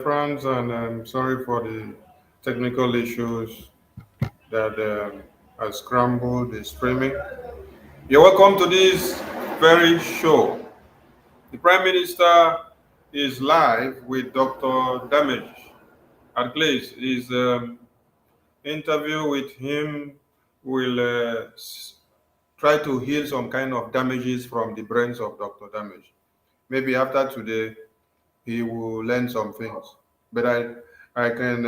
Friends, and I'm sorry for the technical issues that has scrambled the streaming. You're welcome to this very show. The Prime Minister is live with Dr. Damage at Glaze. His interview with him will try to heal some kind of damages from the brains of Dr. Damage. Maybe after today, he will learn some things. But I can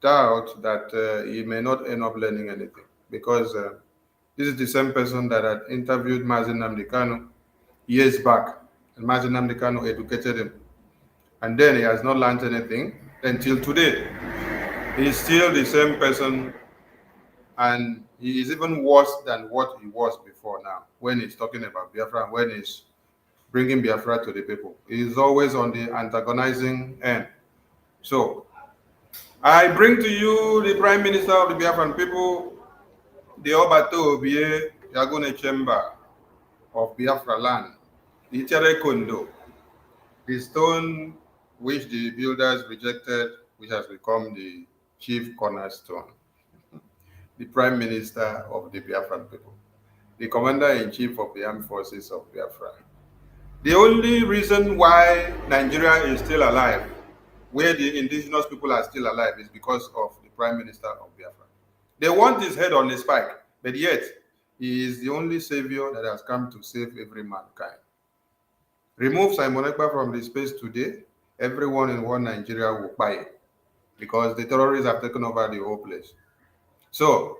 doubt that he may not end up learning anything because this is the same person that had interviewed Nnamdi Kanu years back, and Nnamdi Kanu educated him, and then he has not learned anything until today. He's still the same person, and he is even worse than what he was before now. When he's talking about Biafra, when he's bringing Biafra to the people, he's always on the antagonizing end. So I bring to you the Prime Minister of the Biafran people, the Obato Obie Yagone Chamber of Biafra land, the Ichere Kondo, the stone which the builders rejected, which has become the chief cornerstone, the Prime Minister of the Biafran people, the Commander-in-Chief of the Armed Forces of Biafra. The only reason why Nigeria is still alive, where the indigenous people are still alive, is because of the Prime Minister of Biafra. They want his head on a spike, but yet he is the only savior that has come to save every mankind. Remove Simon Ekpa from the space today, everyone in one Nigeria will buy it because the terrorists have taken over the whole place. So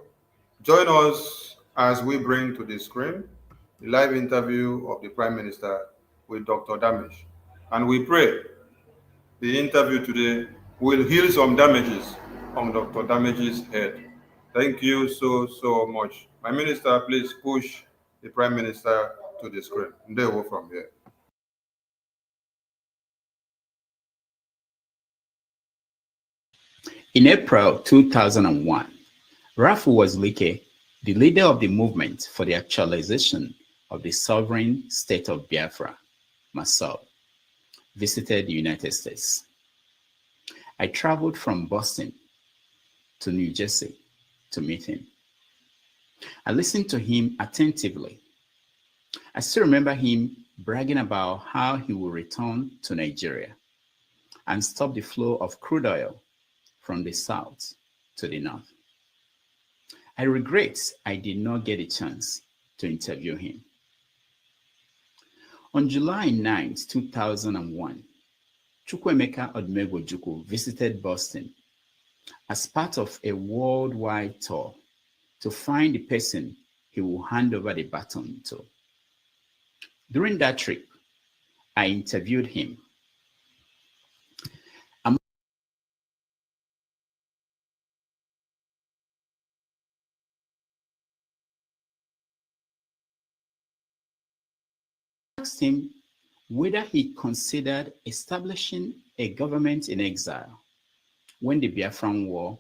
join us as we bring to the screen the live interview of the Prime Minister with Dr. Damage. And we pray the interview today will heal some damages on Dr. Damage's head. Thank you so much. My minister, please push the Prime Minister to the screen. They will from here. In April 2001, Rafu Wazlike, the leader of the movement for the actualization of the sovereign state of Biafra, Massaw, visited the United States. I traveled from Boston to New Jersey to meet him. I listened to him attentively. I still remember him bragging about how he will return to Nigeria and stop the flow of crude oil from the south to the north. I regret I did not get a chance to interview him. On July 9, 2001, Chukwuemeka Odumegwu visited Boston as part of a worldwide tour to find the person he will hand over the baton to. During that trip, I interviewed him. Asked him whether he considered establishing a government in exile when the Biafran War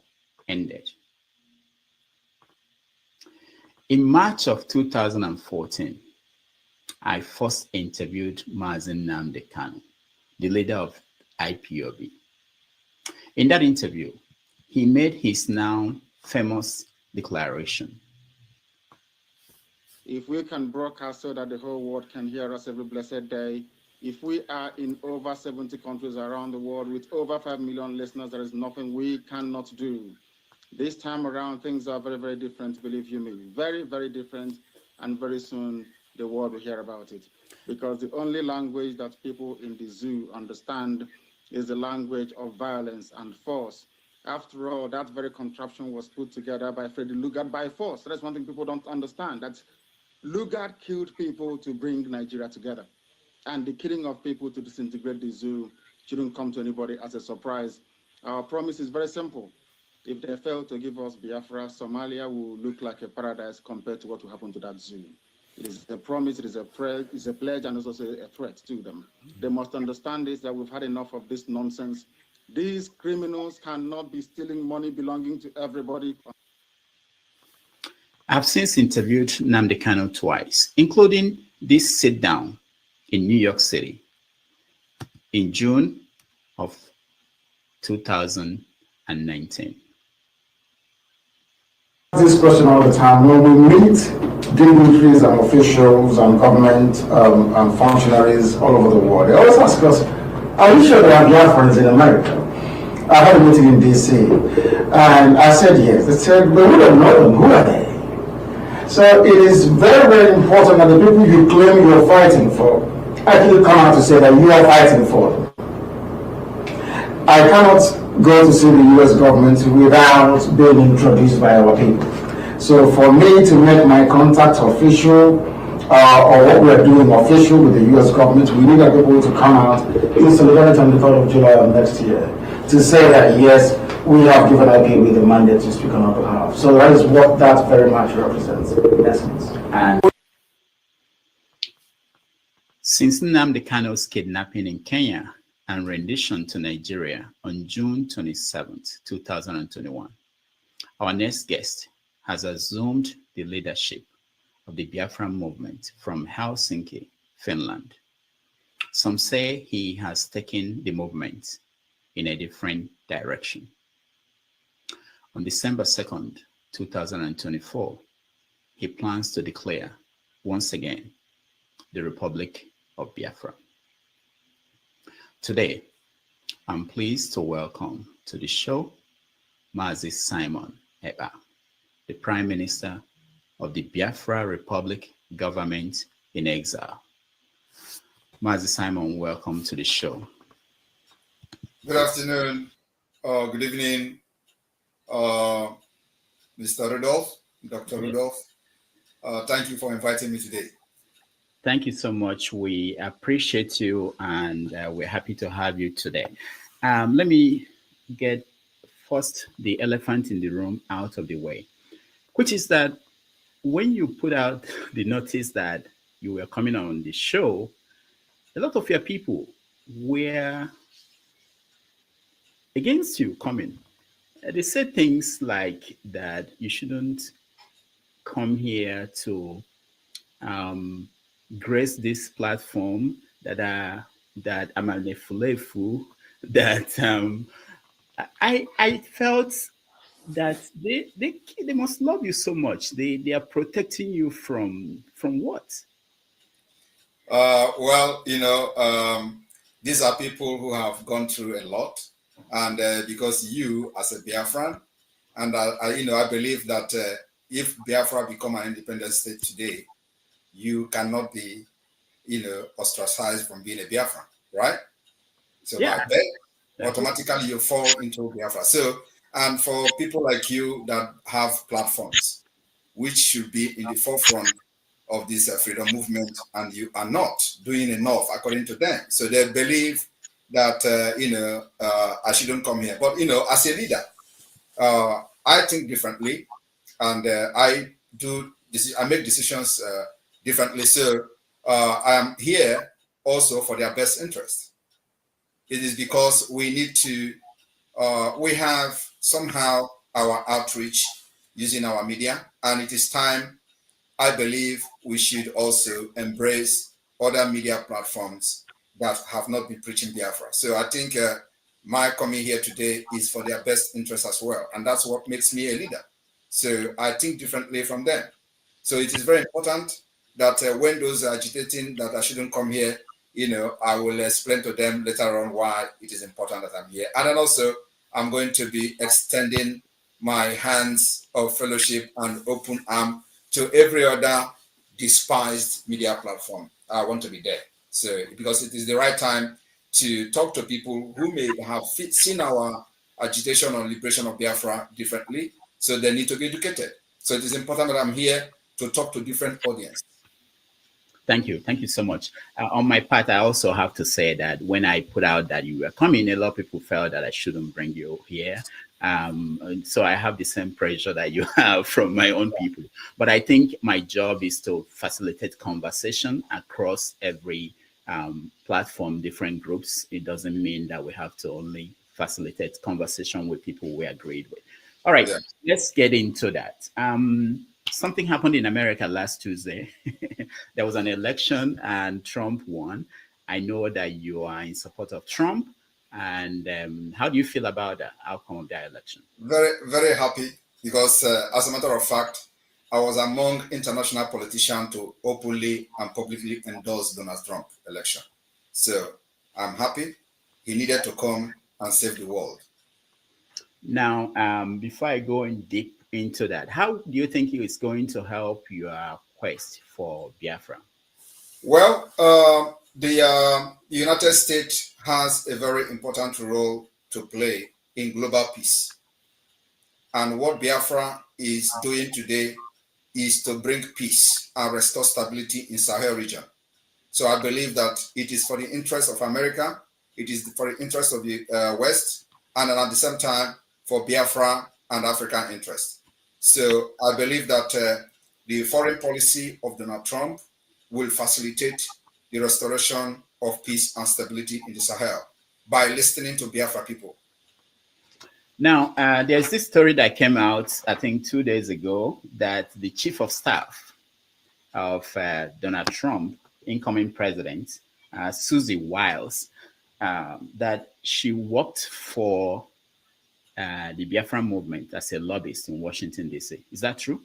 ended. In March of 2014, I first interviewed Nnamdi Kanu, the leader of IPOB. In that interview, he made his now famous declaration. If we can broadcast so that the whole world can hear us every blessed day, if we are in over 70 countries around the world with over 5 million listeners, there is nothing we cannot do. This time around, things are very, very different, believe you me. Very, very different, and very soon the world will hear about it. Because the only language that people in the zoo understand is the language of violence and force. After all, that very contraption was put together by Freddy Lugard by force. That's one thing people don't understand. That Lugard killed people to bring Nigeria together. And the killing of people to disintegrate the zoo shouldn't come to anybody as a surprise. Our promise is very simple. If they fail to give us Biafra, Somalia will look like a paradise compared to what will happen to that zoo. It is a promise, it is a pledge, and it's also a threat to them. They must understand this, that we've had enough of this nonsense. These criminals cannot be stealing money belonging to everybody. I've since interviewed Nnamdi Kanu twice, including this sit-down in New York City in June of 2019. This question all the time. When we meet dignitaries and officials and government and functionaries all over the world, they always ask us, are you sure there are Biafrans in America? I had a meeting in DC and I said yes. They said, but we don't know them. Who are they? So it is very, very important that the people you claim you're fighting for actually come out to say that you are fighting for them. I cannot go to see the US government without being introduced by our people. So for me to make my contact official or what we're doing official with the US government, we need our people to come out in solidarity on the 3rd of July of next year to say that yes, we have given IPOB the mandate to speak on our behalf. So that is what that very much represents in essence. And since Nnamdi Kanu's kidnapping in Kenya and rendition to Nigeria on June 27th, 2021, our next guest has assumed the leadership of the Biafra movement from Helsinki, Finland. Some say he has taken the movement in a different direction. On December 2nd, 2024, he plans to declare once again the Republic of Biafra. Today, I'm pleased to welcome to the show Mazi Simon Ekpa, the Prime Minister of the Biafra Republic government in exile. Mazi Simon, welcome to the show. Good afternoon, good evening, Mr. Rudolph, Dr. Rudolph. Thank you for inviting me today. Thank you so much. We appreciate you and we're happy to have you today. Let me get first the elephant in the room out of the way, which is that when you put out the notice that you were coming on the show, a lot of your people were against you coming. They said things like that you shouldn't come here to grace this platform, that I'm a nefulefu, that I felt that they must love you so much. They are protecting you from what? Well, you know, these are people who have gone through a lot, and because you, as a Biafran, and I believe that if Biafra become an independent state today, you cannot be, ostracized from being a Biafran, right? So Yeah. by then, automatically you fall into Biafra. So, and for people like you that have platforms, which should be in the forefront of this freedom movement, and you are not doing enough according to them. So they believe that, I shouldn't come here. But, as a leader, I think differently, and I make decisions differently. So I am here also for their best interest. It is because we need to, we have somehow our outreach using our media, and it is time, I believe, we should also embrace other media platforms that have not been preaching Biafra. So I think my coming here today is for their best interest as well, and that's what makes me a leader. So I think differently from them. So it is very important that when those are agitating that I shouldn't come here, I will explain to them later on why it is important that I'm here. And then also, I'm going to be extending my hands of fellowship and open arm to every other despised media platform. I want to be there. So, because it is the right time to talk to people who may have seen our agitation on liberation of Biafra differently, so they need to be educated. So it is important that I'm here to talk to different audience. Thank you. Thank you so much. On my part, I also have to say that when I put out that you were coming, a lot of people felt that I shouldn't bring you here. So I have the same pressure that you have from my own people. But I think my job is to facilitate conversation across every platform, different groups. It doesn't mean that we have to only facilitate conversation with people we agreed with. All right, Let's get into that. Something happened in America last Tuesday. There was an election and Trump won. I know that you are in support of Trump. And how do you feel about the outcome of that election? Very, very happy because, as a matter of fact, I was among international politicians to openly and publicly endorse Donald Trump election. So I'm happy. He needed to come and save the world. Now, before I go in deep into that, how do you think it's going to help your quest for Biafra? Well, the United States has a very important role to play in global peace. And what Biafra is doing today is to bring peace and restore stability in Sahel region. So I believe that it is for the interest of America, it is for the interest of the West, and at the same time for Biafra and African interest. So I believe that the foreign policy of Donald Trump will facilitate the restoration of peace and stability in the Sahel by listening to Biafra people. Now, there's this story that came out, I think 2 days ago, that the chief of staff of Donald Trump, incoming president, Susie Wiles, that she worked for the Biafra movement as a lobbyist in Washington, D.C. Is that true?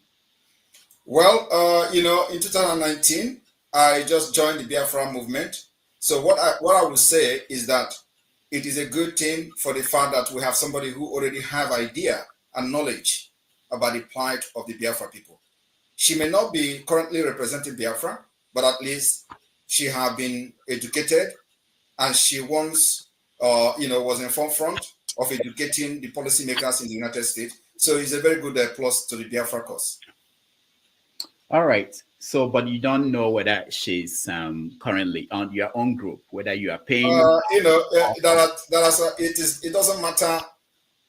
Well, in 2019, I just joined the Biafra movement. So what I would say is that it is a good thing for the fact that we have somebody who already have idea and knowledge about the plight of the Biafra people. She may not be currently representing Biafra, but at least she have been educated, and she once, was in forefront of educating the policymakers in the United States. So it's a very good plus to the Biafra cause. All right. So, but you don't know whether she's currently on your own group, whether you are paying. It doesn't matter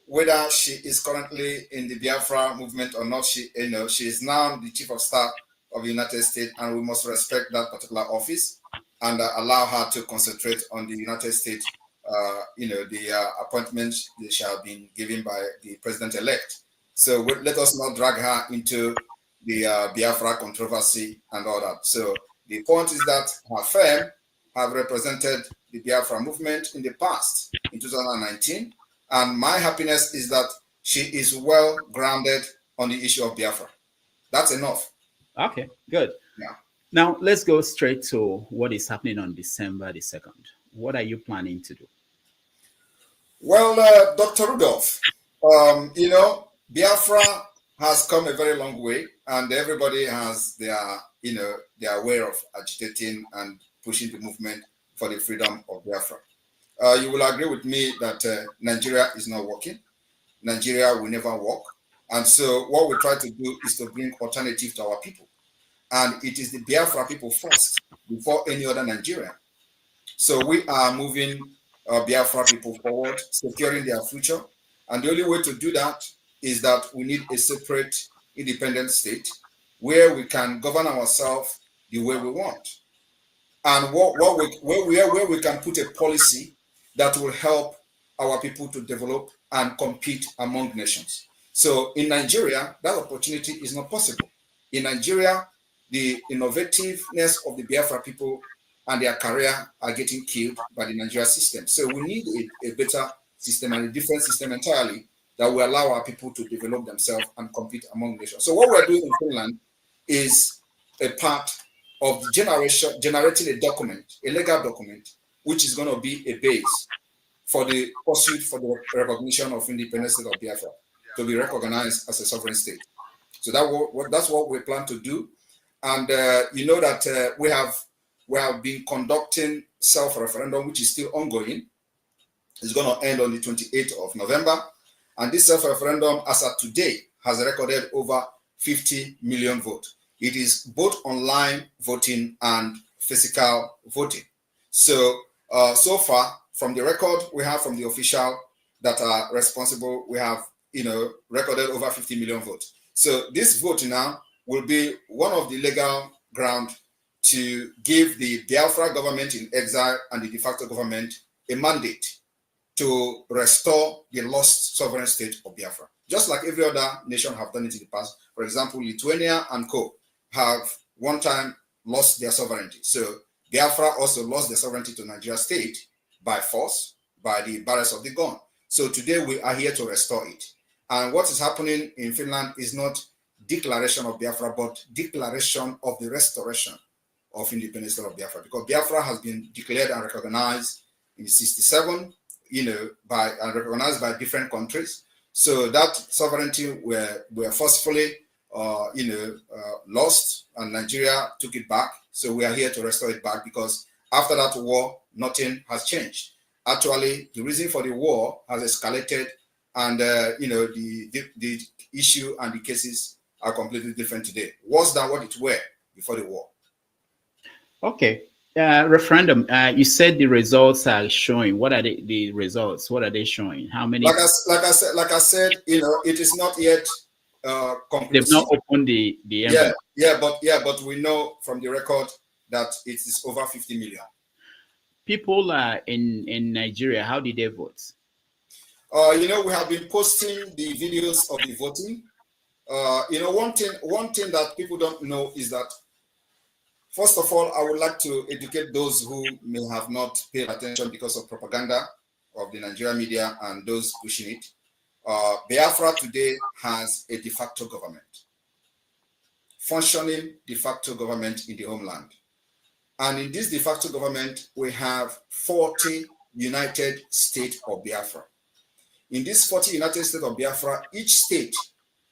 whether she is currently in the Biafra movement or not. She is now the chief of staff of the United States, and we must respect that particular office and allow her to concentrate on the United States. The appointments that shall be given by the president-elect. So let us not drag her into the Biafra controversy and all that. So the point is that her firm have represented the Biafra movement in the past, in 2019, and my happiness is that she is well grounded on the issue of Biafra. That's enough. Okay, good. Yeah. Now let's go straight to what is happening on December the 2nd. What are you planning to do? Well, Dr. Rudolph, Biafra has come a very long way, and everybody has their way of agitating and pushing the movement for the freedom of Biafra. You will agree with me that Nigeria is not working. Nigeria will never work. And so what we try to do is to bring alternative to our people. And it is the Biafra people first, before any other Nigerian. So we are moving Biafra people forward, securing their future. And the only way to do that is that we need a separate, independent state where we can govern ourselves the way we want. And where we can put a policy that will help our people to develop and compete among nations. So in Nigeria, that opportunity is not possible. In Nigeria, the innovativeness of the Biafra people and their career are getting killed by the Nigeria system. So we need a better system and a different system entirely that will allow our people to develop themselves and compete among nations. So what we're doing in Finland is a part of generating a document, a legal document, which is going to be a base for the pursuit for the recognition of independent state of Biafra to be recognized as a sovereign state. So that's what we plan to do. And you know that we have been conducting self-referendum, which is still ongoing. It's going to end on the 28th of November. And this self-referendum, as of today, has recorded over 50 million votes. It is both online voting and physical voting. So, so far, from the record we have from the official that are responsible, we have, recorded over 50 million votes. So this vote now will be one of the legal ground to give the Biafra government in exile and the de facto government a mandate to restore the lost sovereign state of Biafra. Just like every other nation have done it in the past. For example, Lithuania and co have one time lost their sovereignty. So Biafra also lost their sovereignty to Nigeria state by force, by the barrels of the gun. So today we are here to restore it. And what is happening in Finland is not declaration of Biafra, but declaration of the restoration of independence of Biafra, because Biafra has been declared and recognized in 1967, and recognized by different countries. So that sovereignty were forcefully, lost, and Nigeria took it back. So we are here to restore it back, because after that war, nothing has changed. Actually, the reason for the war has escalated, and the issue and the cases are completely different today, worse than what it were before the war. Okay. Referendum, you said the results are showing. What are the results? What are they showing? How many? Like I said, it is not yet conclusive. They've not opened the envelope. But we know from the record that it is over 50 million. People in Nigeria, how did they vote? We have been posting the videos of the voting. One thing that people don't know is that, first of all, I would like to educate those who may have not paid attention because of propaganda of the Nigerian media and those pushing it. Biafra today has a de facto government, functioning de facto government in the homeland. And in this de facto government, we have 40 United States of Biafra. In this 40 United States of Biafra, each state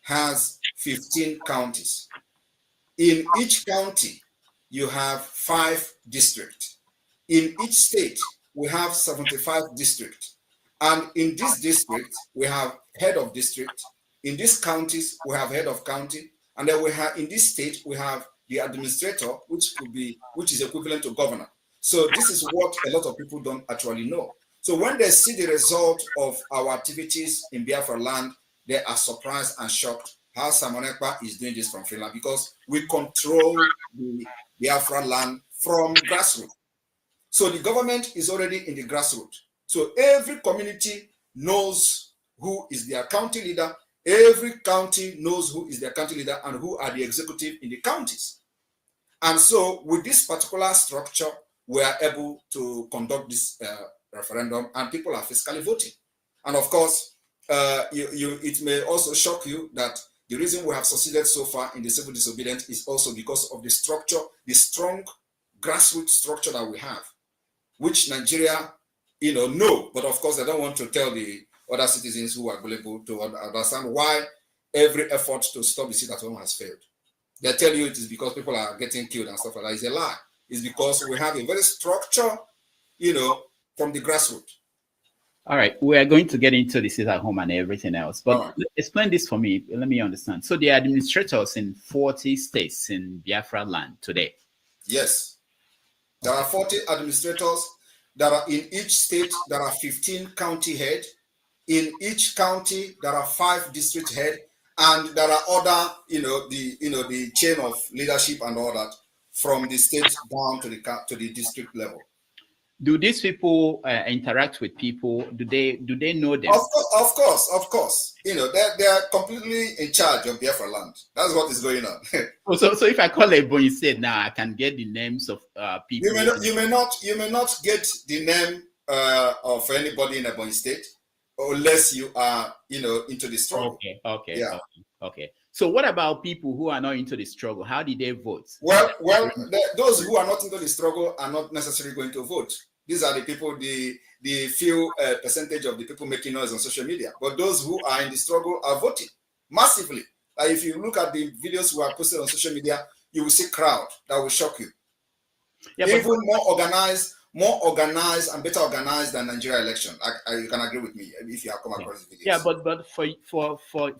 has 15 counties. In each county, you have 5 districts. In each state, we have 75 districts. And in this district, we have head of district. In these counties, we have head of county. And then we have, in this state, we have the administrator, which is equivalent to governor. So this is what a lot of people don't actually know. So when they see the result of our activities in Biafra land, they are surprised and shocked how Ekpa is doing this from Finland, because we control the Biafra land from grassroots. So the government is already in the grassroots. So every community knows who is their county leader. Every county knows who is their county leader and who are the executive in the counties. And so with this particular structure, we are able to conduct this referendum, and people are fiscally voting. And of course, it may also shock you that the reason we have succeeded so far in the civil disobedience is also because of the structure, the strong grassroots structure that we have, which Nigeria, know, but of course they don't want to tell the other citizens who are available to understand why every effort to stop the sit at home has failed. They tell you it is because people are getting killed and stuff like that. It's a lie. It's because we have a very structure, from the grassroots. All right, we are going to get into the sit at home and everything else, but explain this for me. Let me understand. So the administrators in 40 states in Biafra land today. Yes, there are 40 administrators that are in each state. There are 15 county head. In each county, there are 5 district head, and there are other, the chain of leadership and all that from the state down to the district level. Do these people interact with people? Do they know them? Of course. They are completely in charge of Biafra land. That's what is going on. So if I call Ebonyi State now, I can get the names of people. You may not get the name of anybody in Ebonyi State unless you are into the struggle. Okay. So what about people who are not into the struggle? How did they vote? Well, those who are not into the struggle are not necessarily going to vote. These are the people, the few percentage of the people making noise on social media. But those who are in the struggle are voting massively. Like if you look at the videos we are posted on social media, you will see crowd that will shock you. Yeah, even more organized and better organized than Nigeria election. You can agree with me if you have come across the videos. Yeah, but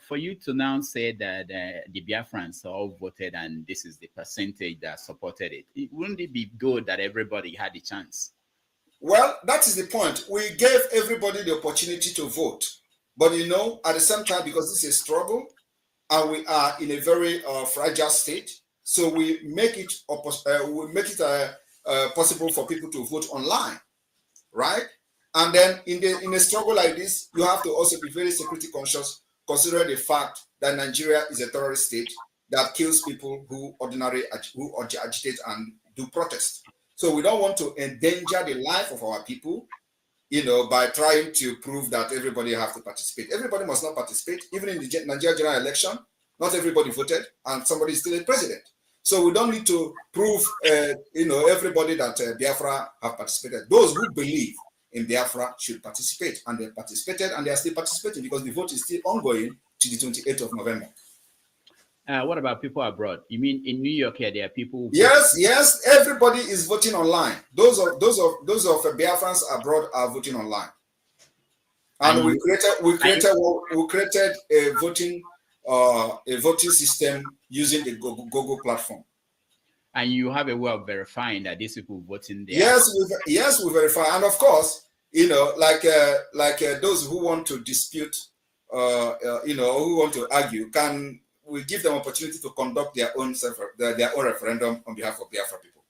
for you to now say that the Biafrans all voted and this is the percentage that supported it, wouldn't it be good that everybody had a chance? Well, that is the point. We gave everybody the opportunity to vote, but at the same time, because this is a struggle and we are in a very fragile state, so we make it possible for people to vote online, right? And then in a struggle like this, you have to also be very security conscious, considering the fact that Nigeria is a terrorist state that kills people who agitate and do protest. So we don't want to endanger the life of our people by trying to prove that everybody have to participate. Everybody must not participate. Even in the Nigeria general election, not everybody voted, and somebody is still a president. So we don't need to prove, everybody that Biafra have participated. Those who believe in Biafra should participate, and they participated, and they are still participating because the vote is still ongoing to the 28th of November. What about people abroad? You mean in New York here, there are people? Yes. Everybody is voting online. Those of Biafrans abroad are voting online. And we created a voting system using the Google platform. And you have a way of verifying that these people voting there. Yes, we verify. And of course, like those who want to dispute, who want to argue, we give them opportunity to conduct their own referendum on behalf of Biafra people.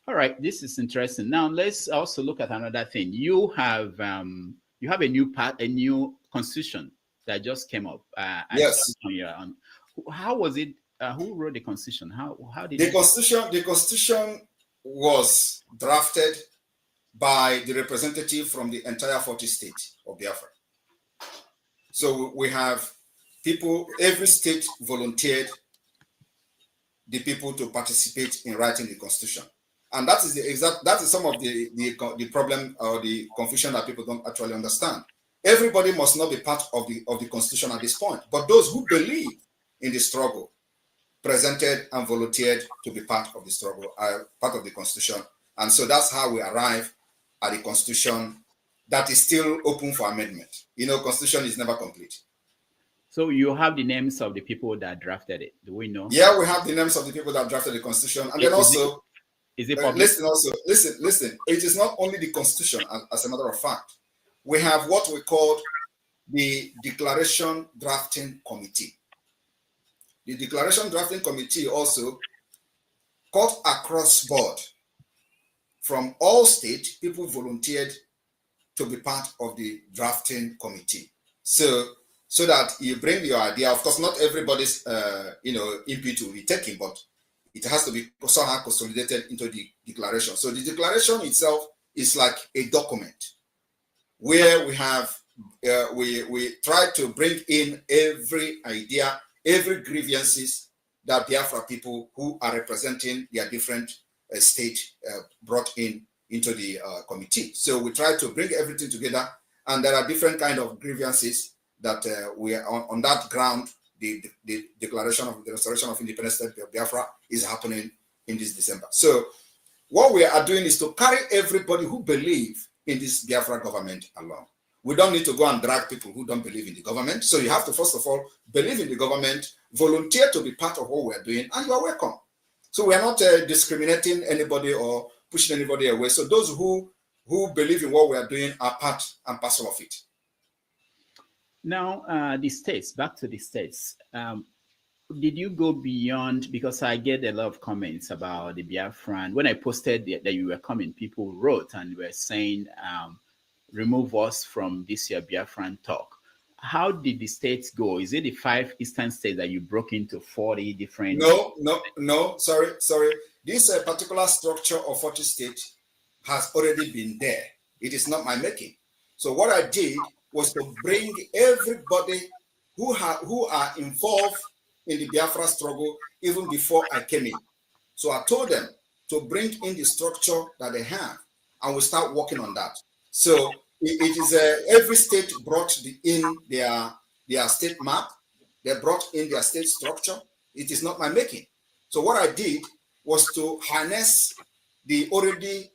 All right, this is interesting. Now let's also look at another thing. You have a new constitution that just came up. Yes. How was it? Who wrote the constitution? How did the constitution was drafted by the representative from the entire 40 states of Biafra. So we have people, every state volunteered the people to participate in writing the constitution. And that is some of the problem or the confusion that people don't actually understand. Everybody must not be part of the constitution at this point, but those who believe in the struggle presented and volunteered to be part of the struggle, are part of the constitution. And so that's how we arrive at the constitution that is still open for amendment. Constitution is never complete. So you have the names of the people that drafted it. Do we know? Yeah, we have the names of the people that drafted the constitution. And then also, is it public? Listen. It is not only the constitution, as a matter of fact. We have what we call the Declaration Drafting Committee. The Declaration Drafting Committee also cut across board from all states. People volunteered to be part of the drafting committee. So that you bring your idea. Of course, not everybody's input will be taken, but it has to be somehow consolidated into the declaration. So the declaration itself is like a document where we have we try to bring in every idea, every grievances that Biafra people who are representing their different states brought into the committee. So we try to bring everything together, and there are different kind of grievances that we are on that ground. The declaration of the restoration of independence state of Biafra is happening in this December. So what we are doing is to carry everybody who believe in this Biafra government along. We don't need to go and drag people who don't believe in the government. So you have to, first of all, believe in the government, volunteer to be part of what we're doing, and you are welcome. So we are not discriminating anybody or pushing anybody away. So those who believe in what we are doing are part and parcel of it. Now, the states, back to the states. Did you go beyond, because I get a lot of comments about the Biafran. When I posted that you were coming, people wrote and were saying, remove us from this year Biafran talk. How did the states go? Is it the 5 eastern states that you broke into 40 different? No, sorry. This particular structure of 40 states has already been there. It is not my making. So what I did was to bring everybody who are involved in the Biafra struggle even before I came in. So I told them to bring in the structure that they have, and we start working on that. So it is every state brought in their state map. They brought in their state structure. It is not my making. So what I did was to harness the already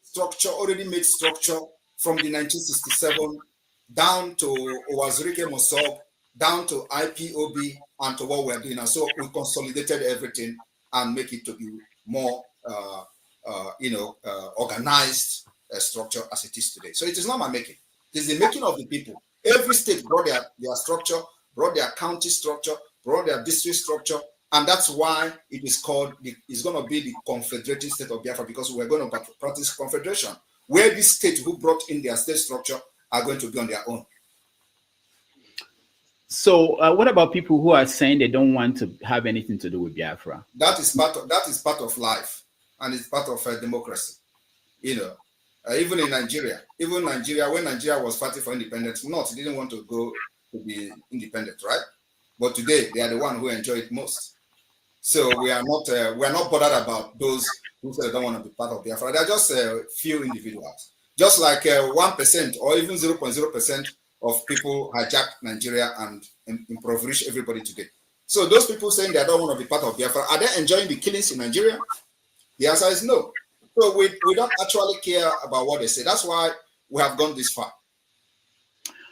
made structure from the 1967 down to Owazurike Mosob, down to IPOB, and to what we're doing. And so we consolidated everything and make it to be more, organized structure as it is today. So it is not my making. It is the making of the people. Every state brought their structure, brought their county structure, brought their district structure, and that's why it is called, it's going to be the Confederation state of Biafra, because we're going to practice Confederation, where these states who brought in their state structure are going to be on their own. So what about people who are saying they don't want to have anything to do with Biafra? That is part of life, and it's part of democracy. Even in Nigeria, when Nigeria was fighting for independence, North didn't want to go to be independent, right? But today they are the one who enjoy it most. So we are not bothered about those who say they don't want to be part of Biafra. They are just a few individuals, just like 1% or even 0.0% of people hijack Nigeria and impoverish everybody today. So those people saying they don't want to be part of Biafra, are they enjoying the killings in Nigeria? The answer is no. So we don't actually care about what they say. That's why we have gone this far.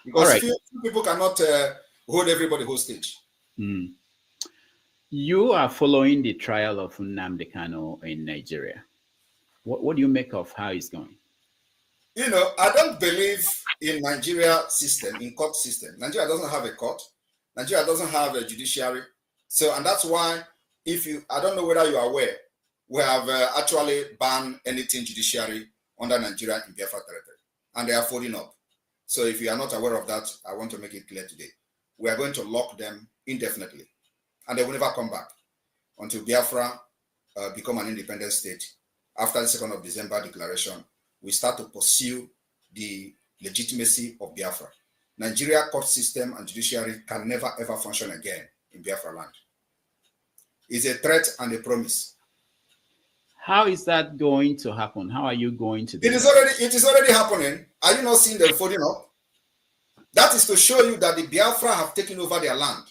Because few people cannot hold everybody hostage. Mm. You are following the trial of Nnamdi Kanu in Nigeria. What do you make of how it's going? You know, I don't believe in Nigeria system, in court system. Nigeria doesn't have a court. Nigeria doesn't have a judiciary. So, and that's why I don't know whether you are aware, we have actually banned anything judiciary under Nigeria in Biafra territory. And they are folding up. So if you are not aware of that, I want to make it clear today. We are going to lock them indefinitely. And they will never come back until Biafra become an independent state. After the 2nd of December declaration, we start to pursue the legitimacy of Biafra. Nigeria court system and judiciary can never ever function again in Biafra land. It's a threat and a promise. How is that going to happen? How are you going to do it? It is already happening. Are you not seeing them folding up? That is to show you that the Biafra have taken over their land.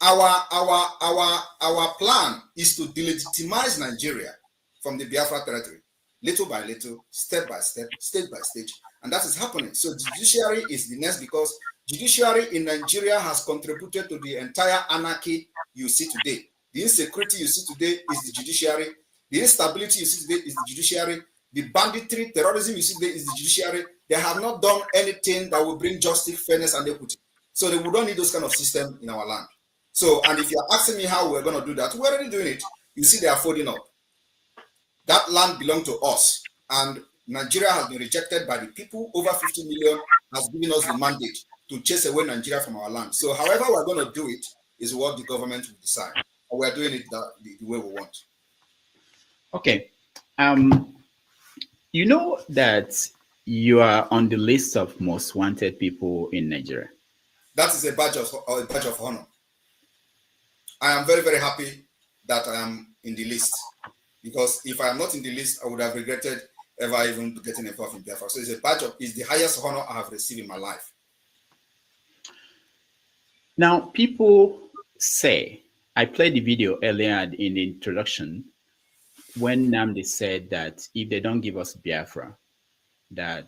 Our plan is to delegitimize Nigeria from the Biafra territory, little by little, step by step, stage by stage, and that is happening. So judiciary is the next, because judiciary in Nigeria has contributed to the entire anarchy you see today. The insecurity you see today is the judiciary. The instability you see today is the judiciary. The banditry, terrorism you see today is the judiciary. They have not done anything that will bring justice, fairness, and equity. So we don't need those kind of system in our land. So, and if you're asking me how we're going to do that, we're already doing it. You see, they are folding up. That land belongs to us. And Nigeria has been rejected by the people. Over 50 million has given us the mandate to chase away Nigeria from our land. So however we're going to do it is what the government will decide. And we're doing it the way we want. Okay. You know that you are on the list of most wanted people in Nigeria. That is a badge of honor. I am very, very happy that I am in the list, because if I am not in the list, I would have regretted ever even getting involved in Biafra. So it's the highest honor I have received in my life. Now, people say, I played the video earlier in the introduction when Nnamdi said that if they don't give us Biafra, that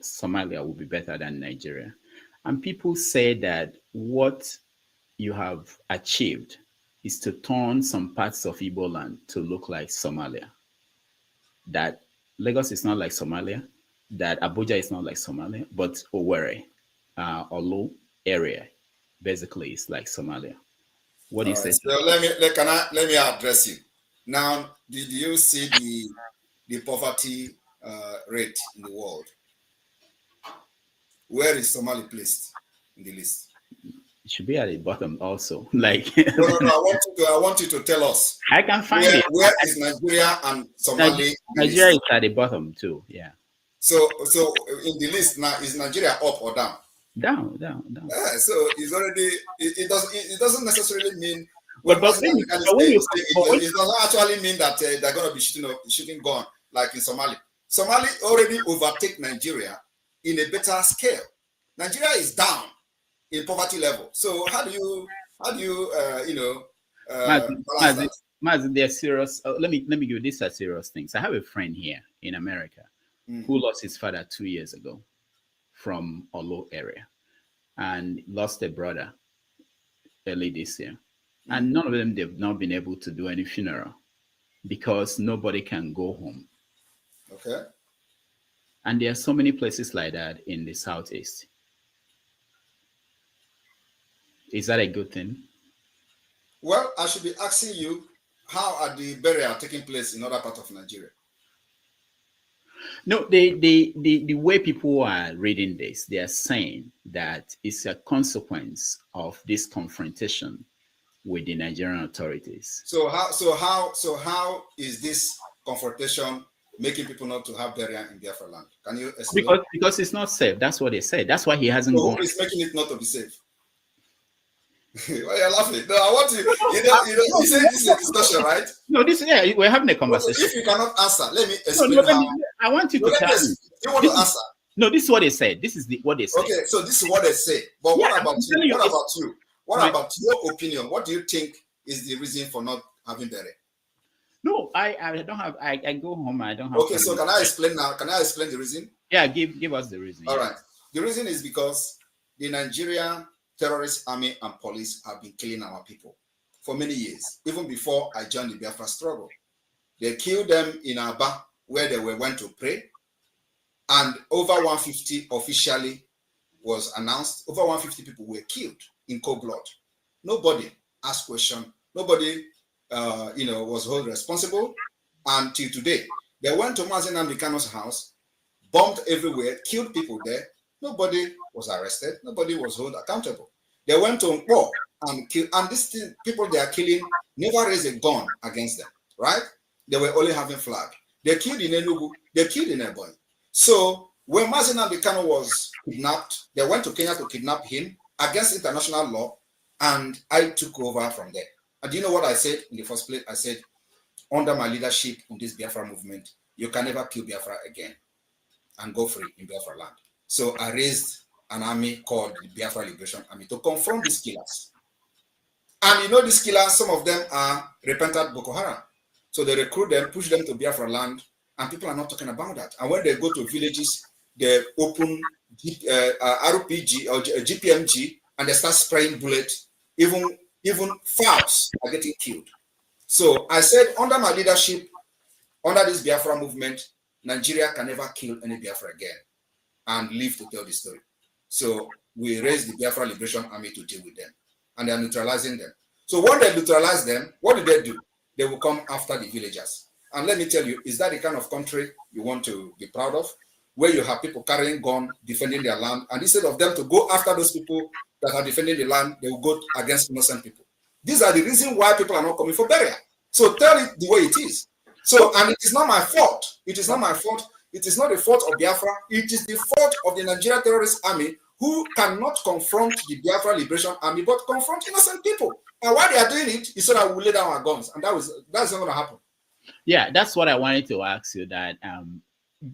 Somalia will be better than Nigeria. And people say that what you have achieved is to turn some parts of Igbo land to look like Somalia. That Lagos is not like Somalia, that Abuja is not like Somalia, but Owerri, Olu area, basically is like Somalia. What do you say? So let me address you. Now, did you see the poverty rate in the world? Where is Somali placed in the list? It should be at the bottom also. Like no, I want you to tell us. I can find it. Where is Nigeria and Somali? Nigeria is at the bottom too. Yeah. So in the list now, is Nigeria up or down? Down. So it's already. It doesn't necessarily mean. It doesn't actually mean that they're going to be shooting gun like in Somalia. Somalia already overtake Nigeria in a better scale. Nigeria is down in poverty level. So how do you Maz, they're serious. Let me give you this as serious things. I have a friend here in America who lost his father 2 years ago from Olo area, and lost a brother early this year. And none of them, they've not been able to do any funeral because nobody can go home. Okay. And there are so many places like that in the Southeast. Is that a good thing? Well, I should be asking you, how are the burial taking place in other parts of Nigeria? No, the way people are reading this, they are saying that it's a consequence of this confrontation with the Nigerian authorities. So how is this confrontation making people not to have burial in Biafra land? Can you explain? Because it's not safe. That's what they said. That's why he hasn't So gone. who is making it not to be safe? Why are you laughing? No, I want you say this is a discussion, right? No, we're having a conversation. So if you cannot answer, let me explain I want you to tell me. You want to answer? No, this is what they said. This is what they said. Okay, so this is what they say. But what about you? What about you? What about your opinion? What do you think is the reason for not having burial? No, I don't have. I go home. I don't have. Okay, so can I explain now? Can I explain the reason? Yeah, give us the reason. All right. The reason is because the Nigerian terrorist army and police have been killing our people for many years, even before I joined the Biafra struggle. They killed them in Aba, where they went to pray, and over 150 officially was announced. Over 150 people were killed in cold blood. Nobody asked question. Nobody, was held responsible until today. They went to Nnamdi Kanu's house, bombed everywhere, killed people there. Nobody was arrested. Nobody was held accountable. They went to Ekpa and killed, and these people they are killing never raised a gun against them, right? They were only having flag. They killed in Enugu. They killed in Ebonyi. So when Nnamdi Kanu was kidnapped, they went to Kenya to kidnap him against international law, and I took over from there. And do you know what I said in the first place? I said, under my leadership in this Biafra movement, you can never kill Biafra again and go free in Biafra land. So I raised an army called the Biafra Liberation Army to confront these killers. And these killers, some of them are repentant Boko Haram. So they recruit them, push them to Biafra land, and people are not talking about that. And when they go to villages, they open RPG or GPMG, and they start spraying bullets. Even fowls are getting killed. So I said, under my leadership, under this Biafra movement, Nigeria can never kill any Biafra again and live to tell the story. So we raised the Biafra Liberation Army to deal with them, and they are neutralizing them. So when they neutralize them, what do? They will come after the villagers. And let me tell you, is that the kind of country you want to be proud of, where you have people carrying guns, defending their land, and instead of them to go after those people that are defending the land, they will go against innocent people. These are the reasons why people are not coming for burial. So tell it the way it is. So, and it is not my fault. It is not my fault. It is not the fault of Biafra. It is the fault of the Nigerian terrorist army, who cannot confront the Biafra Liberation Army, but confront innocent people. And why they are doing it is so that we lay down our guns. And that's not going to happen. Yeah, that's what I wanted to ask you, that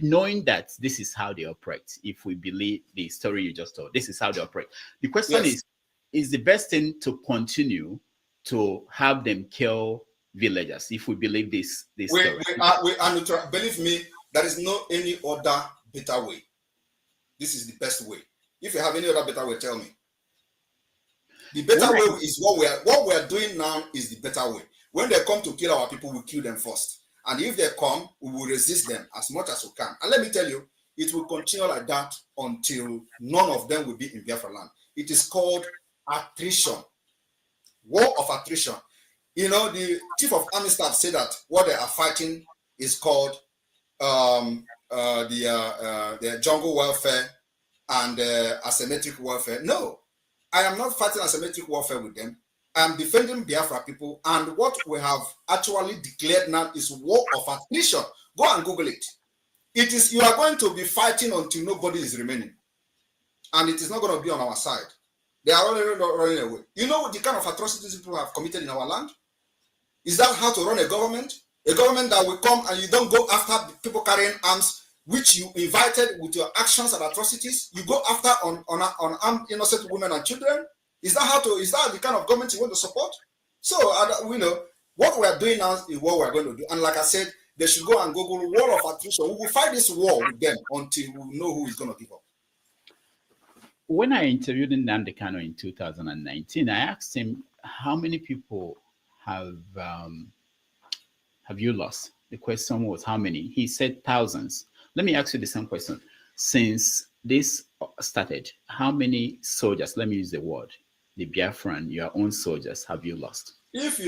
knowing that this is how they operate, if we believe the story you just told, this is how they operate. The question is the best thing to continue to have them kill villagers if we believe this story? We are neutral. Believe me, there is no any other better way. This is the best way. If you have any other better way, tell me. The better way is what we are doing now is the better way. When they come to kill our people, we kill them first. And if they come, we will resist them as much as we can. And let me tell you, it will continue like that until none of them will be in Biafra land. It is called attrition. War of attrition. The chief of army staff said that what they are fighting is called the jungle warfare and asymmetric warfare. No, I am not fighting asymmetric warfare with them. I am defending Biafra people, and what we have actually declared now is war of attrition. Go and Google it. It is, you are going to be fighting until nobody is remaining, and it is not going to be on our side. They are already running away. You know the kind of atrocities people have committed in our land? Is that how to run a government? A government that will come and you don't go after people carrying arms, which you invited with your actions and atrocities. You go after on armed innocent women and children. Is that the kind of government you want to support? So what we are doing now is what we are going to do. And like I said, they should go and Google war of attrition. We will fight this war with them until we know who is going to give up. When I interviewed Nnamdi Kanu in 2019, I asked him, how many people have you lost? The question was how many? He said thousands. Let me ask you the same question. Since this started, how many soldiers, let me use the word, the Biafran, your own soldiers, have you lost? If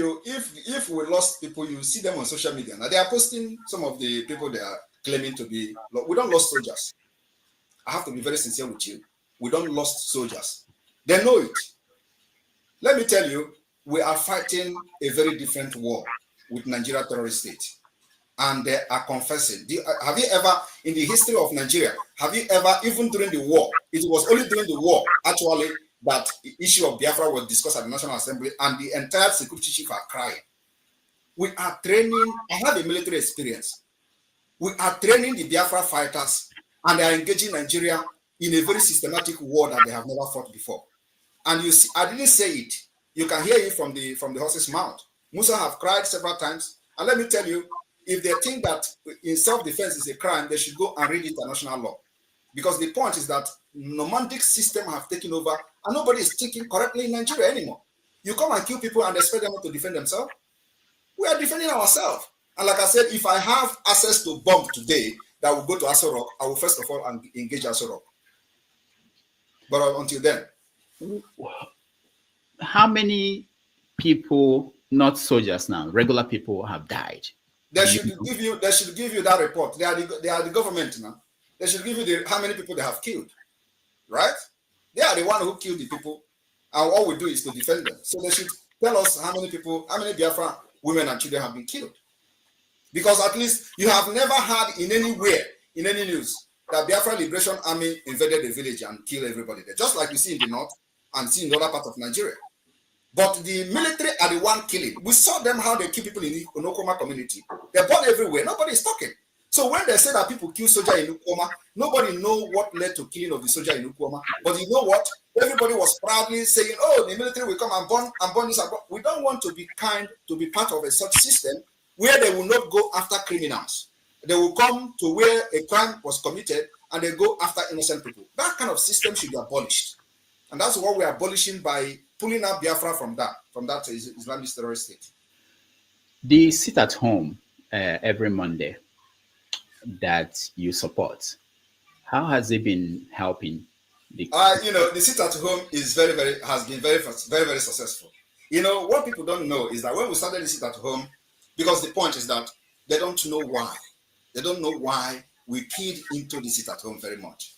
we lost people, you see them on social media. Now they are posting some of the people they are claiming to be. We don't lost soldiers. I have to be very sincere with you. We don't lost soldiers. They know it. Let me tell you, we are fighting a very different war with Nigeria terrorist state. and they are confessing. Have you ever, in the history of Nigeria, have you ever, even during the war, it was only during the war, actually, that the issue of Biafra was discussed at the National Assembly, and the entire security chief are crying. We are training, I have a military experience. We are training the Biafra fighters, and they are engaging Nigeria in a very systematic war that they have never fought before. And you see, I didn't say it. You can hear it from the horse's mouth. Musa have cried several times. And let me tell you, if they think that in self-defense is a crime, they should go and read international law. Because the point is that nomadic system have taken over, and nobody is thinking correctly in Nigeria anymore. You come and kill people and expect them to defend themselves. We are defending ourselves. And like I said, if I have access to bomb today that will go to Aso Rock, I will first of all engage Aso Rock. But until then. How many people, not soldiers now, regular people have died? They should give you that report. They are the government now. They should give you how many people they have killed. Right? They are the one who killed the people. And all we do is to defend them. So they should tell us how many Biafra women and children have been killed. Because at least you have never heard in any news, that Biafra Liberation Army invaded the village and killed everybody there. Just like you see in the north and see in the other part of Nigeria. But the military are the one killing. We saw them how they kill people in the Onokoma community. They're born everywhere. Nobody is talking. So when they say that people kill soldier in Ukoma, nobody know what led to killing of the soldier in Ukoma. But you know what? Everybody was proudly saying, oh, the military will come and burn this. We don't want to be part of a such system where they will not go after criminals. They will come to where a crime was committed and they go after innocent people. That kind of system should be abolished. And that's what we are abolishing by pulling out Biafra from that Islamic terrorist state. The sit at home every Monday that you support, how has it been helping? The sit at home is has been very successful. What people don't know is that when we started the sit at home, because the point is that they don't know why. They don't know why we keyed into the sit at home very much.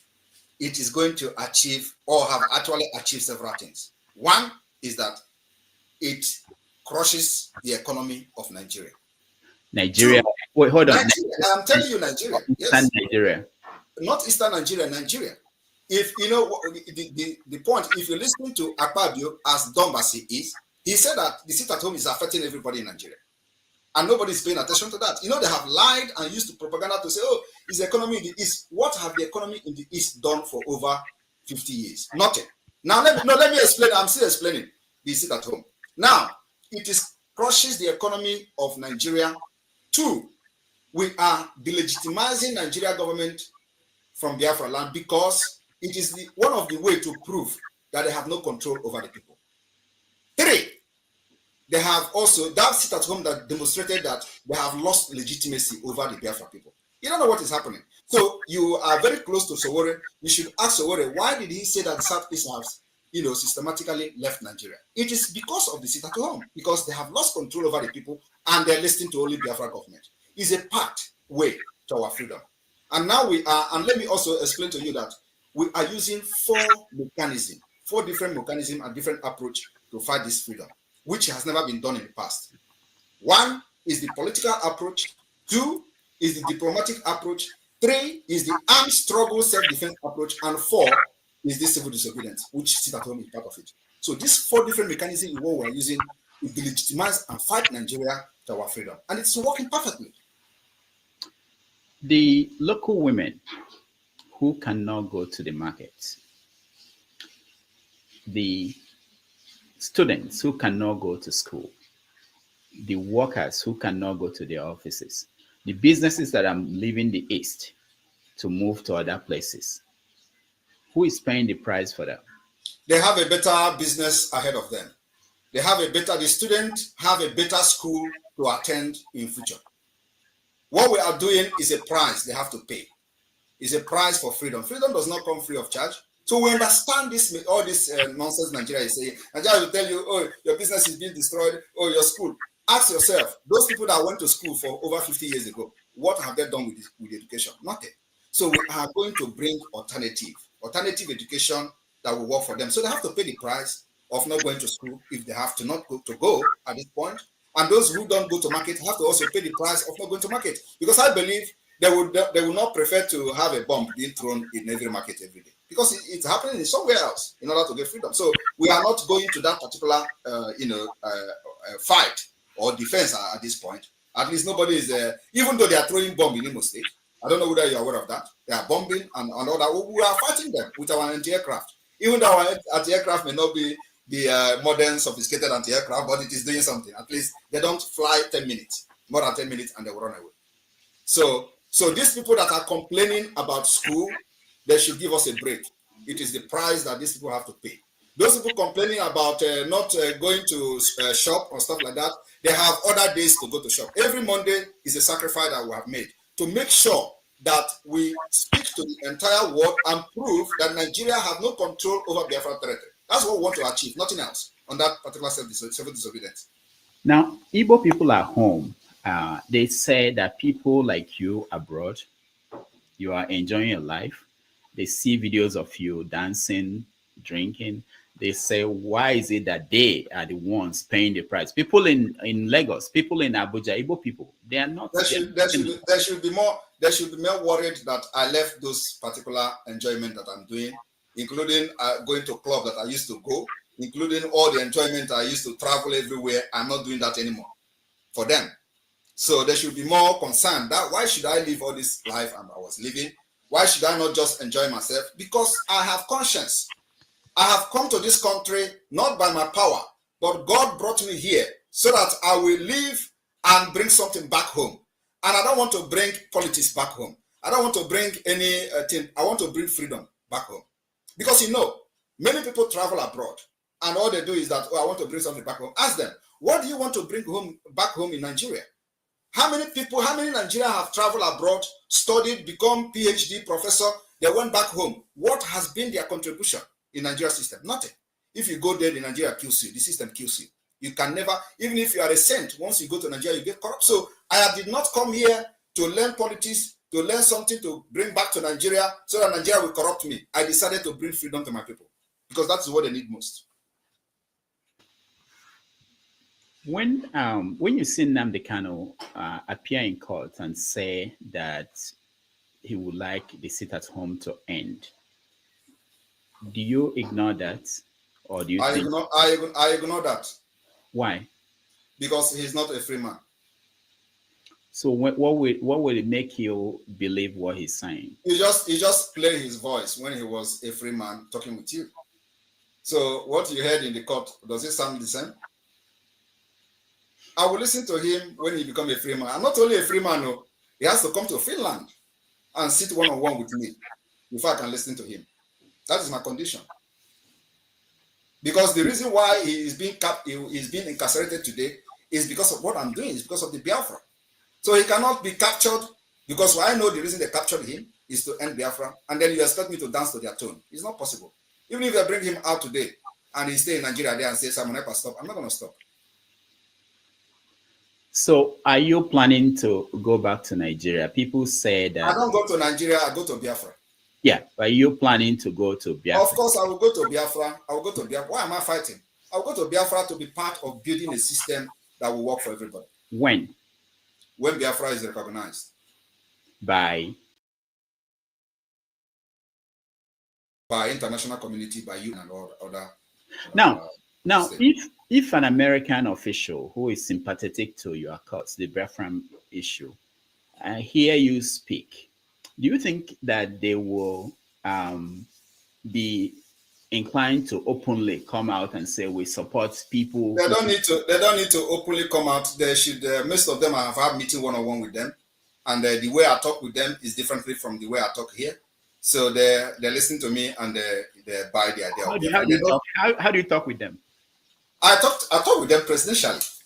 It is going to achieve or have actually achieved several things. One is that it crushes the economy of Nigeria. Nigeria. Wait, hold on. Nigeria, I'm telling you, Nigeria. Yes. Nigeria. Not Eastern Nigeria, Nigeria. If you know the point, if you listen to Ekpa as dumb as he is, he said that the sit at home is affecting everybody in Nigeria. And nobody's paying attention to that. They have lied and used propaganda to say, oh, is the economy in the East. What have the economy in the East done for over 50 years? Nothing. Now, let me explain. I'm still explaining the sit at home. Now, it crushes the economy of Nigeria. Two, we are delegitimizing Nigeria government from Biafra land because it is one of the ways to prove that they have no control over the people. Three, they have also that sit at home that demonstrated that they have lost legitimacy over the Biafra people. You don't know what is happening. So you are very close to Sowore. You should ask Sowore, why did he say that the Southeast has, systematically left Nigeria? It is because of the sit at home, because they have lost control over the people and they're listening to only Biafra government. It's a pathway to our freedom. And now we are, and let me also explain to you that we are using four different mechanisms and different approach to fight this freedom, which has never been done in the past. One is the political approach. Two is the diplomatic approach. Three is the armed struggle self-defense approach. And four is the civil disobedience, which sit at home is part of it. So these four different mechanisms is what we're using to delegitimize and fight Nigeria to our freedom. And it's working perfectly. The local women who cannot go to the market, the students who cannot go to school, the workers who cannot go to their offices, the businesses that are leaving the East to move to other places, who is paying the price for that? They have a better business ahead of them. The students have a better school to attend in future. What we are doing is a price they have to pay. It's a price for freedom. Freedom does not come free of charge. So we understand all this nonsense Nigeria is saying. Nigeria will tell you, oh, your business is being destroyed, oh, your school. Ask yourself, those people that went to school for over 50 years ago, what have they done with education? Nothing. So we are going to bring alternative education that will work for them. So they have to pay the price of not going to school if they have to not go at this point. And those who don't go to market have to also pay the price of not going to market. Because I believe they would not prefer to have a bomb being thrown in every market every day. Because it's happening in somewhere else in order to get freedom. So we are not going to that particular, fight or defense at this point. At least nobody is, even though they are throwing bomb in Imo State. I don't know whether you're aware of that. They are bombing and all that. We are fighting them with our anti-aircraft. Even though our anti-aircraft may not be the modern, sophisticated anti-aircraft, but it is doing something. At least they don't fly 10 minutes, more than 10 minutes, and they will run away. So these people that are complaining about school, they should give us a break. It is the price that these people have to pay. Those people complaining about not going to shop or stuff like that, they have other days to go to shop. Every Monday is a sacrifice that we have made to make sure that we speak to the entire world and prove that Nigeria have no control over Biafra territory. That's what we want to achieve, nothing else on that particular civil disobedience. Now, Igbo people at home, they say that people like you abroad, you are enjoying your life. They see videos of you dancing, drinking. They say, why is it that they are the ones paying the price? People in Lagos, people in Abuja, Igbo people, they are not. There should be more worried that I left those particular enjoyment that I'm doing, including going to club that I used to go, including all the enjoyment I used to travel everywhere. I'm not doing that anymore for them. So they should be more concerned that why should I live all this life I was living? Why should I not just enjoy myself? Because I have conscience. I have come to this country not by my power, but God brought me here so that I will live and bring something back home. And I don't want to bring politics back home. I don't want to bring anything. I want to bring freedom back home. Because many people travel abroad and all they do is that, I want to bring something back home. Ask them, what do you want to bring back home in Nigeria? How many Nigerians have traveled abroad, studied, become PhD professor, they went back home? What has been their contribution in Nigeria system? Nothing. If you go there, the Nigeria kills you. The system kills you. You can never, even if you are a saint, once you go to Nigeria, you get corrupt. So I did not come here to learn politics, to learn something to bring back to Nigeria so that Nigeria will corrupt me. I decided to bring freedom to my people because that's what they need most. When you see Nnamdi Kanu appear in court and say that he would like the sit at home to end, do you ignore that, or do you? I ignore that. Why? Because he's not a free man. So what will it make you believe what he's saying? He just played his voice when he was a free man talking with you. So what you heard in the court, does it sound the same? I will listen to him when he becomes a free man. I'm not only a free man, no, he has to come to Finland and sit one-on-one with me before I can listen to him. That is my condition. Because the reason why he is being incarcerated today is because of what I'm doing. It's because of the Biafra. So he cannot be captured because I know the reason they captured him is to end Biafra, and then you expect me to dance to their tune. It's not possible. Even if they bring him out today and he stay in Nigeria there and say, Simon Ekpa, stop, I'm not going to stop. So are you planning to go back to Nigeria? People say that... I don't go to Nigeria, I go to Biafra. Yeah, but are you planning to go to Biafra? Of course, I will go to Biafra. I will go to Biafra. Why am I fighting? I will go to Biafra to be part of building a system that will work for everybody. When? When Biafra is recognized. By international community, by you and all other. Now, if an American official who is sympathetic to your cause, the Referendum issue, hear you speak, do you think that they will be inclined to openly come out and say we support people? They don't need to openly come out. They should. Most of them have had meeting one-on-one with them, and the way I talk with them is differently from the way I talk here. So they listen to me and they buy the idea. How do you talk with them? I talk with them presidentially.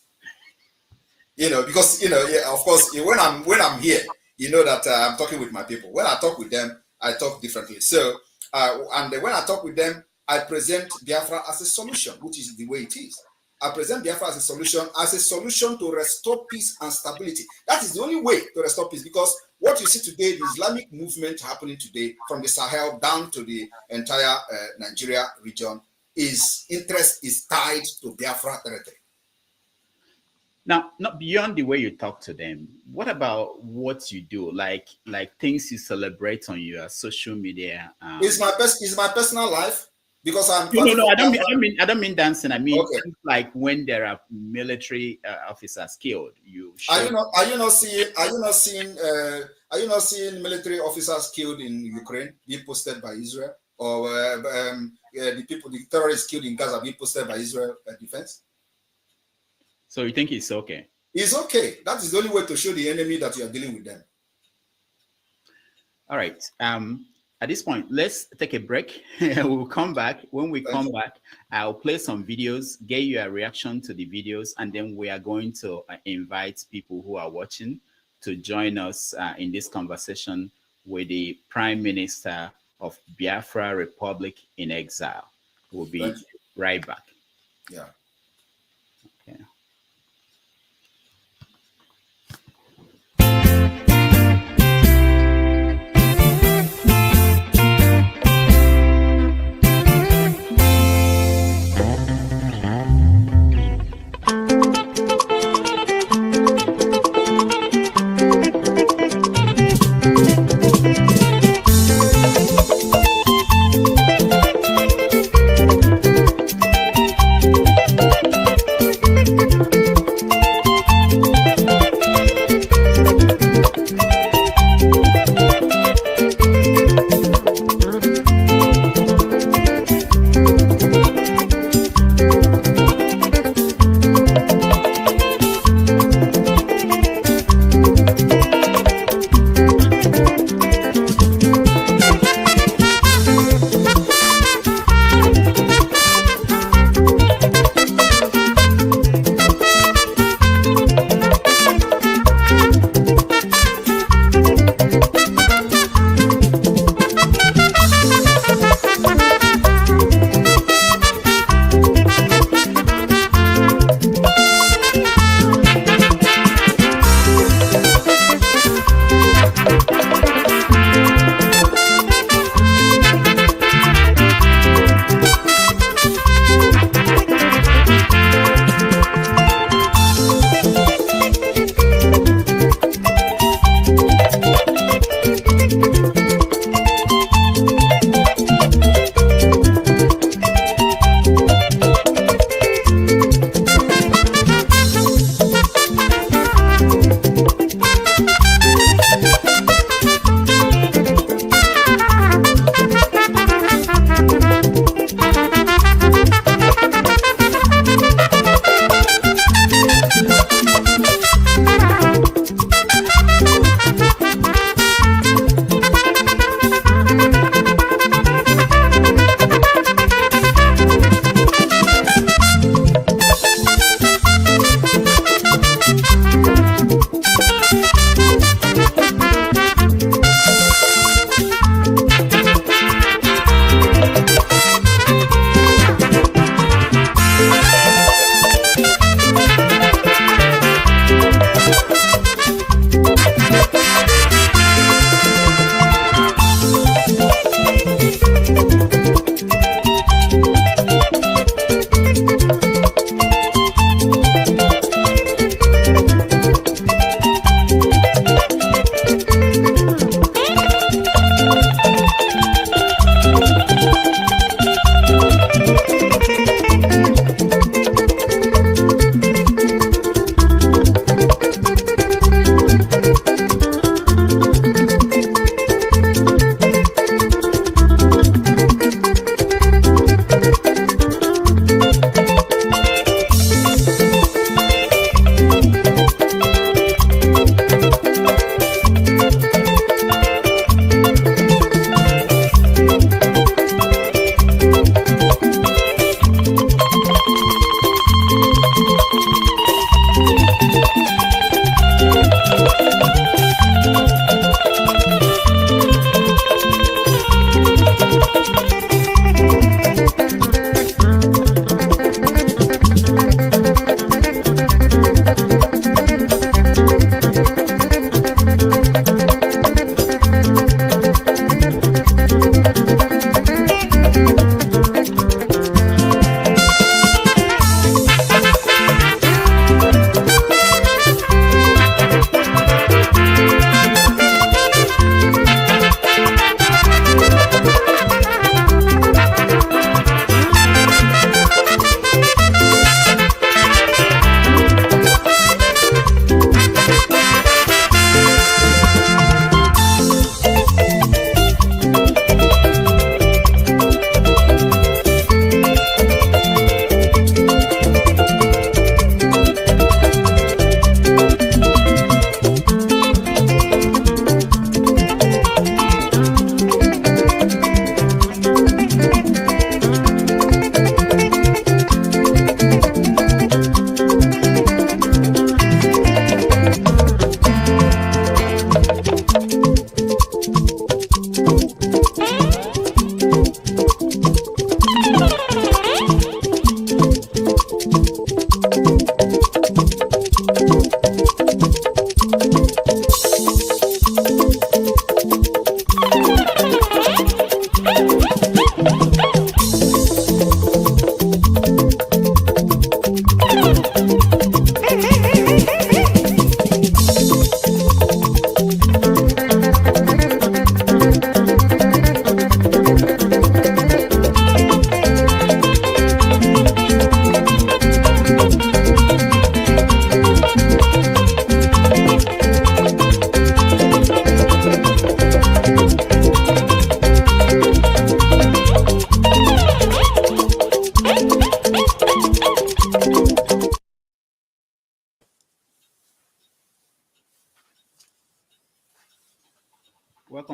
Because of course, when I'm here, that I'm talking with my people. When I talk with them, I talk differently. So and when I talk with them, I present Biafra as a solution, which is the way it is. I present Biafra as a solution to restore peace and stability. That is the only way to restore peace, because what you see today, the Islamic movement happening today from the Sahel down to the entire Nigeria region, interest is tied to Biafra territory. Now, not beyond the way you talk to them, what about what you do? Like things you celebrate on your social media? It's my personal life because I'm No. I don't mean dancing. I mean okay. things like when there are military officers killed. Are you not seeing military officers killed in Ukraine being posted by Israel, or the terrorists killed in Gaza being posted by Israel defense? So you think it's okay? It's okay. That is the only way to show the enemy that you are dealing with them. All right. At this point, let's take a break. We'll come back. When we come back, I'll play some videos, get you a reaction to the videos, and then we are going to invite people who are watching to join us in this conversation with the Prime Minister of Biafra Republic in exile. We'll be right back. Yeah. Okay.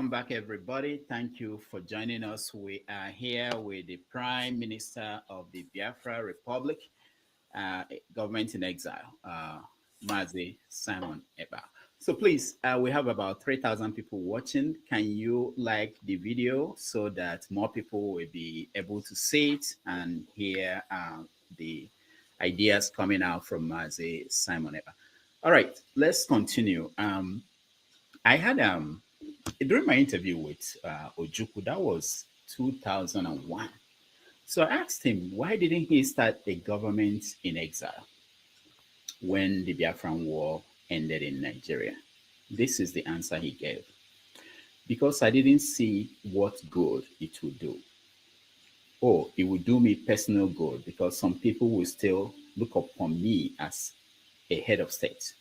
Welcome back, everybody. Thank you for joining us. We are here with the Prime Minister of the Biafra Republic, government in exile, Mazi Simon Ekpa. So please, we have about 3,000 people watching. Can you like the video so that more people will be able to see it and hear the ideas coming out from Mazi Simon Ekpa? All right, let's continue. I had during my interview with Ojukwu, that was 2001. So I asked him, why didn't he start a government in exile when the Biafran War ended in Nigeria? This is the answer he gave. Because I didn't see what good it would do. Or it would do me personal good, because some people will still look upon me as a head of state.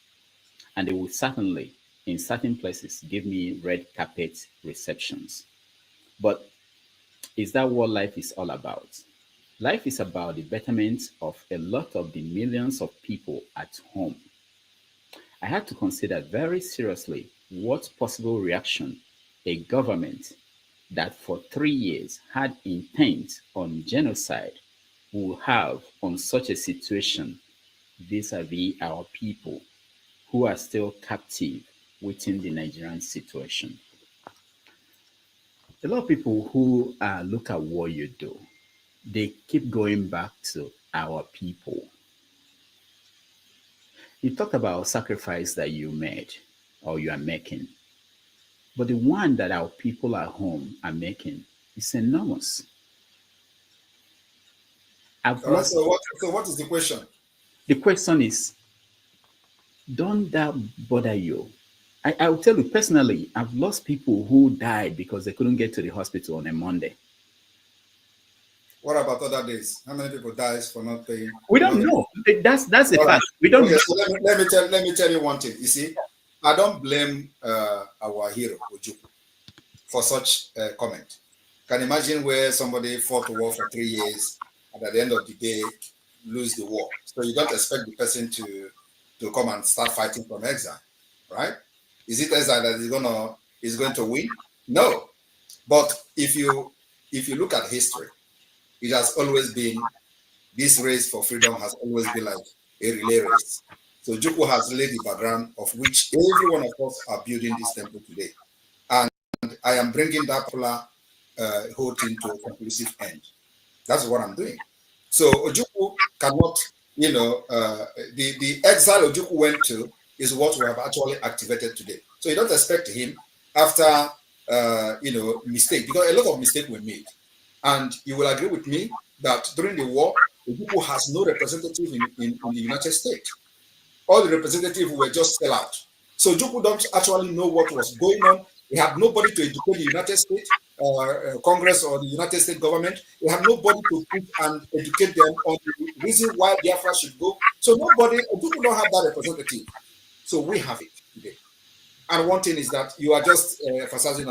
And they will certainly, in certain places, give me red carpet receptions. But is that what life is all about? Life is about the betterment of a lot of the millions of people at home. I had to consider very seriously what possible reaction a government that for 3 years had intent on genocide will have on such a situation vis-a-vis our people who are still captive within the Nigerian situation. A lot of people who look at what you do, they keep going back to our people. You talk about sacrifice that you made or you are making, but the one that our people at home are making is enormous. All right, so what is the question? The question is, don't that bother you? I will tell you personally, I've lost people who died because they couldn't get to the hospital on a Monday. What about other days? How many people dies for not paying? We don't know. That's a fact. We don't know. So let me tell you one thing. You see, I don't blame our hero Ojukwu for such a comment. Can imagine where somebody fought the war for 3 years and at the end of the day lose the war. So you don't expect the person to come and start fighting from exile, right? Is it exile that is going to win? No. But if you look at history, it has always been, this race for freedom has always been like a relay race. So Ojukwu has laid the background of which every one of us are building this temple today. And I am bringing that popular whole thing to a conclusive end. That's what I'm doing. So Ojukwu cannot, the exile Ojukwu went to is what we have actually activated today. So you don't expect him after, mistake, because a lot of mistakes were made. And you will agree with me that during the war, Ojukwu has no representative in the United States. All the representatives were just sell out. So Ojukwu don't actually know what was going on. He had nobody to educate the United States Congress or the United States government. They have nobody to put and educate them on the reason why Biafra should go. So Ojukwu don't have that representative. So we have it today. And one thing is that you are just emphasizing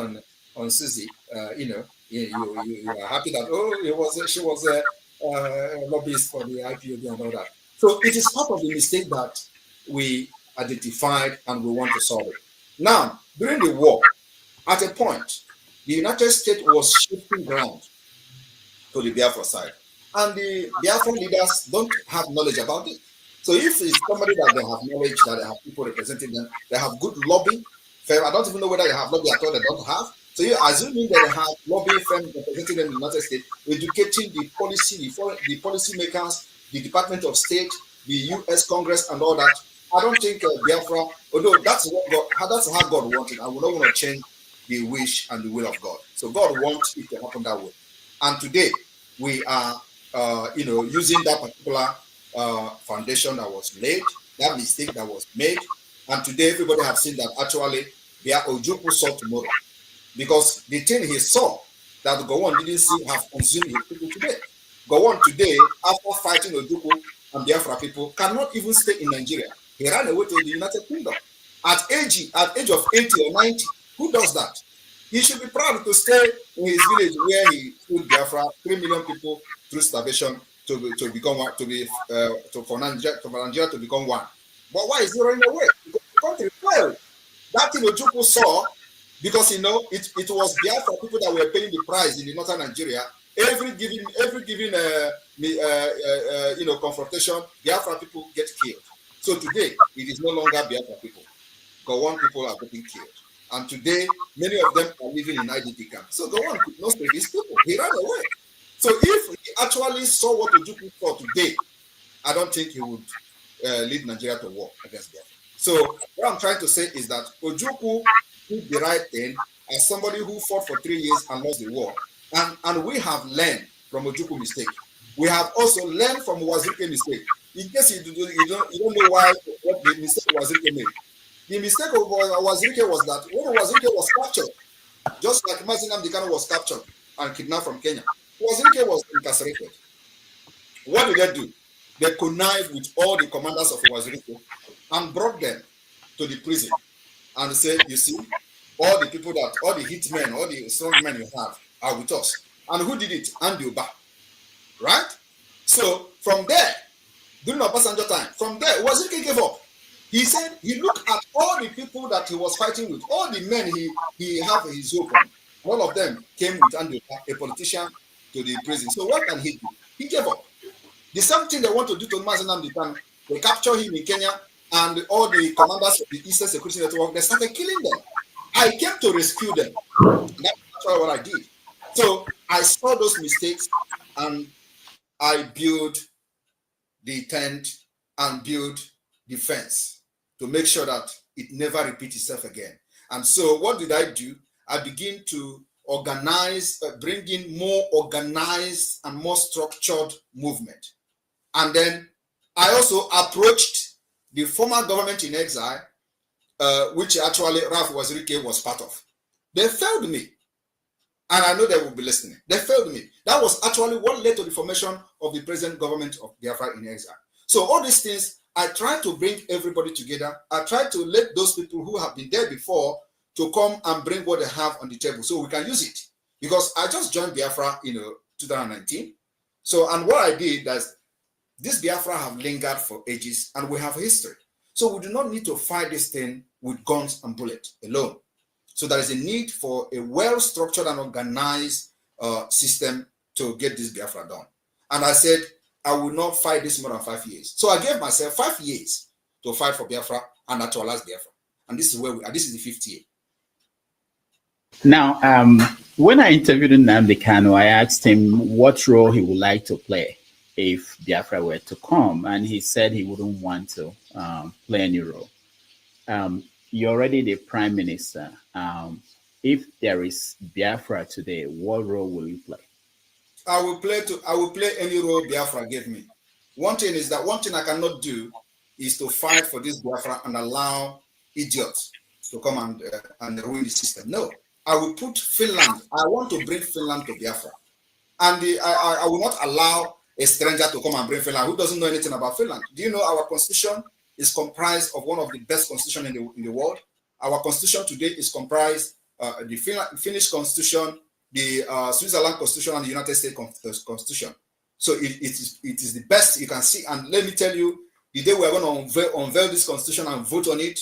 on Susie. You are happy that she was a lobbyist for the IPOB and all that. So it is part of the mistake that we identified and we want to solve it. Now, during the war, at a point, the United States was shifting ground to the Biafra side. And the Biafra leaders don't have knowledge about it. So if it's somebody that they have knowledge, that they have people representing them, they have good lobby. I don't even know whether they have lobby at all, they don't have. So you're assuming that they have lobby firms representing them in the United States, educating the policy makers, the Department of State, the US Congress and all that. I don't think Biafra, although that's how God wanted, I would not want to change the wish and the will of God. So God wants it to happen that way. And today we are, using that particular foundation that was laid, that mistake that was made. And today everybody has seen that actually Ojukwu saw tomorrow. Because the thing he saw that Gowon didn't see have consumed his people today. Gowon today, after fighting Ojukwu and Biafra people, cannot even stay in Nigeria. He ran away to the United Kingdom. At age of 80 or 90, who does that? He should be proud to stay in his village where he stood Biafra, 3 million people through starvation to become one, for Nigeria to become one. But why is he running away? Because the country failed. That thing Ojukwu saw because it was Biafra people that were paying the price in the northern Nigeria. Every given confrontation, Biafra people get killed. So today it is no longer Biafra people. Gowon people are getting killed, and today many of them are living in IDP camps. So Gowon could not save his people. He ran away. So if he actually saw what Ojukwu saw today, I don't think he would lead Nigeria to war against Biafra. So what I'm trying to say is that Ojukwu did the right thing as somebody who fought for 3 years and lost the war. And we have learned from Ojukwu mistake. We have also learned from Wazirike mistake. In case you don't know what the mistake Wazirike made. The mistake of Wazirike was that when Wazirike was captured, just like Nnamdi Kanu was captured and kidnapped from Kenya, Wazirike was incarcerated. What did they do? They connived with all the commanders of Wazirike and brought them to the prison and said, you see, all the hitmen, all the strong men you have are with us. And who did it? Andy Uba. Right? So from there, during Obasanjo time, from there, Wazirike gave up. He said he looked at all the people that he was fighting with, all the men he had his hope on. All of them came with Andy Uba, a politician, to the prison. So what can he do? He gave up. The same thing they want to do to Nnamdi Kanu. They capture him in Kenya, and all the commanders of the Eastern Security Network, they started killing them. I came to rescue them. That's actually what I did. So I saw those mistakes, and I built the tent and built the fence to make sure that it never repeats itself again. And so what did I do? I began to organize, bring in more organized and more structured movement. And then I also approached the former government in exile, which actually Ralph Wazirike was part of. They failed me. And I know they will be listening. They failed me. That was actually what led to the formation of the present government of Biafra in exile. So all these things, I try to bring everybody together. I try to let those people who have been there before to come and bring what they have on the table so we can use it. Because I just joined Biafra in 2019. So, and what I did is, this Biafra have lingered for ages and we have history. So we do not need to fight this thing with guns and bullets alone. So there is a need for a well-structured and organized system to get this Biafra done. And I said, I will not fight this more than 5 years. So I gave myself 5 years to fight for Biafra and actualize Biafra. And this is where we are. This is the 5th year. Now, when I interviewed Nnamdi Kanu, I asked him what role he would like to play if Biafra were to come, and he said he wouldn't want to play any role. You're already the prime minister. If there is Biafra today, what role will you play? I will play any role Biafra gave me. One thing I cannot do is to fight for this Biafra and allow idiots to come and ruin the system. No, I will put Finland. I want to bring Finland to Biafra, and I will not allow a stranger to come and bring Finland who doesn't know anything about Finland. Do you know our constitution is comprised of one of the best constitutions in the world? Our constitution today is comprised the Finnish constitution, the Switzerland constitution, and the United States constitution. So it is the best you can see. And let me tell you, the day we are going to unveil this constitution and vote on it,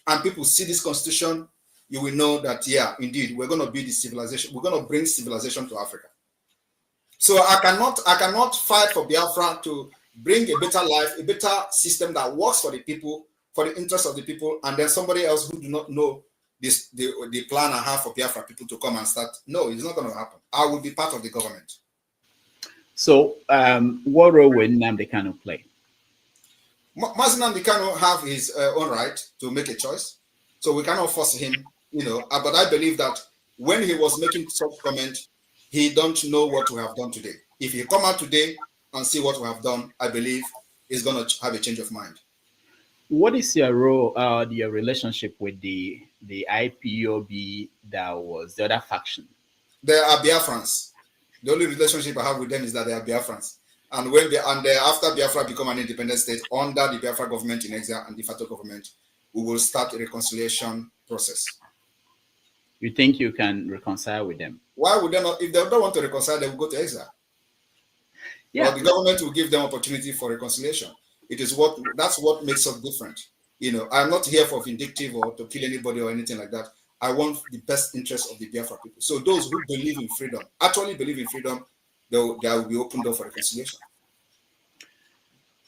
and people see this constitution, you will know that, yeah, indeed, we're going to be the civilization. We're going to bring civilization to Africa. So I cannot fight for Biafra to bring a better life, a better system that works for the people, for the interest of the people, and then somebody else who do not know the plan I have for Biafra people to come and start. No, it's not going to happen. I will be part of the government. So what role will Nnamdi Kanu play? Nnamdi Kanu have his own right to make a choice. So we cannot force him, but I believe that when he was making such comment, he don't know what we have done today. If he come out today and see what we have done, I believe he's going to have a change of mind. What is your role, your relationship with the IPOB that was the other faction? They are Biafrans. The only relationship I have with them is that they are Biafrans. And after Biafra become an independent state under the Biafra government in exile and de facto government, we will start a reconciliation process. You think you can reconcile with them? Why would they not? If they don't want to reconcile, they will go to exile. Yeah, well, the government will give them opportunity for reconciliation. That's what makes us different. I'm not here for vindictive or to kill anybody or anything like that. I want the best interest of the Biafra people. So those who believe in freedom, actually believe in freedom, there will be open door for reconciliation.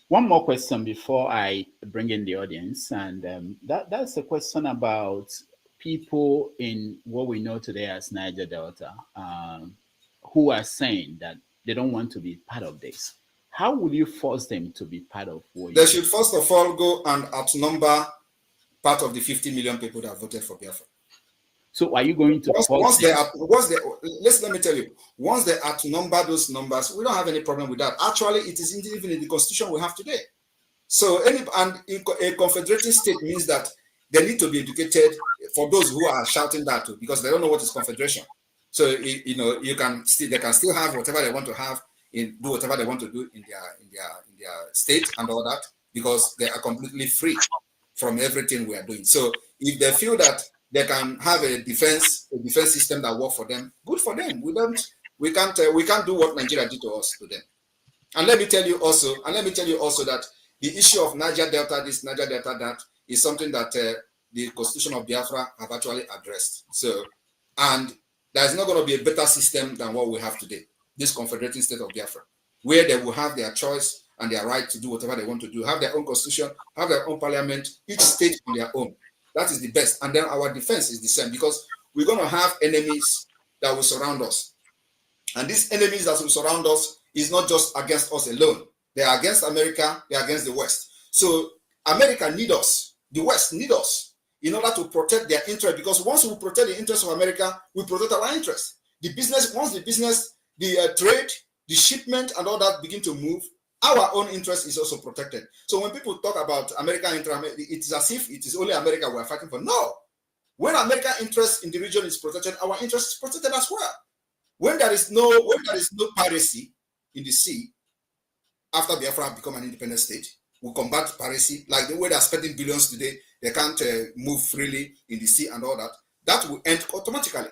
One more question before I bring in the audience, and that's a question about people in what we know today as Niger Delta, who are saying that they don't want to be part of this. How will you force them to be part of what They should first of all go and outnumber part of the 50 million people that voted for Biafra. So are you going to let me tell you, once they outnumber those numbers, we don't have any problem with that. Actually, it is even in the constitution we have today. So a confederating state means that they need to be educated for those who are shouting that too, because they don't know what is confederation. So they can still have whatever they want to have, do whatever they want to do in their state and all that, because they are completely free from everything we are doing. So if they feel that they can have a defense system that works for them, good for them. We can't do what Nigeria did to us to them. And let me tell you also that the issue of Niger Delta, this Niger Delta that, is something that the Constitution of Biafra have actually addressed. So, and there's not going to be a better system than what we have today, this confederating state of Biafra, where they will have their choice and their right to do whatever they want to do, have their own constitution, have their own parliament, each state on their own. That is the best. And then our defense is the same, because we're going to have enemies that will surround us. And these enemies that will surround us is not just against us alone. They are against America, they are against the West. So America needs us, the West needs us in order to protect their interest, because once we protect the interests of America, we protect our interests. Once the business, the trade, the shipment and all that begin to move, our own interest is also protected. So when people talk about American interest, it is as if it is only America we are fighting for. No. When American interest in the region is protected, our interest is protected as well. When there is no piracy in the sea, after Biafra become an independent state, we combat piracy, like the way they are spending billions today, they can't move freely in the sea and all that. That will end automatically.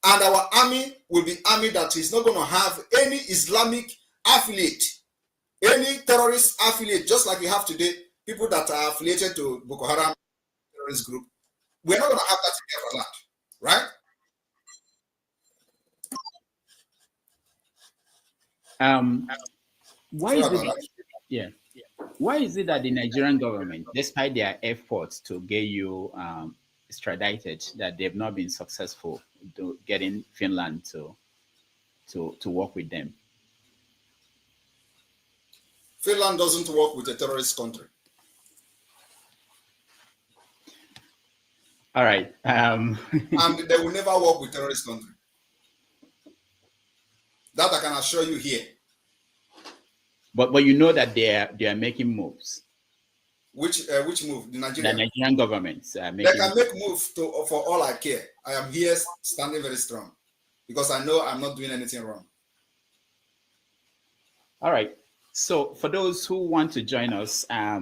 And our army will be army that is not going to have any Islamic affiliate, any terrorist affiliate, just like we have today, people that are affiliated to Boko Haram terrorist group. We're not going to have that in Biafra land, right? Why is it that the Nigerian government, despite their efforts to get you extradited, that they've not been successful to getting Finland to work with them? Finland doesn't work with a terrorist country. All right. And they will never work with terrorist country. That I can assure you here. But you know that they are making moves. Which move? The Nigerian governments are making. They can make moves for all I care. I am here standing very strong because I know I'm not doing anything wrong. All right. So for those who want to join us, I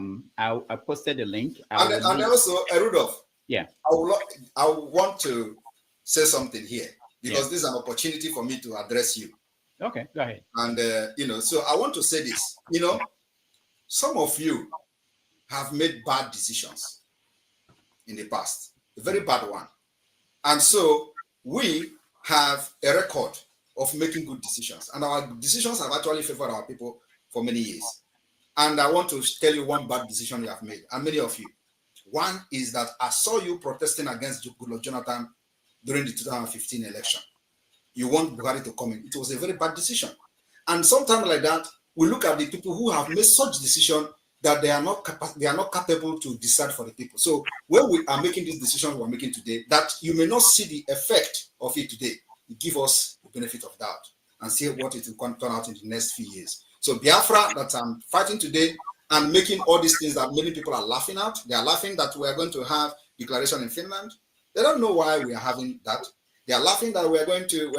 posted the link. And also, Rudolph. Yeah. I want to say something here because this is an opportunity for me to address you. Okay, go ahead. And, so I want to say this, some of you have made bad decisions in the past, a very bad one. And so we have a record of making good decisions. And our decisions have actually favored our people for many years. And I want to tell you one bad decision you have made, and many of you. One is that I saw you protesting against Goodluck Jonathan during the 2015 election. You want Buhari to come in. It was a very bad decision. And sometimes like that, we look at the people who have made such decision that they are not capable to decide for the people. So when we are making this decision we're making today, that you may not see the effect of it today, give us the benefit of doubt and see what it will turn out in the next few years. So Biafra that I'm fighting today and making all these things that many people are laughing at, they are laughing that we are going to have declaration in Finland. They don't know why we are having that. They are laughing that we are going to,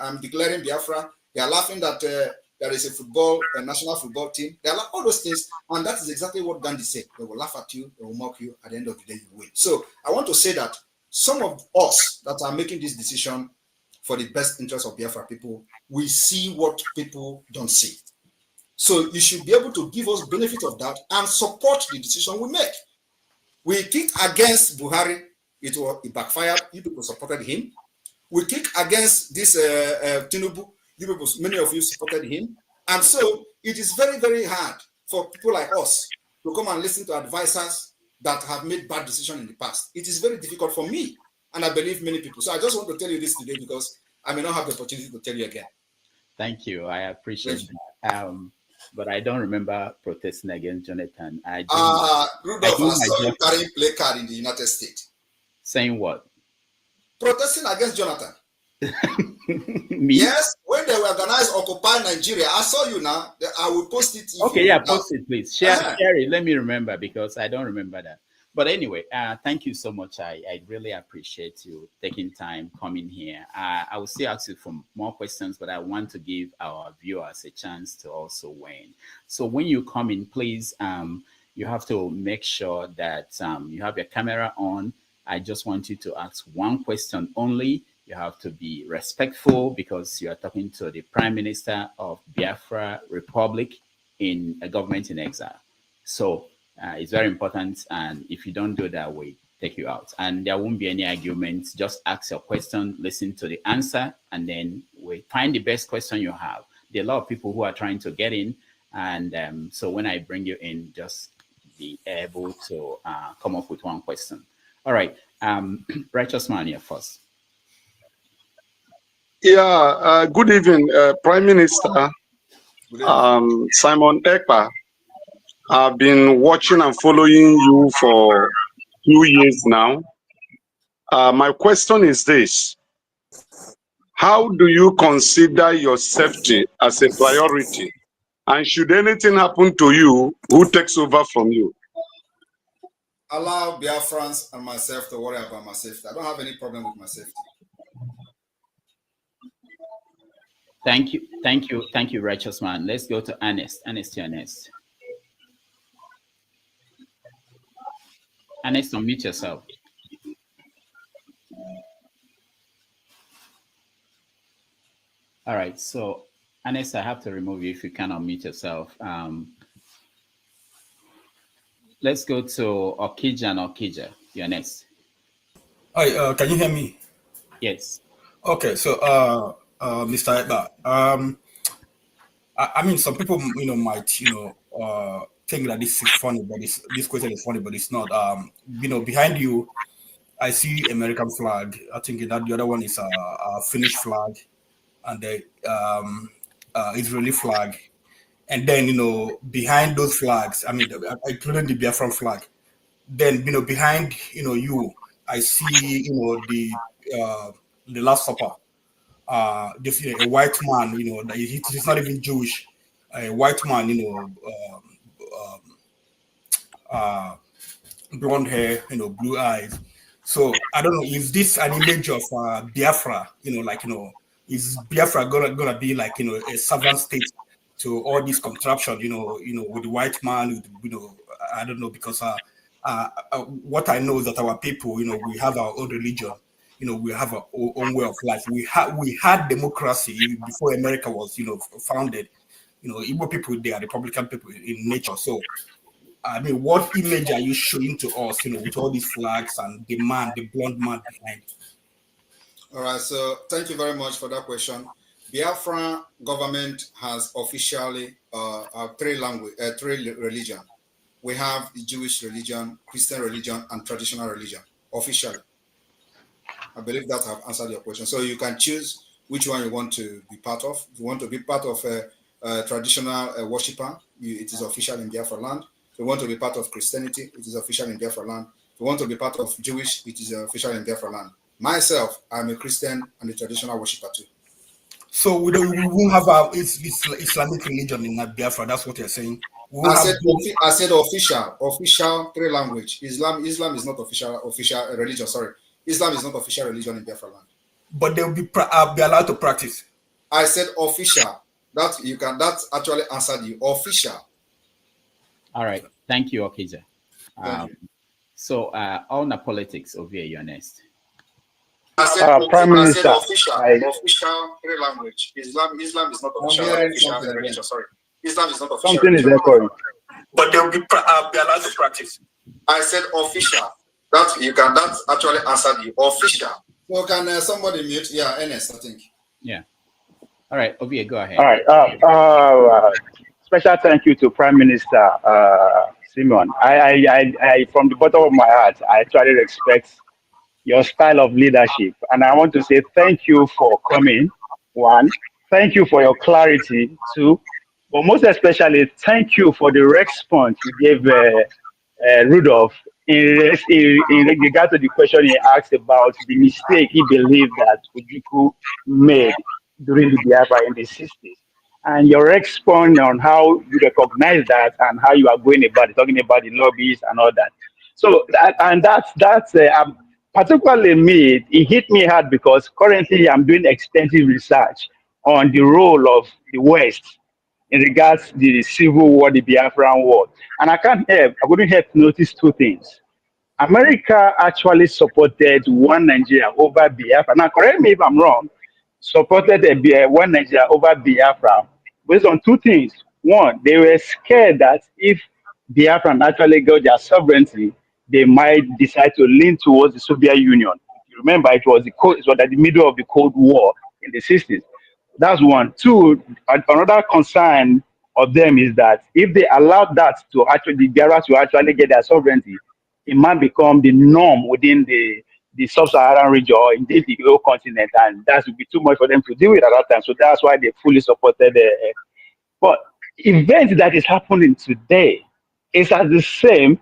I'm declaring Biafra. They are laughing that there is a national football team. They are all those things. And that is exactly what Gandhi said. They will laugh at you, they will mock you. At the end of the day, you win. So I want to say that some of us that are making this decision for the best interest of Biafra people, we see what people don't see. So you should be able to give us benefit of that and support the decision we make. We kicked against Buhari, it backfired. You people supported him. We kick against this Tinubu. You people, many of you supported him. And so it is very, very hard for people like us to come and listen to advisors that have made bad decisions in the past. It is very difficult for me, and I believe many people. So I just want to tell you this today because I may not have the opportunity to tell you again. Thank you. I appreciate that. But I don't remember protesting against Jonathan. Rudolph, I saw you carrying play card in the United States. Saying what? Protesting against Jonathan. Me? Yes, when they were organized Occupy Nigeria, I saw you now. I will post it. Okay, yeah, post it, please. Share it. Let me remember because I don't remember that. But anyway, thank you so much. I really appreciate you taking time coming here. I will still ask you for more questions, but I want to give our viewers a chance to also weigh in. So when you come in, please, you have to make sure that you have your camera on. I just want you to ask one question only. You have to be respectful because you are talking to the Prime Minister of Biafra Republic in a government in exile. So it's very important. And if you don't do that, we take you out. And there won't be any arguments. Just ask your question, listen to the answer, and then we find the best question you have. There are a lot of people who are trying to get in. And so when I bring you in, just be able to come up with one question. All right. Righteous man here first. Yeah, good evening, Prime Minister Simon Ekpa. I've been watching and following you for 2 years now. My question is this. How do you consider your safety as a priority? And should anything happen to you, who takes over from you? Allow Biafrans and myself to worry about my safety. I don't have any problem with my safety. Thank you, righteous man. Let's go to Ernest. Ernest, unmute yourself. All right, so Ernest, I have to remove you if you can unmute yourself. Let's go to Okija and Okija. You're next. Hi, can you hear me? Yes. Okay, so Mr. Ekpa, I mean, some people, might, think that this is funny, but this question is funny, but it's not. Behind you, I see American flag. I think that the other one is a Finnish flag, and the Israeli flag. And then, behind those flags, I mean, including the Biafran flag. Then, behind, you, I see, the Last Supper. This a white man, that he's not even Jewish, a white man, blonde hair, blue eyes. So I don't know, is this an image of Biafra? Is Biafra gonna be like a servant state to all this contraption? With the white man, I don't know, because what I know is that our people, we have our own religion. We have our own way of life. We had democracy before America was, founded. Igbo people, they are Republican people in nature. So, I mean, what image are you showing to us, with all these flags and the blonde man behind? All right. So, thank you very much for that question. Biafra government has officially three religion. We have the Jewish religion, Christian religion, and traditional religion officially. I believe that I've answered your question. So you can choose which one you want to be part of. If you want to be part of a traditional worshiper, it is official in Biafra land. If you want to be part of Christianity, it is official in Biafra land. If you want to be part of Jewish, it is official in Biafra land. Myself, I'm a Christian and a traditional worshiper too. So we won't have Islamic religion in Biafra. That's what you're saying. I said official three language. Islam is not official religion. Sorry. Islam is not official religion in Biafra land. But they'll be allowed to practice. I said official. That actually answered you. Official. All right. Thank you, Okija. So on the politics over here, you're next. Prime Minister. Official three language. Islam is not official religion. Sorry. Islam is not official. Something is echoing. But they'll be allowed to practice. I said official. that you can that actually answer the official. So can somebody mute? Yeah, Ernest, I think. Yeah. All right, Obie, go ahead. All right. Special thank you to Prime Minister Simon. I, from the bottom of my heart, I actually respect your style of leadership, and I want to say thank you for coming. One, thank you for your clarity. Two, but most especially, thank you for the response you gave Rudolph in regard to the question he asked about the mistake he believed that Ojukwu made during the Biafra in the 60s. And your response on how you recognize that and how you are going about it, talking about the lobbies and all that. So that's particularly me. It hit me hard because currently I'm doing extensive research on the role of the West in regards to the Civil War, the Biafran War. And I couldn't help to notice two things. America actually supported one Nigeria over Biafra. Now, correct me if I'm wrong, supported one Nigeria over Biafra based on two things. One, they were scared that if Biafra actually got their sovereignty, they might decide to lean towards the Soviet Union. You remember, it was at the middle of the Cold War in the 60s. That's one. Two, another concern of them is that if they allowed that to actually, the Biafra to actually get their sovereignty, it might become the norm within the sub-Saharan region or indeed the whole continent, and that would be too much for them to deal with at that time. So that's why they fully supported. But event that is happening today is as the same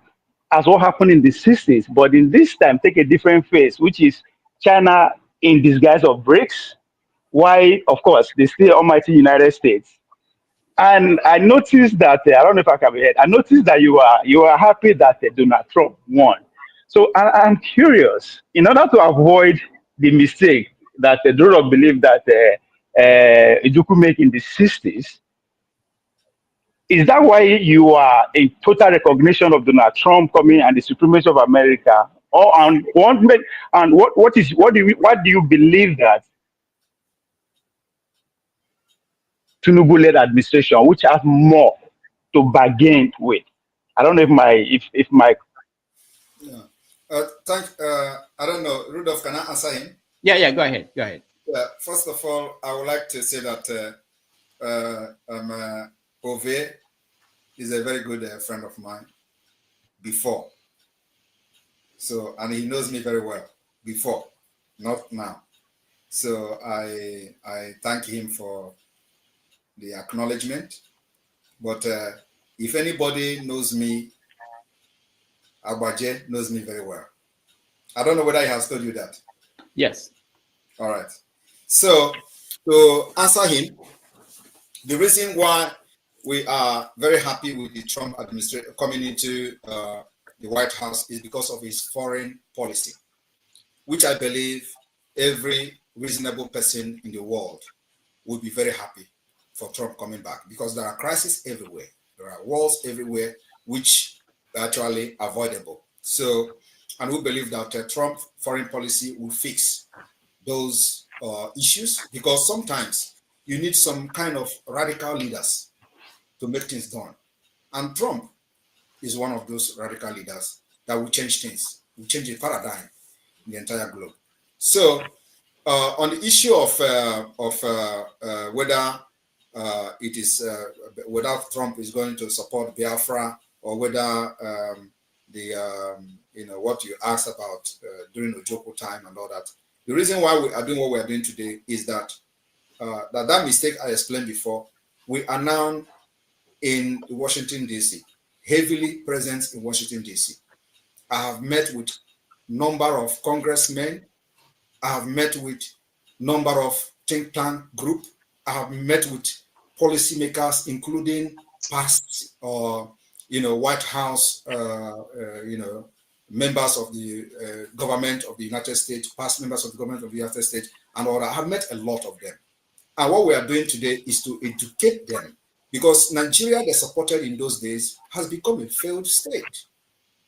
as what happened in the 60s, but in this time take a different face, which is China in disguise of BRICS. Why, of course, the still almighty United States. And I noticed that I don't know if I can be heard. I noticed that you are happy that Donald Trump won. So I'm curious. In order to avoid the mistake that Donald believed that Ojukwu made in the 60s, is that why you are in total recognition of Donald Trump coming and the supremacy of America? Or what do you believe that Tinubu-led administration, which has more to bargain with? I don't know if my Yeah. I don't know, Rudolph, can I answer him? Yeah, go ahead. First of all, I would like to say that Ove is a very good friend of mine before. So, and he knows me very well before, not now. So I thank him for the acknowledgement. But if anybody knows me, Agbaje knows me very well. I don't know whether he has told you that. Yes. All right. So to answer him, the reason why we are very happy with the Trump administration coming into the White House is because of his foreign policy, which I believe every reasonable person in the world would be very happy for Trump coming back, because there are crises everywhere. There are wars everywhere, which are actually avoidable. So, and we believe that Trump foreign policy will fix those issues, because sometimes you need some kind of radical leaders to make things done. And Trump is one of those radical leaders that will change things, will change the paradigm in the entire globe. So on the issue of whether it is whether Trump is going to support Biafra, or whether what you asked about during Ojukwu time and all that, the reason why we are doing what we are doing today is that that mistake I explained before, we are now in Washington, D.C., heavily present in Washington, D.C. I have met with number of congressmen. I have met with number of think tank group. I have met with policymakers, including past White House, members of the government of the United States, past members of the government of the United States, and all that. I have met a lot of them. And what we are doing today is to educate them, because Nigeria, they supported in those days, has become a failed state.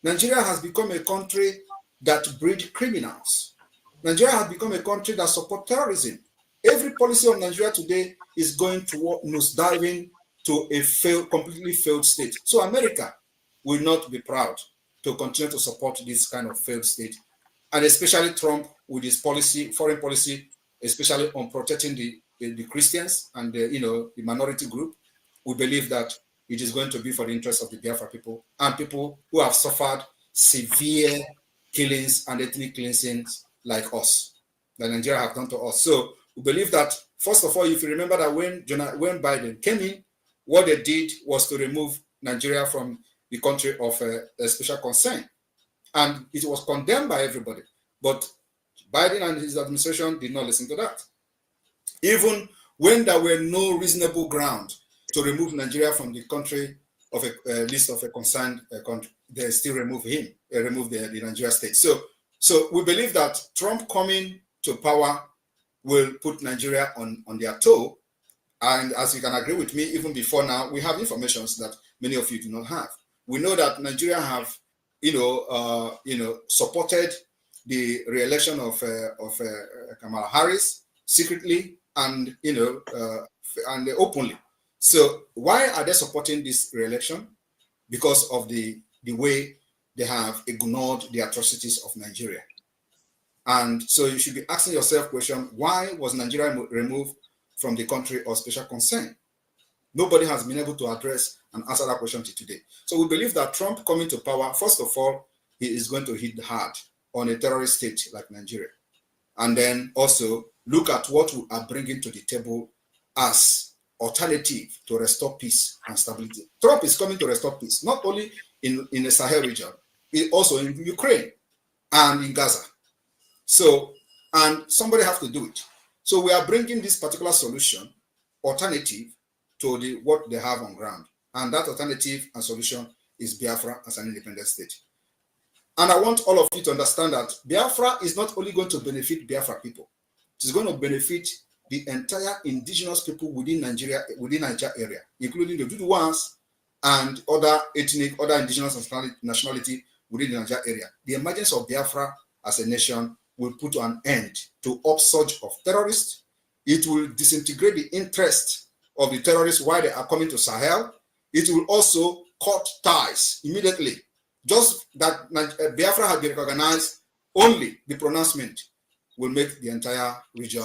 Nigeria has become a country that breeds criminals. Nigeria has become a country that supports terrorism. Every policy of Nigeria today is going toward nosediving to a completely failed state. So America will not be proud to continue to support this kind of failed state, and especially Trump with his policy, foreign policy, especially on protecting the Christians and the minority group. We believe that it is going to be for the interest of the Biafra people and people who have suffered severe killings and ethnic cleansings like us, that Nigeria have done to us. So we believe that, first of all, if you remember that when Biden came in, what they did was to remove Nigeria from the country of a special concern. And it was condemned by everybody. But Biden and his administration did not listen to that. Even when there were no reasonable ground to remove Nigeria from the country of a list of a concerned country, they still remove him, remove the Nigeria state. So we believe that Trump coming to power will put Nigeria on their toe. And as you can agree with me, even before now, we have information that many of you do not have. We know that Nigeria have, supported the re-election of Kamala Harris secretly and and openly. So why are they supporting this re-election? Because of the way they have ignored the atrocities of Nigeria. And so you should be asking yourself question, why was Nigeria removed from the country of special concern? Nobody has been able to address and answer that question till today. So we believe that Trump coming to power, first of all, he is going to hit hard on a terrorist state like Nigeria. And then also look at what we are bringing to the table as alternative to restore peace and stability. Trump is coming to restore peace, not only in the Sahel region, also in Ukraine and in Gaza. So, and somebody has to do it. So we are bringing this particular solution, alternative to what they have on ground. And that alternative and solution is Biafra as an independent state. And I want all of you to understand that Biafra is not only going to benefit Biafra people, it is going to benefit the entire indigenous people within Nigeria area, including the Duduans and other indigenous nationality within the Nigeria area. The emergence of Biafra as a nation will put an end to upsurge of terrorists. It will disintegrate the interest of the terrorists while they are coming to Sahel. It will also cut ties immediately. Just that Biafra has been recognized, only the pronouncement will make the entire region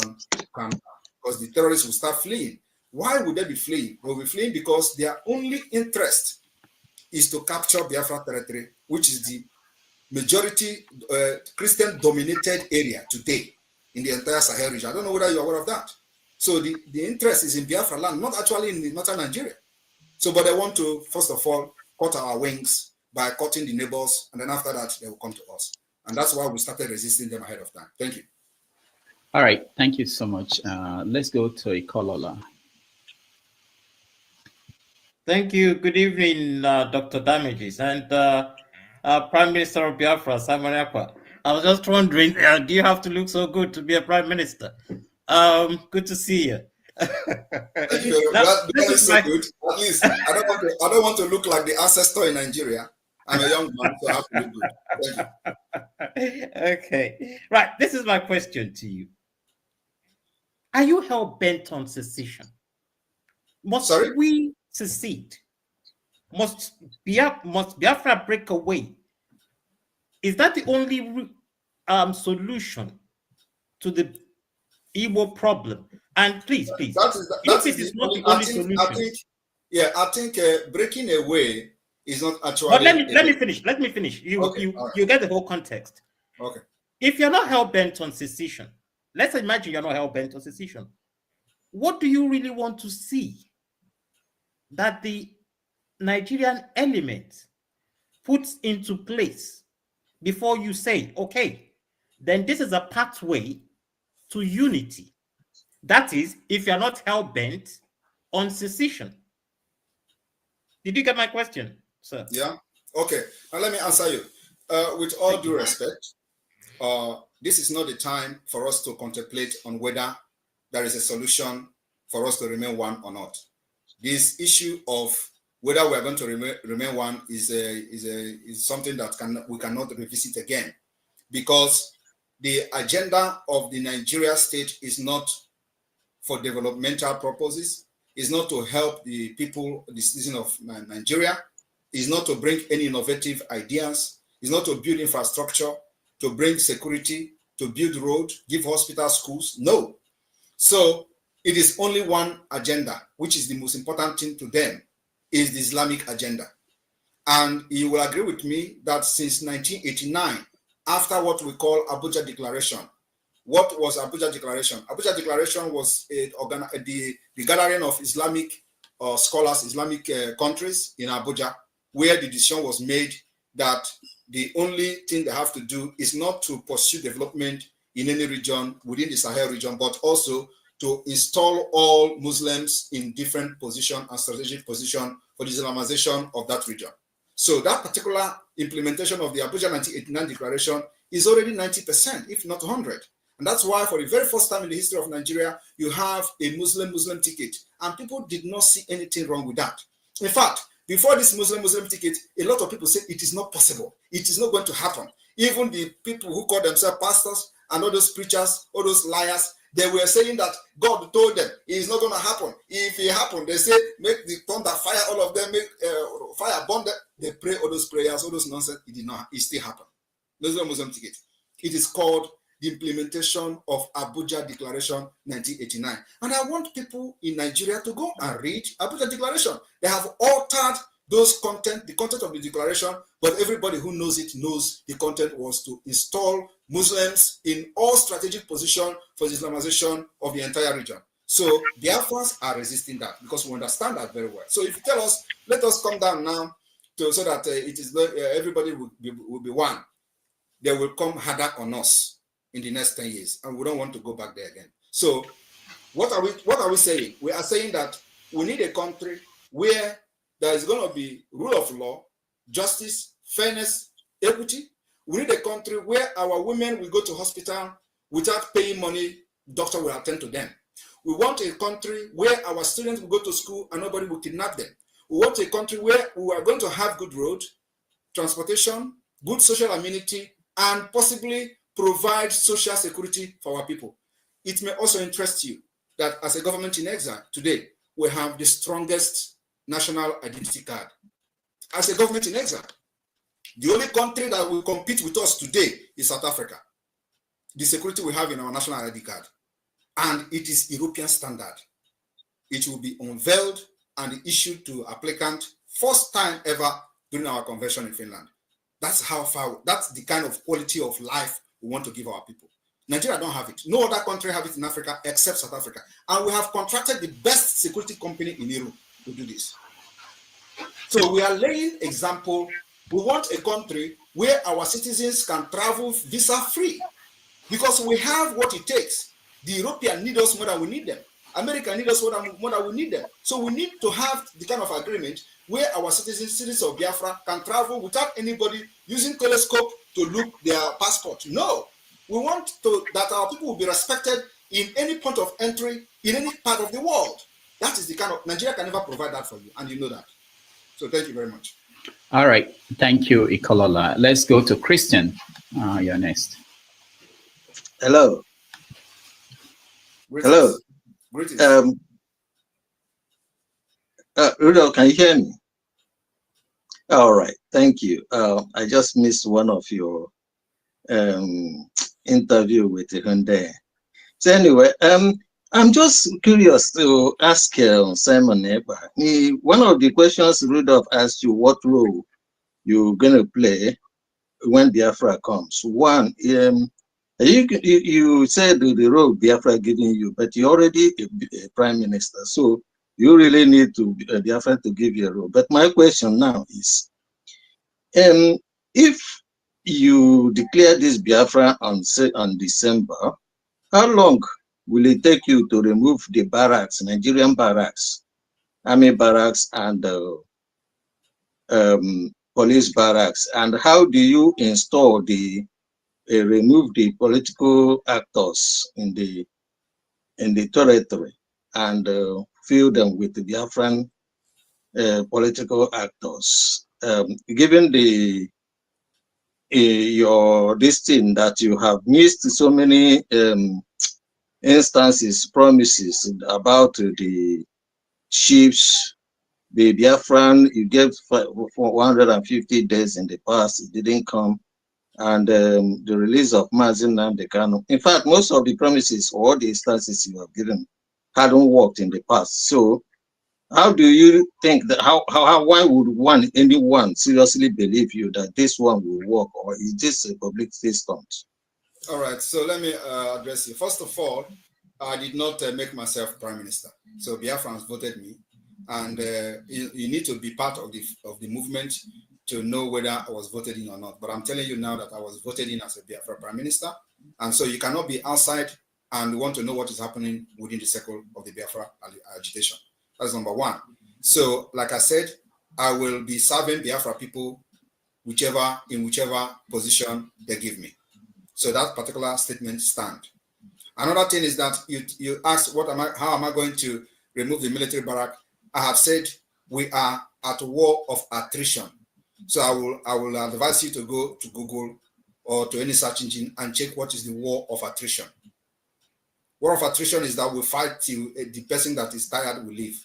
calm down, because the terrorists will start fleeing. Why would they be fleeing? They will be fleeing because their only interest is to capture Biafra territory, which is the majority Christian-dominated area today in the entire Sahel region. I don't know whether you're aware of that. So the interest is in Biafra land, not actually in northern Nigeria. So, but they want to, first of all, cut our wings by cutting the neighbors, and then after that, they will come to us. And that's why we started resisting them ahead of time. Thank you. All right, thank you so much. Let's go to Ikolola. Thank you. Good evening, Dr. Damages and Prime Minister of Biafra, Simon Ekpa. I was just wondering, do you have to look so good to be a Prime Minister? Good to see you. Thank you. That is so good. At least I don't want to look like the ancestor in Nigeria. I'm a young man, so I have to look good. Thank you. Okay. Right. This is my question to you. Are you hell-bent on secession? Must we secede? Must Biafra break away? Is that the only solution to the Igbo problem? And please, that is not the only solution. I think breaking away is not actually. But let me finish. Let me finish. You get the whole context. Okay. If you're not hell-bent on secession, let's imagine you're not hell-bent on secession. What do you really want to see that the Nigerian element puts into place before you say, okay, then this is a pathway to unity? That is, if you're not hell-bent on secession. Did you get my question, sir? Yeah. Okay. Now let me answer you. With all due respect, this is not the time for us to contemplate on whether there is a solution for us to remain one or not. This issue of whether we are going to remain one is something that we cannot revisit again, because the agenda of the Nigeria state is not for developmental purposes, is not to help the people, the citizens of Nigeria, is not to bring any innovative ideas, It's not to build infrastructure, to bring security, to build road, give hospitals, schools. No. So it is only one agenda, which is the most important thing to them, is the Islamic agenda. And you will agree with me that since 1989, after what we call Abuja Declaration, what was Abuja Declaration? Abuja Declaration was the gathering of Islamic scholars, Islamic countries in Abuja, where the decision was made that the only thing they have to do is not to pursue development in any region within the Sahel region, but also to install all Muslims in different position and strategic position for the Islamization of that region. So that particular implementation of the Abuja 1989 Declaration is already 90%, if not 100. And that's why for the very first time in the history of Nigeria, you have a Muslim ticket. And people did not see anything wrong with that. In fact, before this Muslim ticket, a lot of people said it is not possible. It is not going to happen. Even the people who call themselves pastors and all those preachers, all those liars, they were saying that God told them it is not going to happen. If it happened, they say, make the thunder fire all of them, make fire burn them. They pray all those prayers, all those nonsense. It did not. It still happened. There's no Muslim ticket. It is called the implementation of Abuja Declaration 1989. And I want people in Nigeria to go and read Abuja Declaration. They have altered those content, the content of the declaration, but everybody who knows it knows the content was to install Muslims in all strategic position for the Islamization of the entire region. So Biafrans are resisting that because we understand that very well. So if you tell us, let us come down now so that it is everybody will be one, they will come harder on us in the next 10 years, and we don't want to go back there again. So what are we saying? We are saying that we need a country where there is going to be rule of law, justice, fairness, equity. We need a country where our women will go to hospital without paying money, doctor will attend to them. We want a country where our students will go to school and nobody will kidnap them. We want a country where we are going to have good road, transportation, good social amenity, and possibly provide social security for our people. It may also interest you that as a government in exile today, we have the strongest national identity card. As a government in exile, the only country that will compete with us today is South Africa. The security we have in our national ID card. And it is European standard. It will be unveiled and issued to applicant first time ever during our convention in Finland. That's how far, that's the kind of quality of life we want to give our people. Nigeria don't have it. No other country have it in Africa except South Africa. And we have contracted the best security company in Europe to do this. So we are laying example. We want a country where our citizens can travel visa-free because we have what it takes. The Europeans need us more than we need them. America need us more than we need them. So we need to have the kind of agreement where our citizens of Biafra can travel without anybody using telescope to look their passport. No, we want that our people will be respected in any point of entry in any part of the world. That is the kind of, Nigeria can never provide that for you, and you know that. So thank you very much. All right, thank you, Ikolola. Let's go to Christian. You're next. Hello. Greetings. Hello. Greetings. Rudolph, can you hear me? All right, thank you. I just missed one of your interview with Hyundai. So anyway, I'm just curious to ask Simon Ekpa. One of the questions Rudolph asked you, what role you're going to play when Biafra comes. One, you said the role Biafra giving you, but you're already a prime minister, so you really need to Biafra to give you a role. But my question now is, if you declare this Biafra on December, how long will it take you to remove the barracks, Nigerian barracks, army barracks, and police barracks? And how do you install remove the political actors in the territory and fill them with the Biafran political actors? Given this thing that you have missed so many instances, promises about the chiefs The Biafran, you gave for 150 days in the past, it didn't come. And the release of Nnamdi Kanu. In fact, most of the promises or the instances you have given hadn't worked in the past. So how do you think that, why would anyone seriously believe you that this one will work, or is this a publicity stunt? All right, so let me address you. First of all, I did not make myself prime minister. So Biafrans voted me, and you need to be part of the movement to know whether I was voted in or not. But I'm telling you now that I was voted in as a Biafra prime minister, and so you cannot be outside and want to know what is happening within the circle of the Biafra agitation. That's number one. So, like I said, I will be serving Biafra people in whichever position they give me. So that particular statement stands. Another thing is that you asked, how am I going to remove the military barrack? I have said we are at a war of attrition. So I will advise you to go to Google or to any search engine and check what is the war of attrition. War of attrition is that we fight till the person that is tired will leave.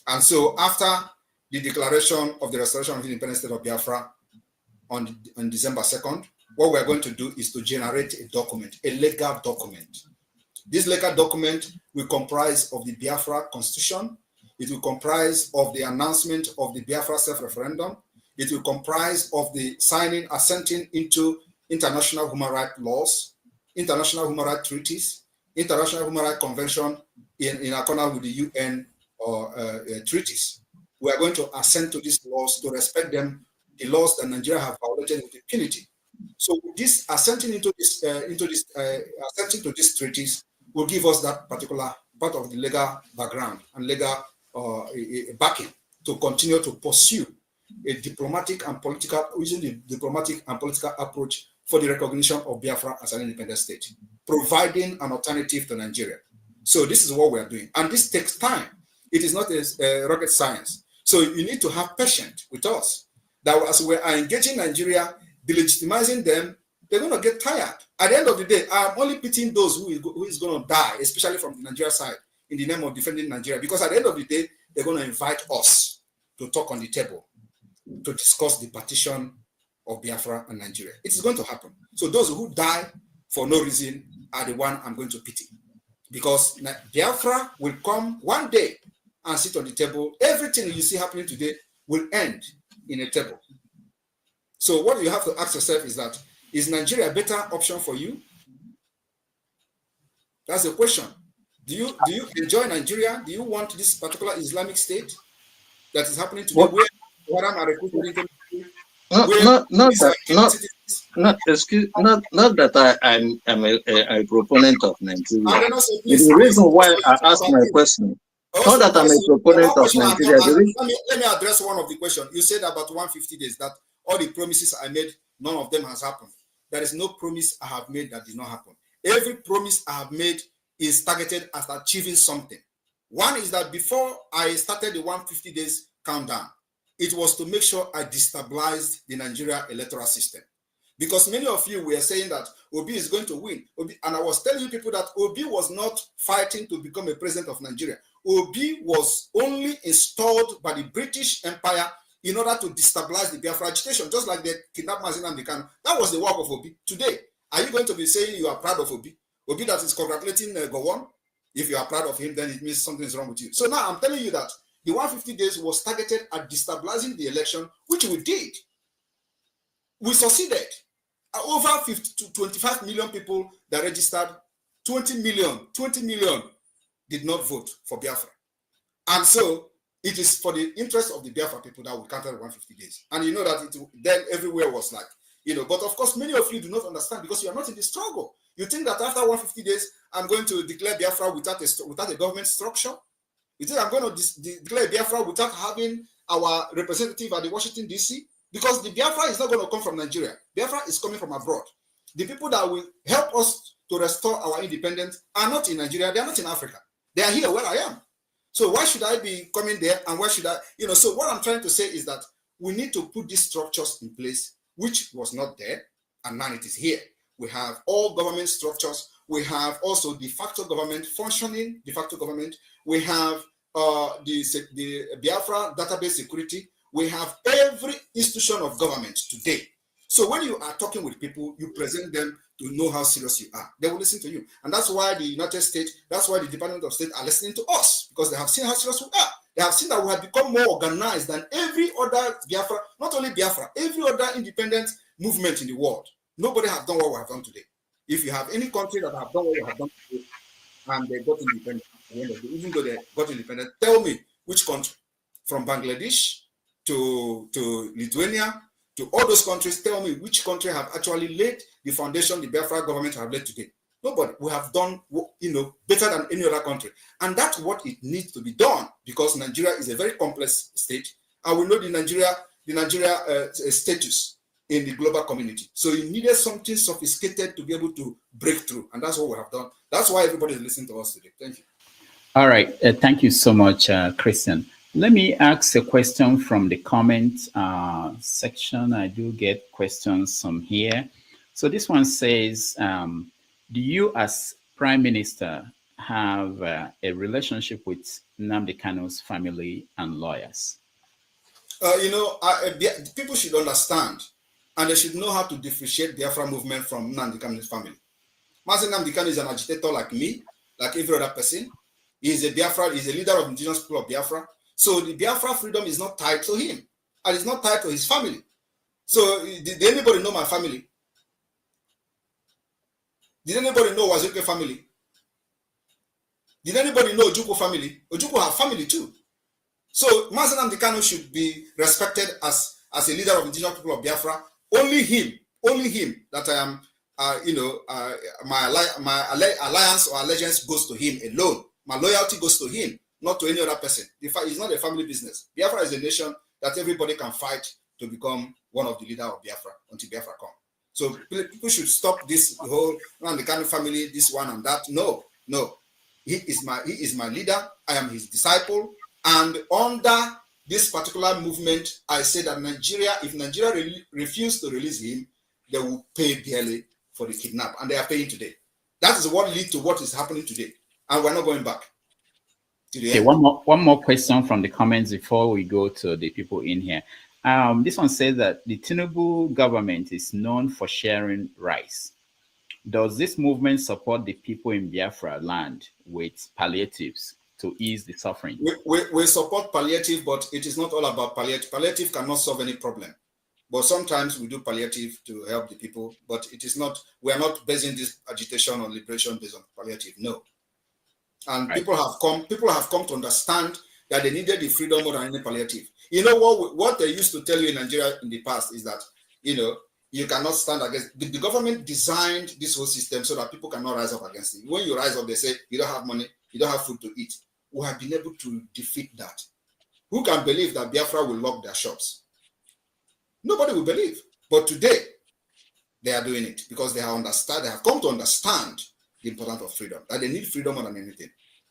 And so after the declaration of the restoration of the independent state of Biafra on December 2nd, what we're going to do is to generate a document, a legal document. This legal document will comprise of the Biafra constitution. It will comprise of the announcement of the Biafra self-referendum. It will comprise of the assenting into international human rights laws, international human rights treaties, international human rights convention in accordance with the UN treaties. We are going to assent to these laws, to respect them, the laws that Nigeria have violated with impunity. So this assenting to these treaties will give us that particular part of the legal background and legal backing to continue to pursue a diplomatic and political, using the diplomatic and political approach for the recognition of Biafra as an independent state, providing an alternative to Nigeria. So this is what we are doing. And this takes time. It is not a rocket science. So you need to have patience with us. That as we are engaging Nigeria, delegitimizing them, they're going to get tired. At the end of the day, I'm only pitying those who is going to die, especially from the Nigeria side, in the name of defending Nigeria. Because at the end of the day, they're going to invite us to talk on the table, to discuss the partition of Biafra and Nigeria. It is going to happen. So those who die for no reason are the one I'm going to pity. Because Biafra will come one day and sit on the table. Everything you see happening today will end in a table. So what you have to ask yourself is that, is Nigeria a better option for you? That's the question. Do you enjoy Nigeria? Do you want this particular Islamic state that is happening today? Where not that I'm a proponent of Nigeria. The reason why I asked my question, not that I'm a proponent of Nigeria. Let me address one of the questions. You said about 150 days that all the promises I made, none of them has happened. There is no promise I have made that did not happen. Every promise I have made is targeted at achieving something. One is that before I started the 150 days countdown, it was to make sure I destabilized the Nigeria electoral system. Because many of you were saying that Obi is going to win. And I was telling you people that Obi was not fighting to become a president of Nigeria. Obi was only installed by the British Empire in order to destabilize the Biafra agitation, just like they kidnapped Nnamdi Kanu. That was the work of Obi. Today, are you going to be saying you are proud of Obi? Obi that is congratulating Gowon? If you are proud of him, then it means something is wrong with you. So now I'm telling you that the 150 days was targeted at destabilizing the election, which we did. We succeeded. Over 25 million people that registered, 20 million did not vote for Biafra. And so it is for the interest of the Biafra people that we counted 150 days. And you know that then everywhere was like, but of course, many of you do not understand because you are not in the struggle. You think that after 150 days, I'm going to declare Biafra without a government structure? You think I'm going to declare Biafra without having our representative at the Washington, D.C.? Because the Biafra is not going to come from Nigeria. Biafra is coming from abroad. The people that will help us to restore our independence are not in Nigeria. They are not in Africa. They are here where I am. So why should I be coming there? And why should I, so what I'm trying to say is that we need to put these structures in place, which was not there. And now it is here. We have all government structures. We have also de facto government, functioning de facto government. We have the Biafra database security. We have every institution of government today. So when you are talking with people, you present them to know how serious you are. They will listen to you. And that's why the United States, that's why the Department of State are listening to us, because they have seen how serious we are. They have seen that we have become more organized than every other Biafra, not only Biafra, every other independent movement in the world. Nobody has done what we have done today. If you have any country that have done what we have done today, and they got independent, even though they got independent, tell me which country, from Bangladesh to Lithuania, to all those countries, tell me which country have actually laid the foundation the Biafra government have laid today. Nobody. We have done, better than any other country. And that's what it needs to be done, because Nigeria is a very complex state. And we know the Nigeria status in the global community. So it needed something sophisticated to be able to break through. And that's what we have done. That's why everybody is listening to us today. Thank you. All right. Thank you so much, Christian. Let me ask a question from the comment section. I do get questions from here. So this one says, do you as Prime Minister have a relationship with Nnamdi Kanu's family and lawyers? People should understand, and they should know how to differentiate the Biafra movement from Nnamdi Kanu's family. Mazi Nnamdi Kanu is an agitator like me, like every other person. He's a Biafra, he's a leader of indigenous people of Biafra. So the Biafra freedom is not tied to him, and it's not tied to his family. So did anybody know my family? Did anybody know Wazuke family? Did anybody know Ojukwu family? Ojukwu have family too. So Mazi Nnamdi Kanu should be respected as a leader of indigenous people of Biafra. Only him that I am, my alliance or allegiance goes to him alone. My loyalty goes to him, not to any other person. It's not a family business. Biafra is a nation that everybody can fight to become one of the leaders of Biafra until Biafra comes. So people should stop this whole Nnamdi Kanu family, this one and that. No. He is my leader. I am his disciple. And under this particular movement, I say that if Nigeria refuse to release him, they will pay dearly for the kidnap. And they are paying today. That is what leads to what is happening today. And we're not going back. Okay, one more question from the comments before we go to the people in here. This one says that the Tinubu government is known for sharing rice. Does this movement support the people in Biafra land with palliatives to ease the suffering? We support palliative, but it is not all about palliative. Palliative cannot solve any problem. But sometimes we do palliative to help the people, but it is not, we are not basing this agitation or liberation based on palliative, no. And right. People have come to understand that they needed the freedom more than any palliative. You know what they used to tell you in Nigeria in the past is that, you cannot stand against, the government designed this whole system so that people cannot rise up against it. When you rise up, they say, you don't have money, you don't have food to eat. We have been able to defeat that. Who can believe that Biafra will lock their shops? Nobody will believe. But today, they are doing it because they have come to understand the importance of freedom, that they need freedom more than anything.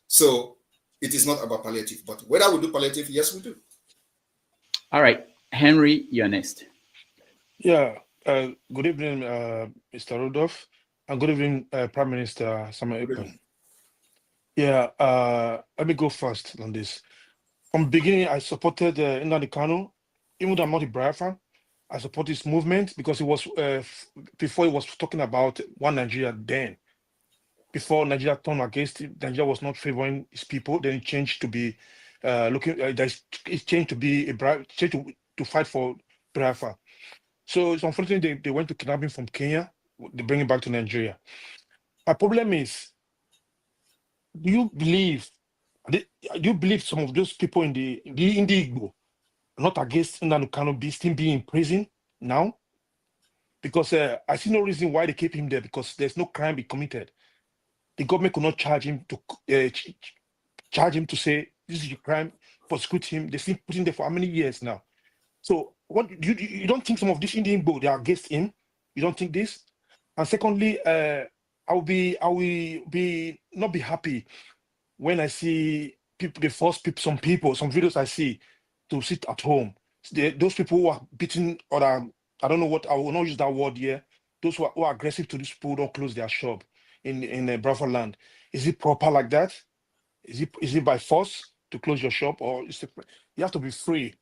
So it is not about palliative, but whether we do palliative, yes, we do. All right, Henry, you're next. Yeah, good evening, Mr. Rudolph, and good evening, Prime Minister Samuel Ekpa. Yeah, let me go first on this. From the beginning, I supported Nnamdi Kanu, even though I'm not a Biafra. I support this movement because it was before he was talking about one Nigeria then. Before Nigeria turned against it, Nigeria was not favoring its people. Then it changed to be it changed to be to fight for Biafra. So it's unfortunate they went to kidnap him from Kenya. They bring him back to Nigeria. My problem is, do you believe some of those people in the Igbo are not against Nnamdi Kanu still being in prison now? Because I see no reason why they keep him there, because there's no crime he committed. The government could not charge him to say this is your crime, prosecute him. They still put him there for how many years now? So what you don't think some of these Indian Igbo they are against him? You don't think this? And secondly, I will be not be happy when I see people, they force some videos I see to sit at home. Those people who are beating, or I don't know what, I will not use that word here. Those who are aggressive to these people who don't close their shop in Biafra land. Is it proper like that? Is it by force? to close your shop, or you have to be free.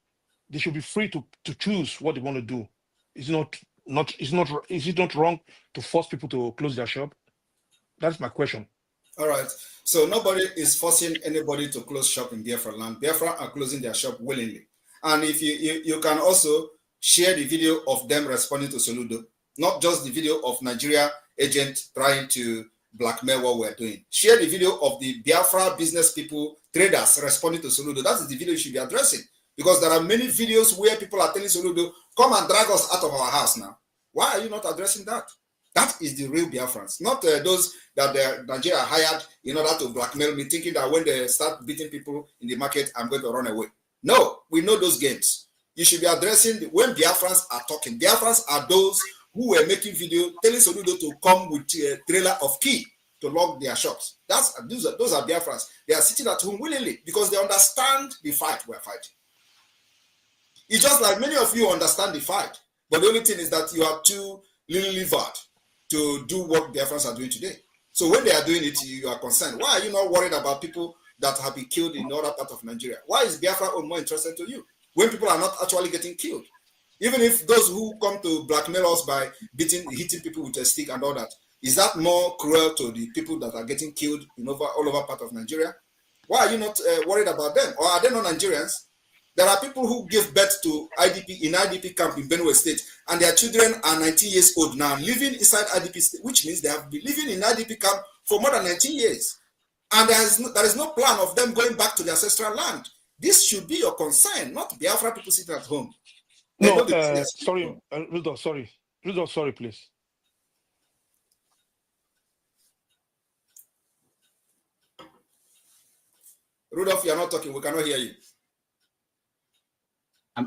They should be free to choose what they want to do. Is it not wrong to force people to close their shop? That's my question. All right. So nobody is forcing anybody to close shop in Biafra land. Biafra are closing their shop willingly. And if you can also share the video of them responding to Soludo, not just the video of Nigeria agent trying to blackmail what we're doing. Share the video of the Biafra business people, traders responding to Soludo. That is the video you should be addressing. Because there are many videos where people are telling Soludo, come and drag us out of our house now. Why are you not addressing that? That is the real Biafrans, not those that Nigeria hired in order to blackmail me, thinking that when they start beating people in the market, I'm going to run away. No, we know those games. You should be addressing when Biafrans are talking. Biafrans are those who were making video telling Soludo to come with a trailer of key to lock their shops. Those are Biafrans. They are sitting at home willingly because they understand the fight we're fighting. It's just like many of you understand the fight, but the only thing is that you are too little-livered to do what Biafrans are doing today. So when they are doing it, you are concerned. Why are you not worried about people that have been killed in other part of Nigeria? Why is Biafra more interested to you when people are not actually getting killed? Even if those who come to blackmail us by hitting people with a stick and all that, is that more cruel to the people that are getting killed all over part of Nigeria? Why are you not worried about them? Or are they not Nigerians? There are people who give birth to IDP in IDP camp in Benue State, and their children are 19 years old now, living inside IDP state, which means they have been living in IDP camp for more than 19 years. And there is no plan of them going back to their ancestral land. This should be your concern, not Biafra people sitting at home. No, sorry, Rudolph, sorry. Rudolph, sorry, please. Rudolph, you're not talking. We cannot hear you.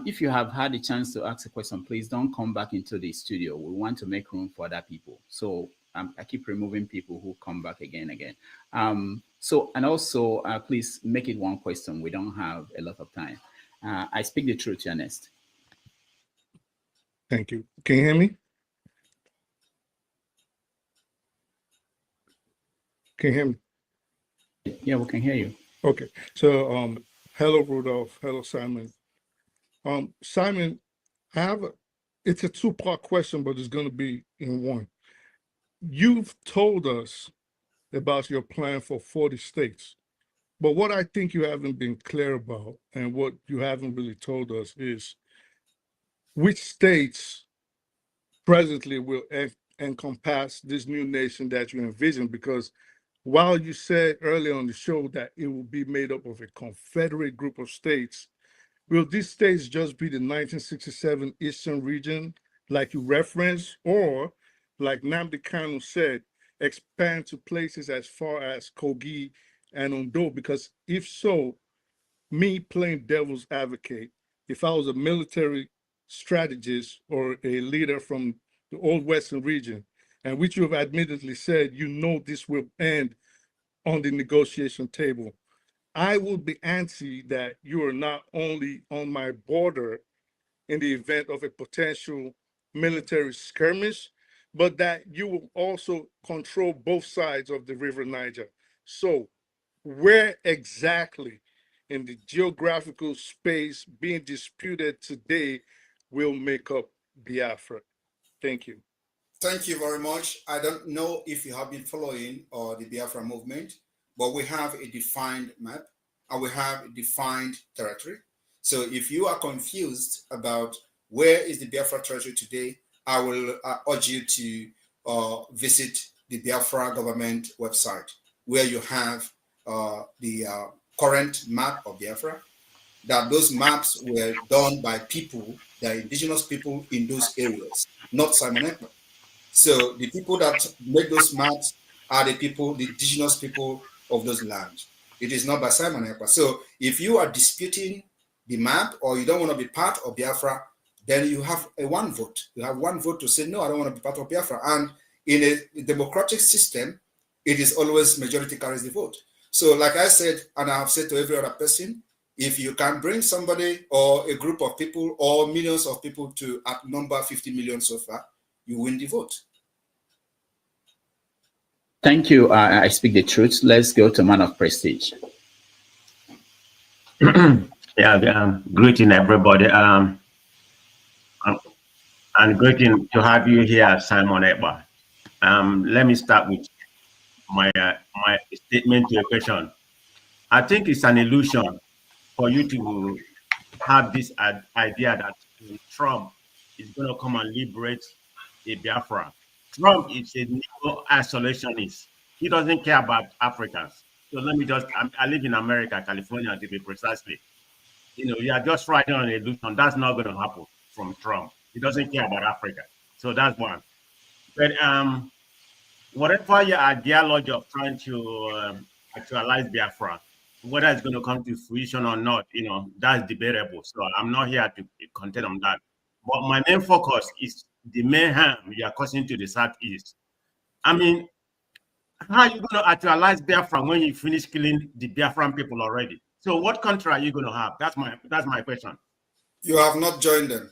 If you have had a chance to ask a question, please don't come back into the studio. We want to make room for other people. So I keep removing people who come back again. Please make it one question. We don't have a lot of time. I speak the truth, Ernest. Thank you. Can you hear me? Can you hear me? Yeah, we can hear you. Okay. So, hello, Rudolph. Hello, Simon. Simon, it's a two-part question, but it's going to be in one. You've told us about your plan for 40 states, but what I think you haven't been clear about and what you haven't really told us is which states presently will encompass this new nation that you envision, because while you said earlier on the show that it will be made up of a Confederate group of states, will these states just be the 1967 Eastern region, like you referenced, or, like Nnamdi Kanu said, expand to places as far as Kogi and Ondo? Because if so, me playing devil's advocate, if I was a military strategist or a leader from the old Western region, and which you have admittedly said, this will end on the negotiation table, I will be antsy that you are not only on my border in the event of a potential military skirmish, but that you will also control both sides of the River Niger. So where exactly in the geographical space being disputed today will make up Biafra? Thank you. Thank you very much. I don't know if you have been following the Biafra movement, but we have a defined map and we have a defined territory. So if you are confused about where is the Biafra territory today, I will urge you to visit the Biafra government website, where you have the current map of Biafra. That those maps were done by people, the indigenous people in those areas, not Simon Ekpa. So the people that make those maps are the people, the indigenous people of those lands. It is not by Simon Ekpa. So if you are disputing the map or you don't want to be part of Biafra, then you have one vote. You have one vote to say, no, I don't want to be part of Biafra. And in a democratic system, it is always majority carries the vote. So like I said, and I have said to every other person, if you can bring somebody or a group of people or millions of people to outnumber 50 million so far, you win the vote. Thank you. I speak the truth. Let's go to Man of Prestige. Greeting everybody. And greeting to have you here, Simon Ekpa. Let me start with my statement to your question. I think it's an illusion for you to have this idea that Trump is going to come and liberate a Biafra. Trump is a neo-isolationist. He doesn't care about Africans. So let me I live in America, California, to be precisely. You are just riding on an illusion. That's not going to happen from Trump. He doesn't care about Africa. So that's one. But whatever your ideology of trying to actualize Biafra, whether it's going to come to fruition or not, that's debatable. So I'm not here to contend on that. But my main focus is the mayhem you are causing to the Southeast. I mean, how are you going to actualize Biafra when you finish killing the Biafran people already? So what country are you going to have? That's my question. You have not joined them.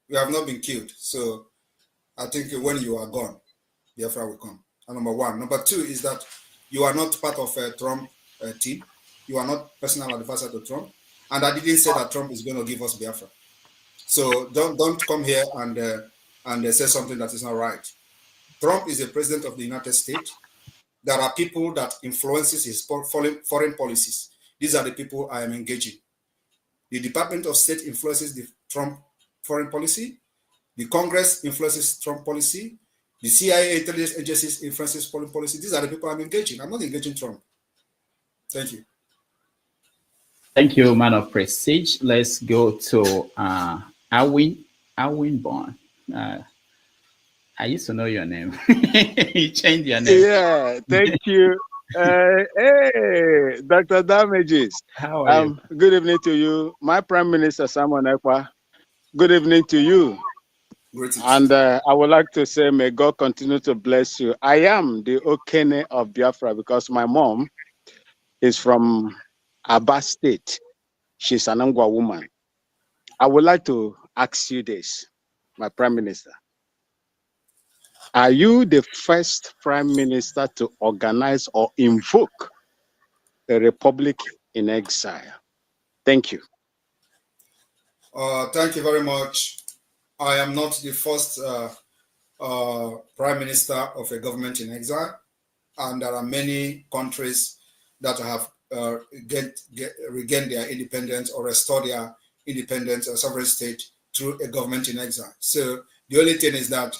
You have not been killed. So I think when you are gone, Biafra will come. And number one. Number two is that you are not part of a Trump team. You are not personal advisor to Trump. And I didn't say that Trump is going to give us Biafra. So don't come here and say something that is not right. Trump is the president of the United States. There are people that influences his foreign policies. These are the people I am engaging. The Department of State influences the Trump foreign policy. The Congress influences Trump policy. The CIA intelligence agencies influences foreign policy. These are the people I'm engaging. I'm not engaging Trump. Thank you. Thank you, man of prestige. Let's go to Alwin Bond. I used to know your name. You changed your name. Yeah, thank you. Hey, Dr. Damages. How are you? Good evening to you. My Prime Minister, Simon Ekpa. Good evening to you. Greetings. And I would like to say, may God continue to bless you. I am the Okene of Biafra because my mom is from Aba State. She's an Angwa woman. I would like to ask you this, my Prime Minister. Are you the first Prime Minister to organize or invoke a republic in exile? Thank you. Thank you very much. I am not the first Prime Minister of a government in exile, and there are many countries that have regained their independence or restored their independence or sovereign state through a government in exile. So the only thing is that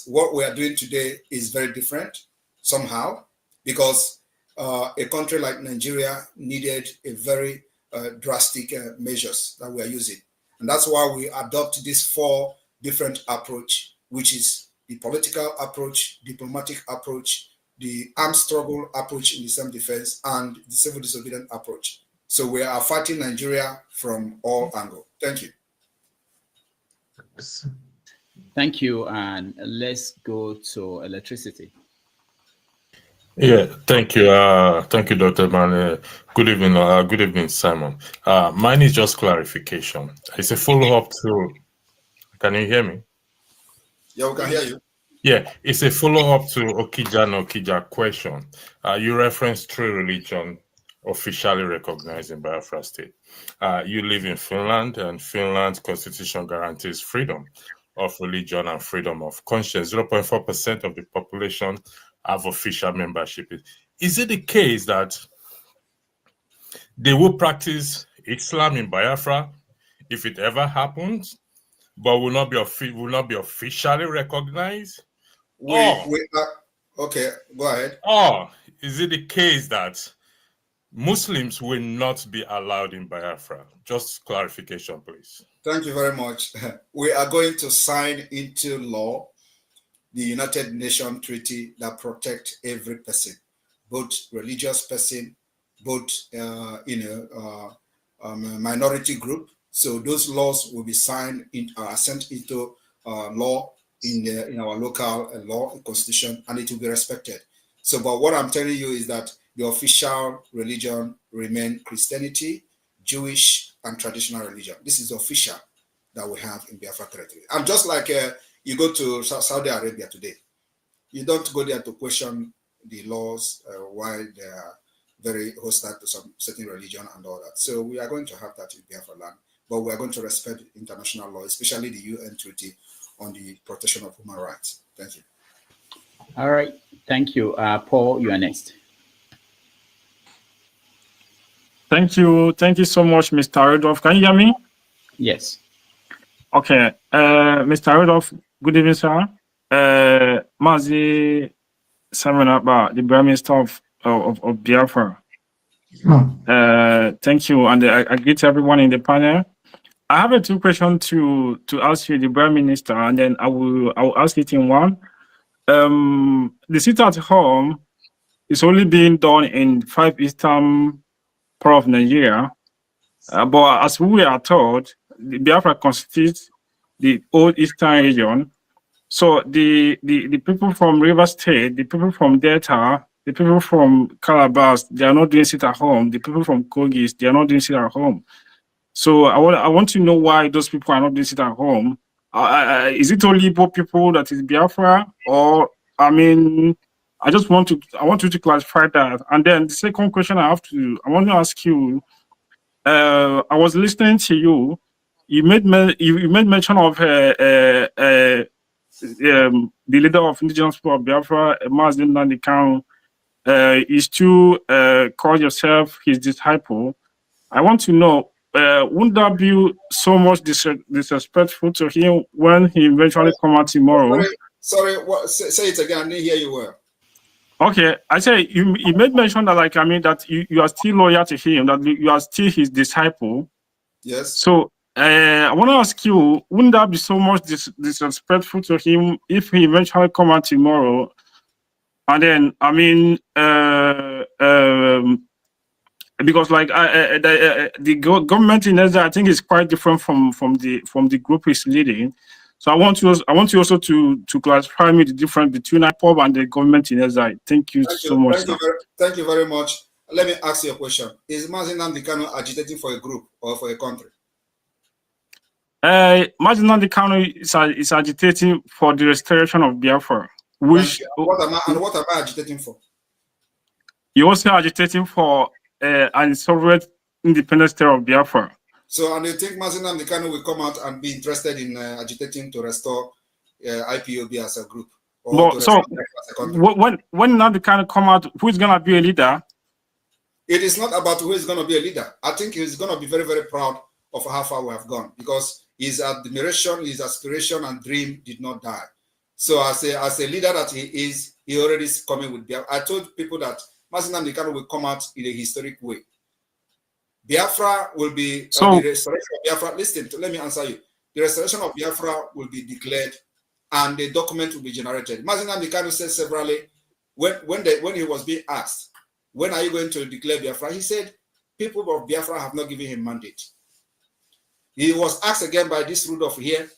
what we are doing today is very different somehow, because a country like Nigeria needed a very drastic measures that we are using. And that's why we adopt this 4 different approach, which is the political approach, diplomatic approach, the armed struggle approach in the self-defense, and the civil disobedience approach. So we are fighting Nigeria from all angles. Thank you. Thank you, and let's go to electricity. Yeah, thank you. Thank you, Dr. Man. Good evening, Simon. Mine is just clarification. It's a follow-up to, can you hear me? Yeah, we can hear you. Yeah, it's a follow-up to Okija question. You referenced 3 religions officially recognized in Biafra state. You live in Finland, and Finland's constitution guarantees freedom of religion and freedom of conscience. 0.4% of the population have official membership. Is it the case that they will practice Islam in Biafra if it ever happens, but will not be officially recognized? Okay, go ahead. Or is it the case that Muslims will not be allowed in Biafra? Just clarification, please. Thank you very much. We are going to sign into law the United Nations Treaty that protects every person, both religious person, both minority group. So those laws will be signed sent into law in our local law constitution, and it will be respected. So, but what I'm telling you is that the official religion remain Christianity, Jewish, and traditional religion. This is the official that we have in Biafra territory. And just like you go to Saudi Arabia today, you don't go there to question the laws, why very hostile to some certain religion and all that. So we are going to have that in Biafra land, but we are going to respect international law, especially the UN Treaty on the protection of human rights. Thank you. All right. Thank you. Paul, you are next. Thank you. Thank you so much, Mr. Rudolph. Can you hear me? Yes. Okay. Mr. Rudolph, good evening, sir. Mazi Simon Ekpa, the Prime Minister of Biafra. Thank you. And I greet everyone in the panel. I have two questions to ask you, the Prime Minister, and then I will ask it in one. The sit at home is only being done in 5 eastern part of Nigeria, but as we are told, the Biafra constitutes the old eastern region. So the people from River State, the people from Delta, the people from Calabar, they are not doing sit at home. The people from Kogis, they are not doing sit at home. So I want to know why those people are not doing sit at home. Is it only Igbo people that is Biafra, or I mean, I want you to clarify that. And then the second question I want to ask you. I was listening to you. You made mention of the leader of indigenous people of Biafra, Nnamdi Kanu, is to call yourself his disciple. I want to know, wouldn't that be so much disrespectful to him when he eventually come out tomorrow? Sorry, what? Say it again. I didn't hear you well. Okay, I say you made mention that, like, I mean, that you are still loyal to him, that you are still his disciple. Yes. So I want to ask you, wouldn't that be so much disrespectful to him if he eventually come out tomorrow? And then, I mean, because like the government in Israel, I think, is quite different from the group he's leading. So I want you also to clarify me the difference between IPOB and the government in Israel. Thank you so much. Thank you very much. Let me ask you a question. Is Nnamdi Kanu agitating for a group or for a country? Nnamdi Kanu is agitating for the restoration of Biafra. Which what am I agitating for? You're also agitating for an sovereign independent state of Biafra. So, and you think Nnamdi Kanu will come out and be interested in agitating to restore IPOB as a group? Or so, when Nnamdi Kanu come out, who is going to be a leader? It is not about who is going to be a leader. I think he's going to be very, very proud of how far we have gone, because his admiration, his aspiration and dream did not die. So as a leader that he is, he already is coming with Biafra. I told people that Nnamdi Kanu will come out in a historic way. Biafra will be the restoration of Biafra. Listen, let me answer you. The restoration of Biafra will be declared, and the document will be generated. Nnamdi Kanu said severally, when he was being asked, when are you going to declare Biafra? He said, people of Biafra have not given him mandate. He was asked again by this Rudolph here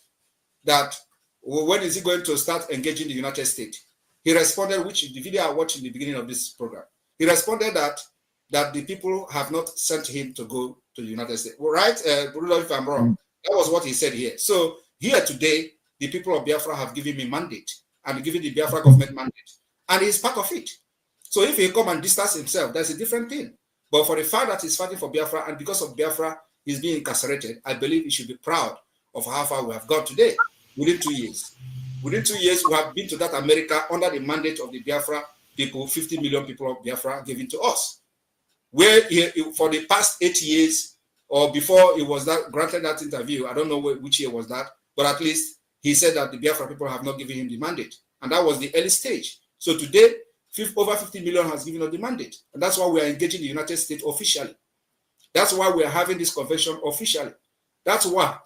that when is he going to start engaging the United States? He responded, which the video I watched in the beginning of this program. He responded that the people have not sent him to go to the United States. Well, right, Rudolph, if I'm wrong, that was what he said here. So here today, the people of Biafra have given me mandate and given the Biafra government mandate, and he's part of it. So if he come and distance himself, that's a different thing. But for the fact that he's fighting for Biafra, and because of Biafra, he's being incarcerated, I believe he should be proud of how far we have got today within 2 years. Within 2 years, we have been to that America under the mandate of the Biafra people, 50 million people of Biafra given to us. Where for the past 8 years, or before he was granted that interview, I don't know which year was that, but at least he said that the Biafra people have not given him the mandate. And that was the early stage. So today, over 50 million has given us the mandate. And that's why we are engaging the United States officially. That's why we are having this convention officially. That's why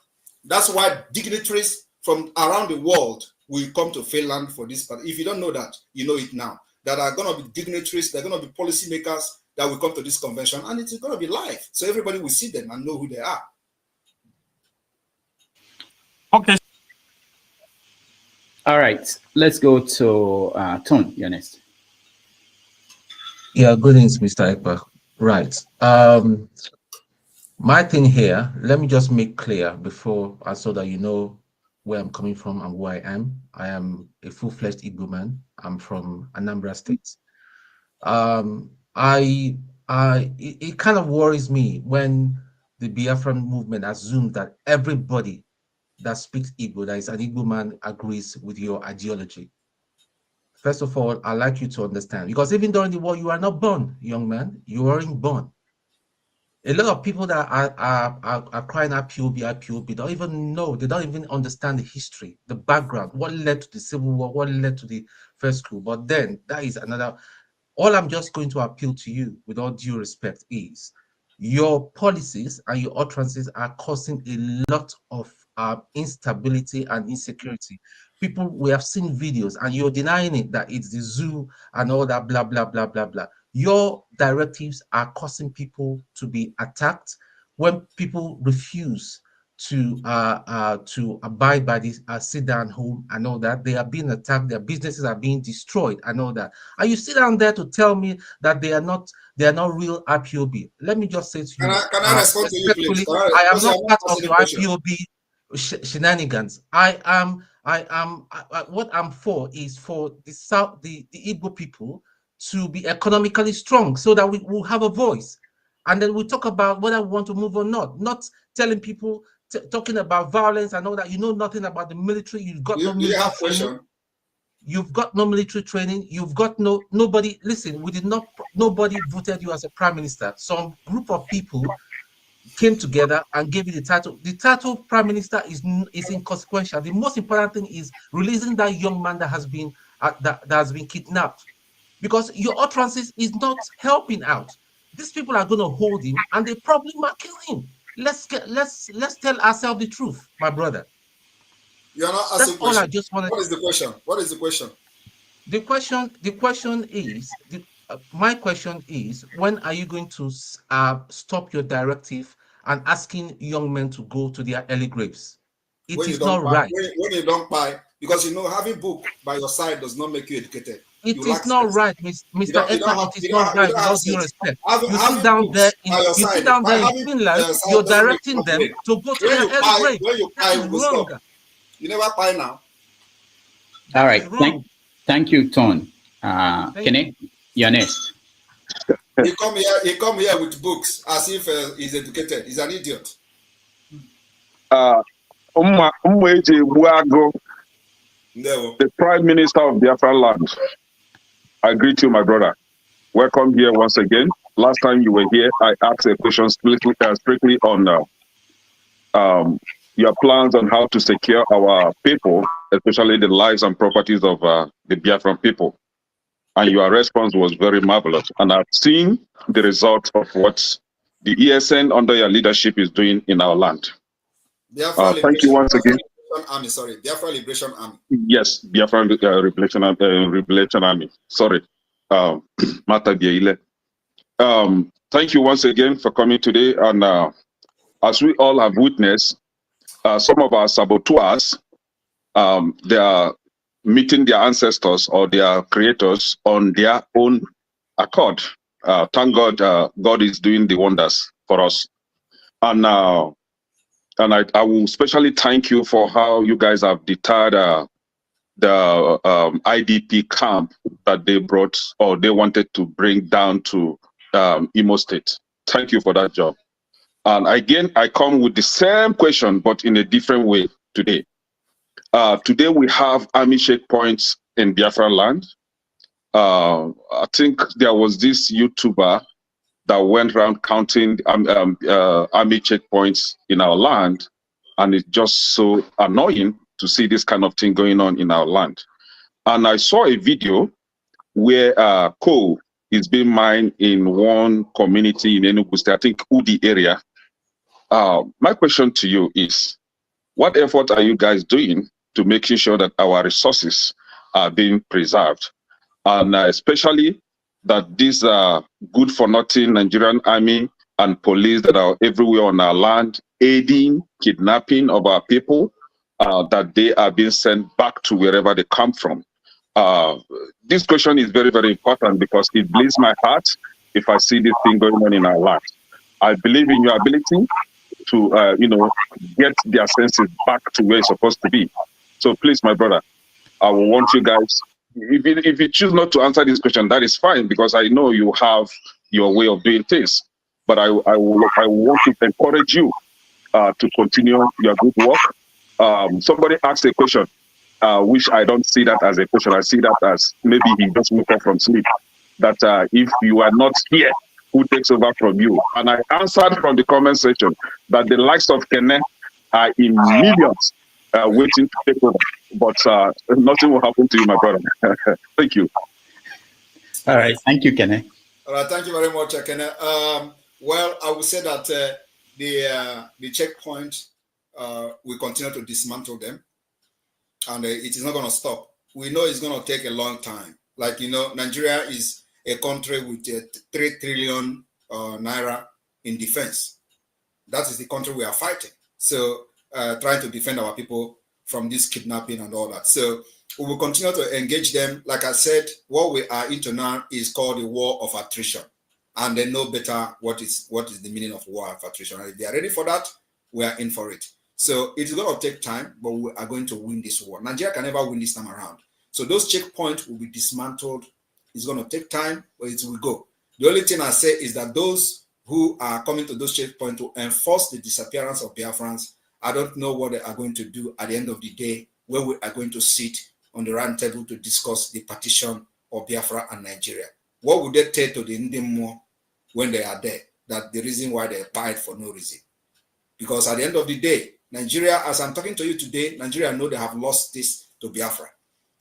dignitaries from around the world will come to Finland for this part. If you don't know that, you know it now. That are going to be dignitaries, they're going to be policymakers that will come to this convention, and it's going to be live. So everybody will see them and know who they are. Okay. All right. Let's go to Tone, you're next. Yeah, good evening, Mr. Ekpa. Right. My thing here, let me just make clear before, so that you know where I'm coming from and who I am. I am a full-fledged Igbo man. I'm from Anambra State. I it kind of worries me when the Biafran movement assumes that everybody that speaks Igbo, that is an Igbo man, agrees with your ideology. First of all, I'd like you to understand, because even during the war, you are not born, young man. You weren't born. A lot of people that are crying IPOB, don't even know, they don't even understand the history, the background, what led to the Civil War, what led to the first coup. But then that is another. All I'm just going to appeal to you, with all due respect, is your policies and your utterances are causing a lot of instability and insecurity. People, we have seen videos, and you're denying it, that it's the zoo and all that, blah, blah, blah, blah, blah. Your directives are causing people to be attacked. When people refuse to abide by this sit down home and all that, they are being attacked, their businesses are being destroyed and all that. And you sit down there to tell me that they are not real IPOB. Let me just say to you, can I respond to you, please? I am not part of your IPOB shenanigans. What I'm for is for the Igbo people to be economically strong, so that we will have a voice, and then we talk about whether we want to move or not. Not telling people, talking about violence and all that. You know nothing about the military. You've got no military training. You've got no military training. You've got nobody. Listen, nobody voted you as a prime minister. Some group of people came together and gave you the title. The title prime minister is inconsequential. The most important thing is releasing that young man that has been kidnapped, because your utterances is not helping out. These people are going to hold him, and they probably might kill him. Let's tell ourselves the truth, my brother. You're not asking. That's all I just wanted. What is the question? What is the question? My question is, when are you going to stop your directive and asking young men to go to their early graves? It is not right. When you don't buy, because having book by your side does not make you educated. It is not right, Mr. Ekpa. It is not right, with all due respect. You sit down there in Finland, you're directing them to go to their early grave. When you buy, you stop. You never buy now. All right. Thank you, Ton. Kene, you're next. He come here with books as if he's educated. He's an idiot. The Prime Minister of Biafra land. I greet you, my brother. Welcome here once again. Last time you were here, I asked a question strictly on your plans on how to secure our people, especially the lives and properties of the Biafran people. And your response was very marvelous. And I've seen the result of what the ESN under your leadership is doing in our land. Thank you once again. Biafra Liberation Army. Yes, Biafra Liberation Army. Sorry. Mata Bieile. Thank you once again for coming today. And as we all have witnessed, some of our saboteurs, they are meeting their ancestors or their creators on their own accord. Thank God, God is doing the wonders for us. And I will especially thank you for how you guys have deterred the IDP camp that they brought, or they wanted to bring down to Imo State. Thank you for that job. And again, I come with the same question, but in a different way today. Today we have army checkpoints in Biafra land. I think there was this YouTuber that went around counting army checkpoints in our land, and it's just so annoying to see this kind of thing going on in our land. And I saw a video where coal is being mined in one community in Enugu State, I think Udi area. My question to you is, what effort are you guys doing to making sure that our resources are being preserved? And especially that these good for nothing Nigerian army and police that are everywhere on our land, aiding kidnapping of our people, that they are being sent back to wherever they come from. This question is very, very important because it bleeds my heart if I see this thing going on in our land. I believe in your ability to, get their senses back to where it's supposed to be. So please, my brother, I will want you guys, if you choose not to answer this question, that is fine, because I know you have your way of doing things. But I want to encourage you to continue your good work. Somebody asked a question, which I don't see that as a question. I see that as maybe he just woke up from sleep. That if you are not here, who takes over from you? And I answered from the comment section that the likes of Kene are in millions waiting to take over. But nothing will happen to you, my brother. Thank you. All right. Thank you, Kene. All right. Thank you very much, Kene. Well, I would say that the checkpoint, we continue to dismantle them, and it is not going to stop. We know it's going to take a long time. Like, you know, Nigeria is a country with 3 trillion naira in defense. That is the country we are fighting. So trying to defend our people from this kidnapping and all that. So we will continue to engage them. Like I said, what we are into now is called the war of attrition. And they know better what is the meaning of war of attrition. And if they are ready for that, we are in for it. So it's going to take time, but we are going to win this war. Nigeria can never win this time around. So those checkpoints will be dismantled. It's going to take time, but it will go. The only thing I say is that those who are coming to those checkpoints to enforce the disappearance of Biafrans, I don't know what they are going to do at the end of the day when we are going to sit on the round table to discuss the partition of Biafra and Nigeria. What would they tell to the Ndemo when they are there? That the reason why they fight for no reason. Because at the end of the day, Nigeria, as I'm talking to you today, Nigeria know they have lost this to Biafra.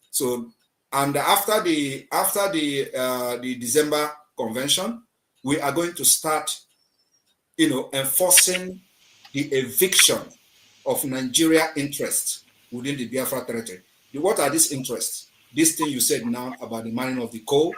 So, and after the December convention, we are going to start, enforcing the eviction of Nigeria interests within the Biafra territory. What are these interests? This thing you said now about the mining of the coal,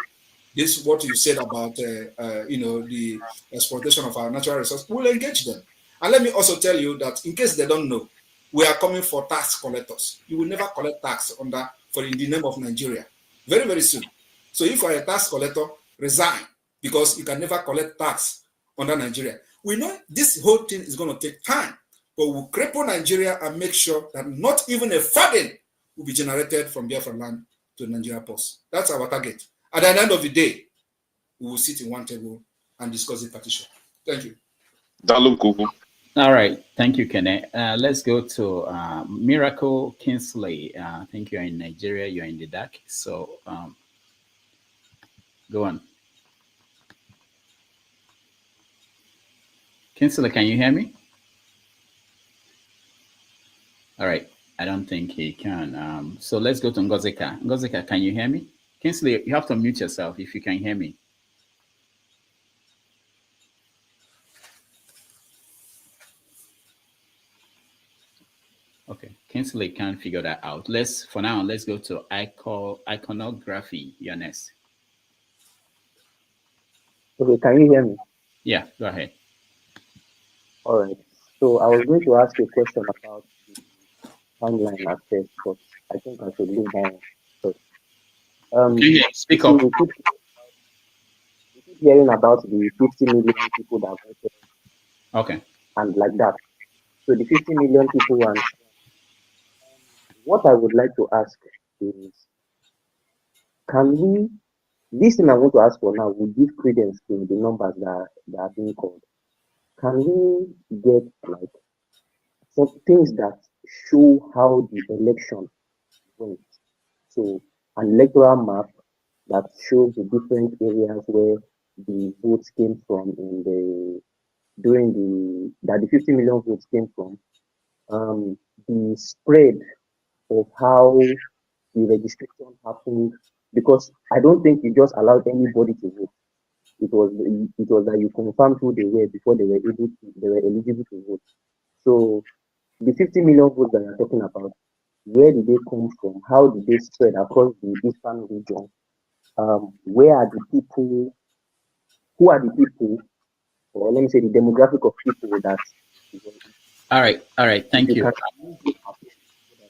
this what you said about the exploitation of our natural resources. We'll engage them. And let me also tell you that in case they don't know, we are coming for tax collectors. You will never collect tax in the name of Nigeria. Very, very soon. So if you are a tax collector, resign, because you can never collect tax under Nigeria. We know this whole thing is going to take time, but we'll cripple Nigeria and make sure that not even a farthing will be generated from Biafra land to Nigeria post. That's our target. At the end of the day, we will sit in one table and discuss the partition. Thank you. All right. Thank you, Kene. Let's go to Miracle Kingsley. I think you're in Nigeria. You're in the dark. So go on. Kingsley, can you hear me? All right. I don't think he can. So let's go to Ngozika. Ngozika, can you hear me? Kingsley, you have to mute yourself if you can hear me. Okay, Kingsley can't figure that out. For now, let's go to iconography. You're next. Okay, can you hear me? Yeah, go ahead. All right. So I was going to ask a question about the timeline aspect, but I think I should leave that first. Speak up. We keep hearing about the 50 million people that voted. Okay. And like that. So the 50 million people, and what I would like to ask is, this thing I want to ask for now will give credence to the numbers that are being called. Can we get like some things that show how the election went? So an electoral map that shows the different areas where the votes came from that the 50 million votes came from, the spread of how the registration happened, because I don't think you just allowed anybody to vote. It was that you confirmed who they were before they were eligible to vote. So the 50 million votes that you're talking about, where did they come from? How did they spread across the eastern region? Where are the people? Who are the people? Or let me say the demographic of people that. All right. Thank you.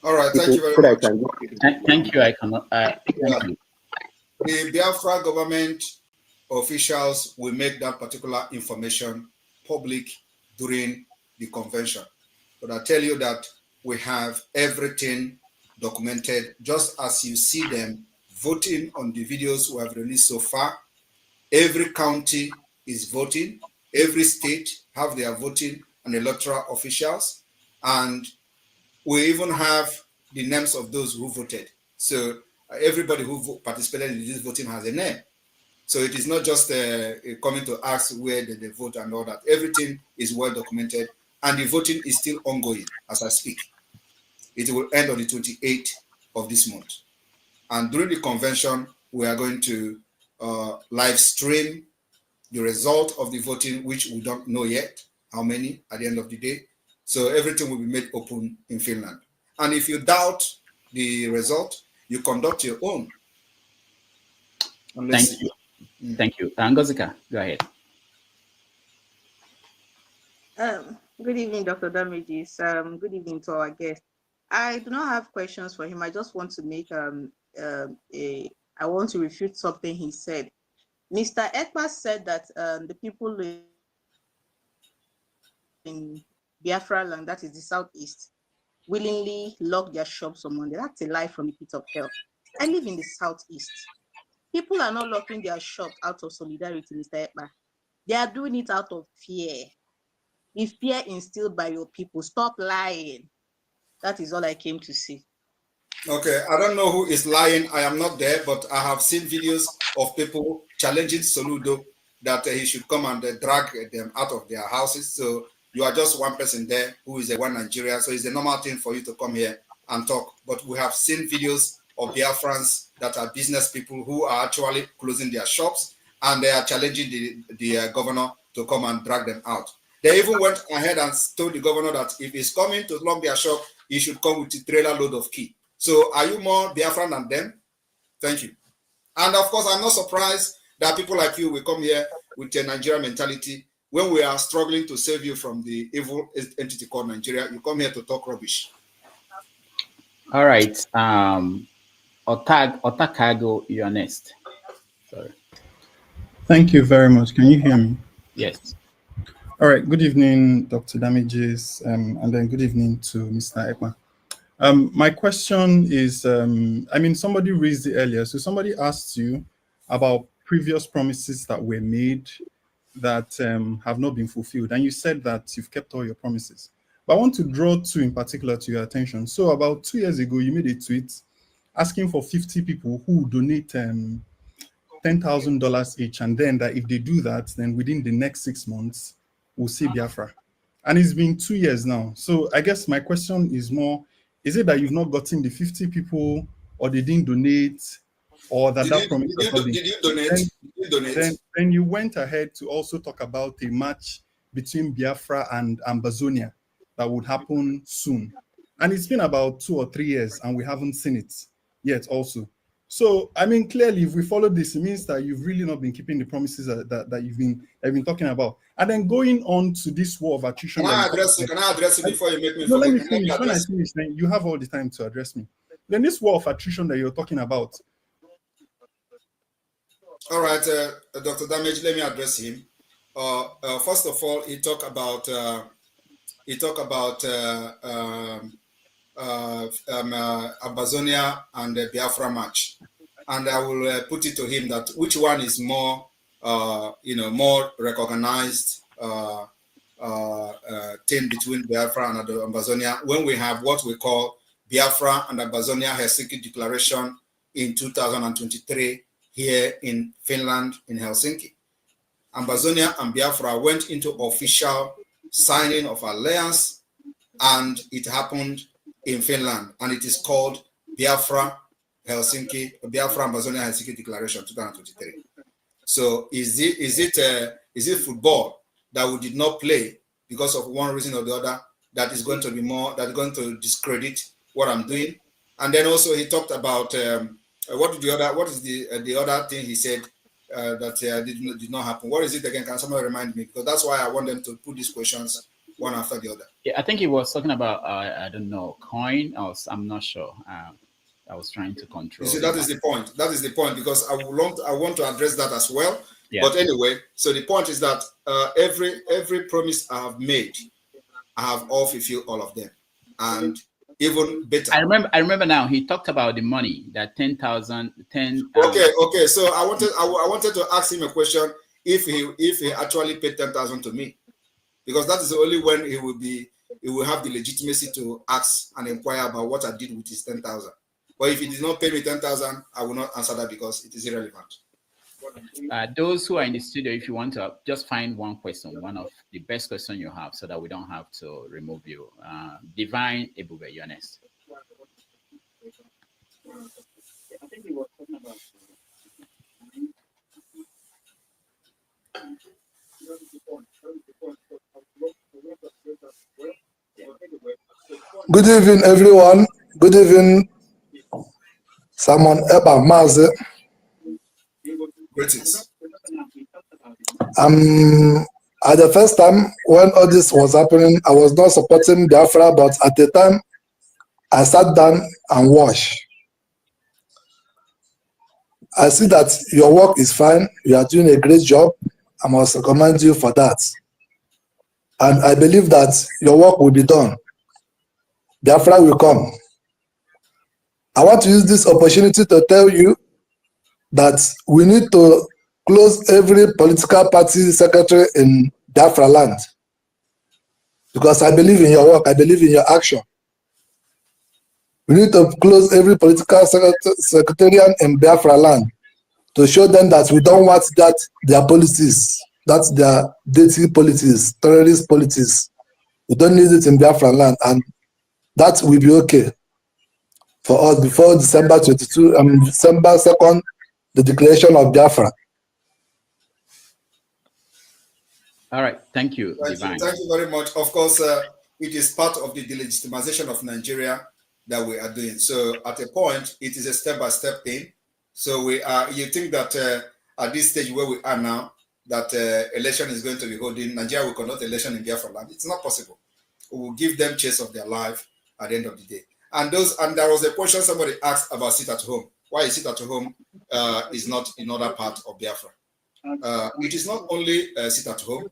All right. Thank you very much. Thank you. Thank you. The Biafra government officials will make that particular information public during the convention. But I tell you that we have everything documented, just as you see them voting on the videos we have released so far. Every county is voting. Every state have their voting and electoral officials, and we even have the names of those who voted. So everybody who participated in this voting has a name. So it is not just coming to ask where they vote and all that. Everything is well documented, and the voting is still ongoing as I speak. It will end on the 28th of this month. And during the convention, we are going to live stream the result of the voting, which we don't know yet how many at the end of the day. So everything will be made open in Finland. And if you doubt the result, you conduct your own. Thank you. Thank you. Ngozika, go ahead. Good evening, Dr. Damages. Good evening to our guest. I do not have questions for him. I just want to make I want to refute something he said. Mr. Ekpa said that the people in Biafra land, that is the southeast, willingly lock their shops on Monday. That's a lie from the pit of hell. I live in the southeast. People are not locking their shops out of solidarity, Mr. Ekpa. They are doing it out of fear. The fear instilled by your people. Stop lying. That is all I came to see. Okay, I don't know who is lying. I am not there, but I have seen videos of people challenging Soludo that he should come and drag them out of their houses. So you are just one person there who is a one Nigeria. So it's a normal thing for you to come here and talk. But we have seen videos of Biafrans that are business people who are actually closing their shops, and they are challenging the governor to come and drag them out. They even went ahead and told the governor that if he's coming to lock their shop, he should come with a trailer load of key. So are you more Biafran than them? Thank you. And of course, I'm not surprised that people like you will come here with a Nigerian mentality. When we are struggling to save you from the evil entity called Nigeria, you come here to talk rubbish. All right. Otakago, you're next. Sorry. Thank you very much. Can you hear me? Yes. All right. Good evening, Dr. Damages, and then good evening to Mr. Ekpa. My question is, somebody raised it earlier. So somebody asked you about previous promises that were made that have not been fulfilled. And you said that you've kept all your promises. But I want to draw two in particular to your attention. So about 2 years ago, you made a tweet asking for 50 people who donate $10,000 each. And then that if they do that, then within the next 6 months, we'll see Biafra. And it's been 2 years now. So I guess my question is more, is it that you've not gotten the 50 people, or they didn't donate, or that promise has not been? Did you donate? Then you went ahead to also talk about a match between Biafra and Ambazonia that would happen soon. And it's been about 2 or 3 years, and we haven't seen it yet also. So, clearly, if we follow this, it means that you've really not been keeping the promises that you've been talking about. And then going on to this war of attrition. Can I address it before you make me forget? Let me forget? finish. When I finish, then you have all the time to address me. Then this war of attrition that you're talking about. All right, Dr. Damage, let me address him. First of all, he talked about Ambazonia and the Biafra match, and I will put it to him that which one is more, more recognized thing between Biafra and Ambazonia, when we have what we call Biafra and Ambazonia Helsinki Declaration in 2023 here in Finland, in Helsinki. Ambazonia and Biafra went into official signing of alliance, and it happened in Finland, and it is called Biafra Ambazonia Helsinki Declaration 2023. So is it football that we did not play because of one reason or the other that is going to be more, that is going to discredit what I'm doing? And then also he talked about what is the other thing he said that did not happen? What is it again? Can somebody remind me? Because that's why I want them to put these questions one after the other. Yeah, I think he was talking about I don't know, coin, or I'm not sure. I was trying to control. You see, that is the point. That is the point, because I want to address that as well. Yeah. But anyway, so the point is that every promise I have made, I have all fulfilled all of them, and even better. I remember now. He talked about the money, that 10,000. Okay. So I wanted to ask him a question. if he actually paid 10,000 to me, because that is only when he will have the legitimacy to ask and inquire about what I did with his 10,000. But if he did not pay me 10,000, I will not answer that because it is irrelevant. Those who are in the studio, if you want to just find one question, one of the best questions you have, so that we don't have to remove you. Divine Ebube, you're next. Good evening, everyone. Good evening, Simon Ekpa Maze. Greetings. At the first time when all this was happening, I was not supporting Biafra, but at the time, I sat down and watched. I see that your work is fine. You are doing a great job. I must commend you for that. And I believe that your work will be done. Biafra will come. I want to use this opportunity to tell you that we need to close every political party secretary in Biafra land. Because I believe in your work, I believe in your action. We need to close every political secretariat in Biafra land to show them that we don't want that their policies, that's their dirty politics, terrorist politics. We don't need it in Biafra land, and that will be okay for us before December 22, December 2nd, the declaration of Biafra. All right, thank you, Divine. Thank you very much. Of course, it is part of the delegitimization of Nigeria that we are doing. So at a point, it is a step-by-step thing. So we are. You think that at this stage where we are now, that election is going to be holding, Nigeria will conduct election in Biafra land? It's not possible. We will give them chase of their life at the end of the day. And there was a question somebody asked about sit at home. Why is sit at home is not in other part of Biafra? It is not only sit at home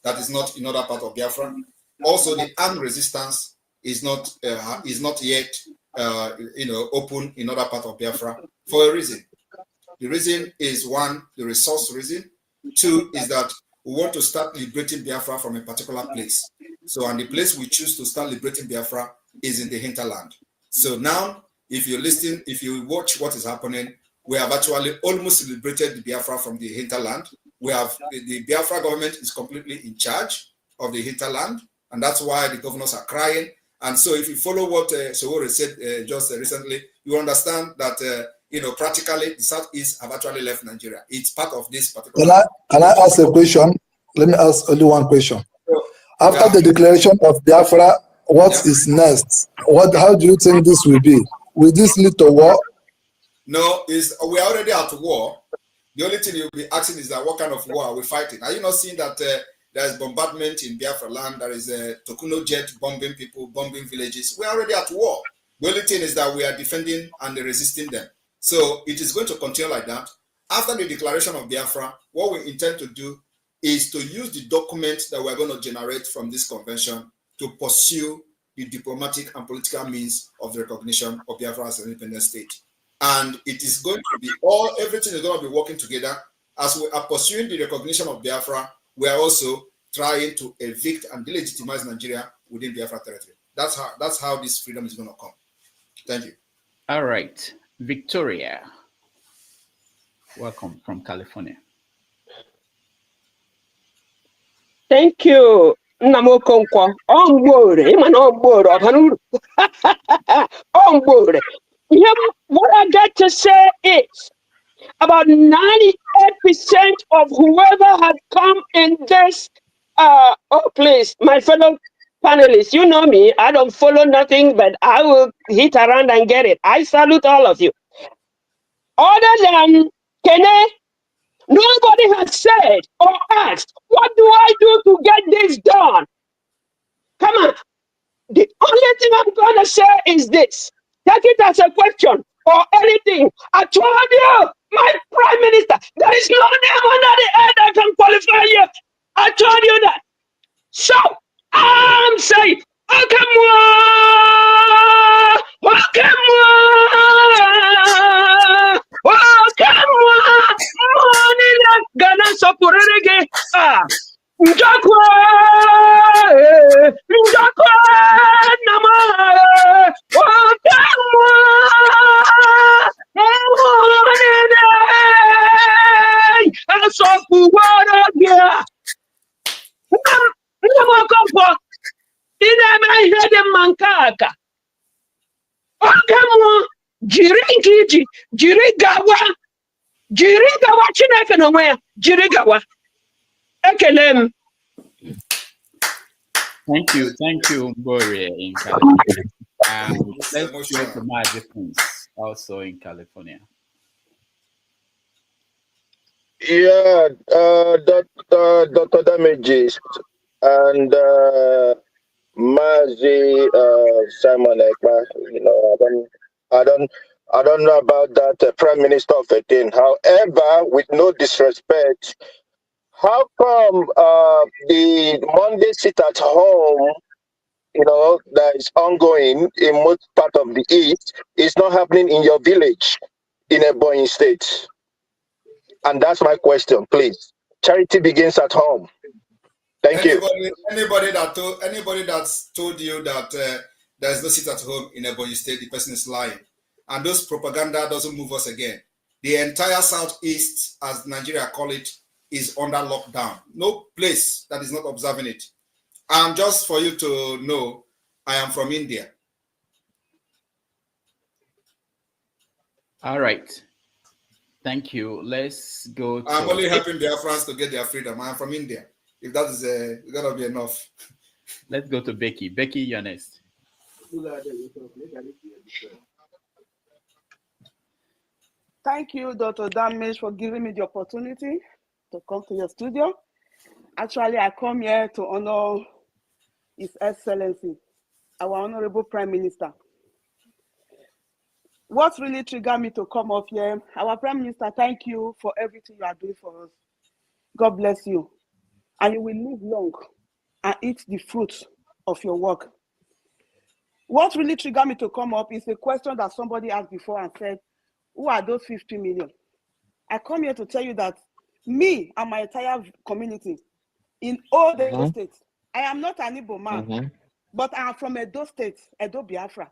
that is not in other part of Biafra. Also, the armed resistance is not yet open in other part of Biafra for a reason. The reason is one, the resource reason. Two is that we want to start liberating Biafra from a particular place. So, and the place we choose to start liberating Biafra is in the hinterland. So now, if you watch what is happening, we have actually almost liberated the Biafra from the hinterland. We have the Biafra government is completely in charge of the hinterland, and that's why the governors are crying. And so, if you follow what Sowore said just recently, you understand that practically the Southeast have actually left Nigeria. It's part of this particular. Can I ask a question? Let me ask only one question. After the declaration of Biafra, what is next? How do you think this will be? Will this lead to war? No, we are already at war. The only thing you'll be asking is that what kind of war are we fighting? Are you not seeing that there is bombardment in Biafra land? There is a Tokuno jet bombing people, bombing villages. We are already at war. The only thing is that we are defending and resisting them. So it is going to continue like that. After the declaration of Biafra, what we intend to do is to use the documents that we're going to generate from this convention to pursue the diplomatic and political means of the recognition of Biafra as an independent state. And it is going to be everything is going to be working together. As we are pursuing the recognition of Biafra, we are also trying to evict and delegitimize Nigeria within Biafra territory. That's how this freedom is going to come. Thank you. All right. Victoria, welcome from California. Thank you. Namo Konkwa. On board. On board. On board. What I got to say is about 98% of whoever has come in this please, my fellow panelists, you know me, I don't follow nothing, but I will hit around and get it. I salute all of you. Other than Kene, nobody has said or asked, what do I do to get this done? Come on. The only thing I'm going to say is this. Take it as a question or anything. I told you, my prime minister, there is no name under the earth that can qualify you. I told you that. So, I'm saying, aka oge mụ jiri nke iji jiri gawa Chineke n'onwe ya jiri gawa. Ekele m. Thank you, Mbori in California. Let's go to my difference also in California. Yeah, Dr. Damages and Mazi Simon Ekpa, you know, I don't know about that Prime Minister of a thing. However, with no disrespect, how come the Monday sit at home, you know, that is ongoing in most part of the East is not happening in your village in Ebonyi State? And that's my question, please. Charity begins at home. Thank you. Anybody that's told you that there's no sit at home in Ebonyi State, the person is lying. And those propaganda doesn't move us again. The entire Southeast, as Nigeria call it, is under lockdown. No place that is not observing it. And just for you to know, I am from India. All right. Thank you. Let's go to... I'm only helping Biafrans to get their freedom. I'm from India. If that is gonna be enough. Let's go to Becky. Becky, you're next. Thank you, Dr. Damage, for giving me the opportunity to come to your studio. Actually, I come here to honor His Excellency, our Honorable Prime Minister. What really triggered me to come up here, our Prime Minister, thank you for everything you are doing for us. God bless you. And you will live long and eat the fruits of your work. What really triggered me to come up is a question that somebody asked before and said, who are those 50 million? I come here to tell you that me and my entire community in all the Edo states, I am not an Igbo man, but I am from Edo State, Edo Biafra.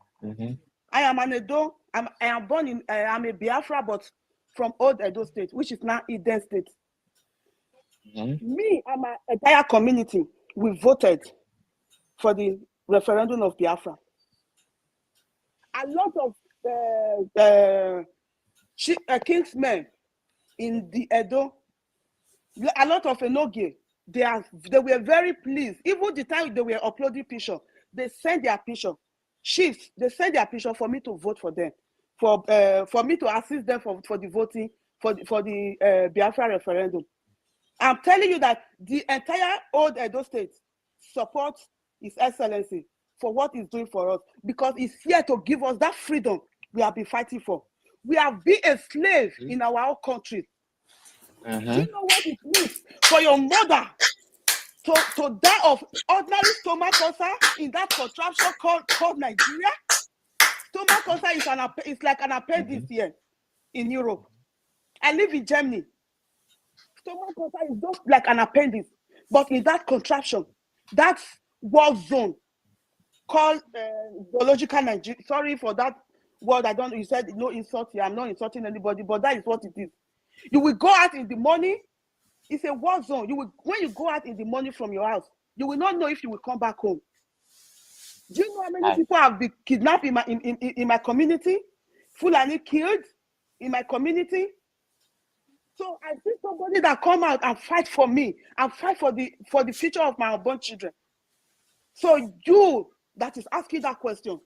I am an Edo, I am born in, I am a Biafra, but from old Edo State, which is now Eden State. Me and my entire community, we voted for the referendum of Biafra. A lot of kingsmen in the Edo, a lot of Enoge, they were very pleased. Even the time they were uploading picture, they sent their picture. Chiefs, they sent their picture for me to vote for them, for me to assist them for the voting for the Biafra referendum. I'm telling you that the entire old Edo State supports His Excellency for what he's doing for us, because he's here to give us that freedom we have been fighting for. We have been a slave in our own country. Do you know what it means for your mother to die of ordinary stomach ulcer in that contraption called Nigeria? Stomach ulcer is like an appendix here in Europe. I live in Germany. Stomach ulcer is just like an appendix, but in that contraption, that war zone called biological Nigeria. Sorry for that word. I don't. You said no insult here. I'm not insulting anybody, but that is what it is. You will go out in the morning. It's a war zone. When you go out in the morning from your house, you will not know if you will come back home. Do you know how many people have been kidnapped in my community? Fulani killed in my community. So I see somebody that come out and fight for me and fight for the future of my unborn children. So you that is asking that question,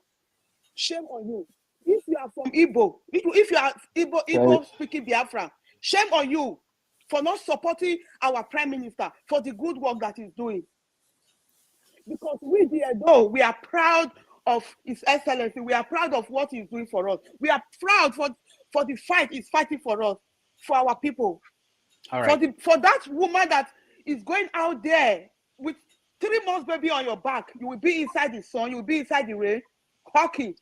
shame on you. If you are from Igbo, if you are Igbo speaking Biafra, shame on you for not supporting our Prime Minister for the good work that he's doing. Because we are proud of His Excellency. We are proud of what he's doing for us. We are proud for the fight he's fighting for us, for our people. All right. For that woman that is going out there with 3 months baby on your back, you will be inside the sun, you will be inside the rain, hawking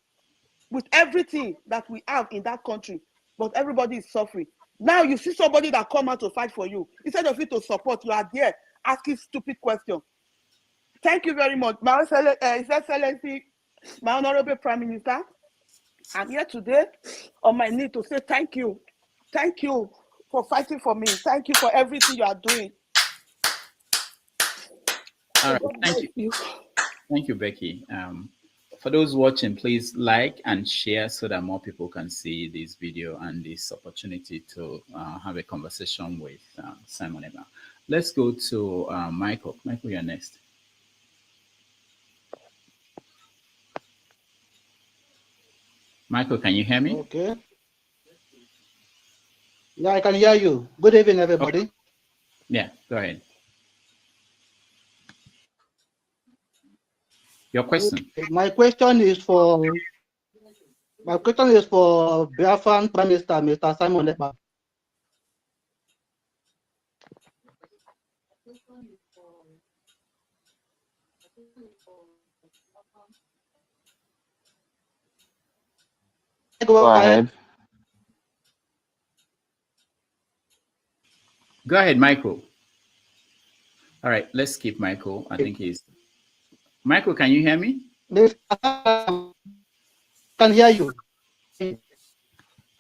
with everything that we have in that country. But everybody is suffering. Now you see somebody that come out to fight for you. Instead of you to support, you are there asking stupid questions. Thank you very much. His Excellency, my Honorable Prime Minister, I'm here today on my knee to say thank you. Thank you for fighting for me. Thank you for everything you are doing. All right, thank you. Thank you, Becky. For those watching, please like and share so that more people can see this video and this opportunity to have a conversation with Simon Ekpa. Let's go to Michael. Michael, you're next. Michael, can you hear me? Okay. Yeah, I can hear you. Good evening, everybody. Okay. Yeah, go ahead. Your question. Okay. My question is for Biafran Prime Minister, Mr. Simon Ekpa. Go ahead. Go ahead, Michael. All right, let's skip Michael. I think he's... Michael, can you hear me? Can hear you.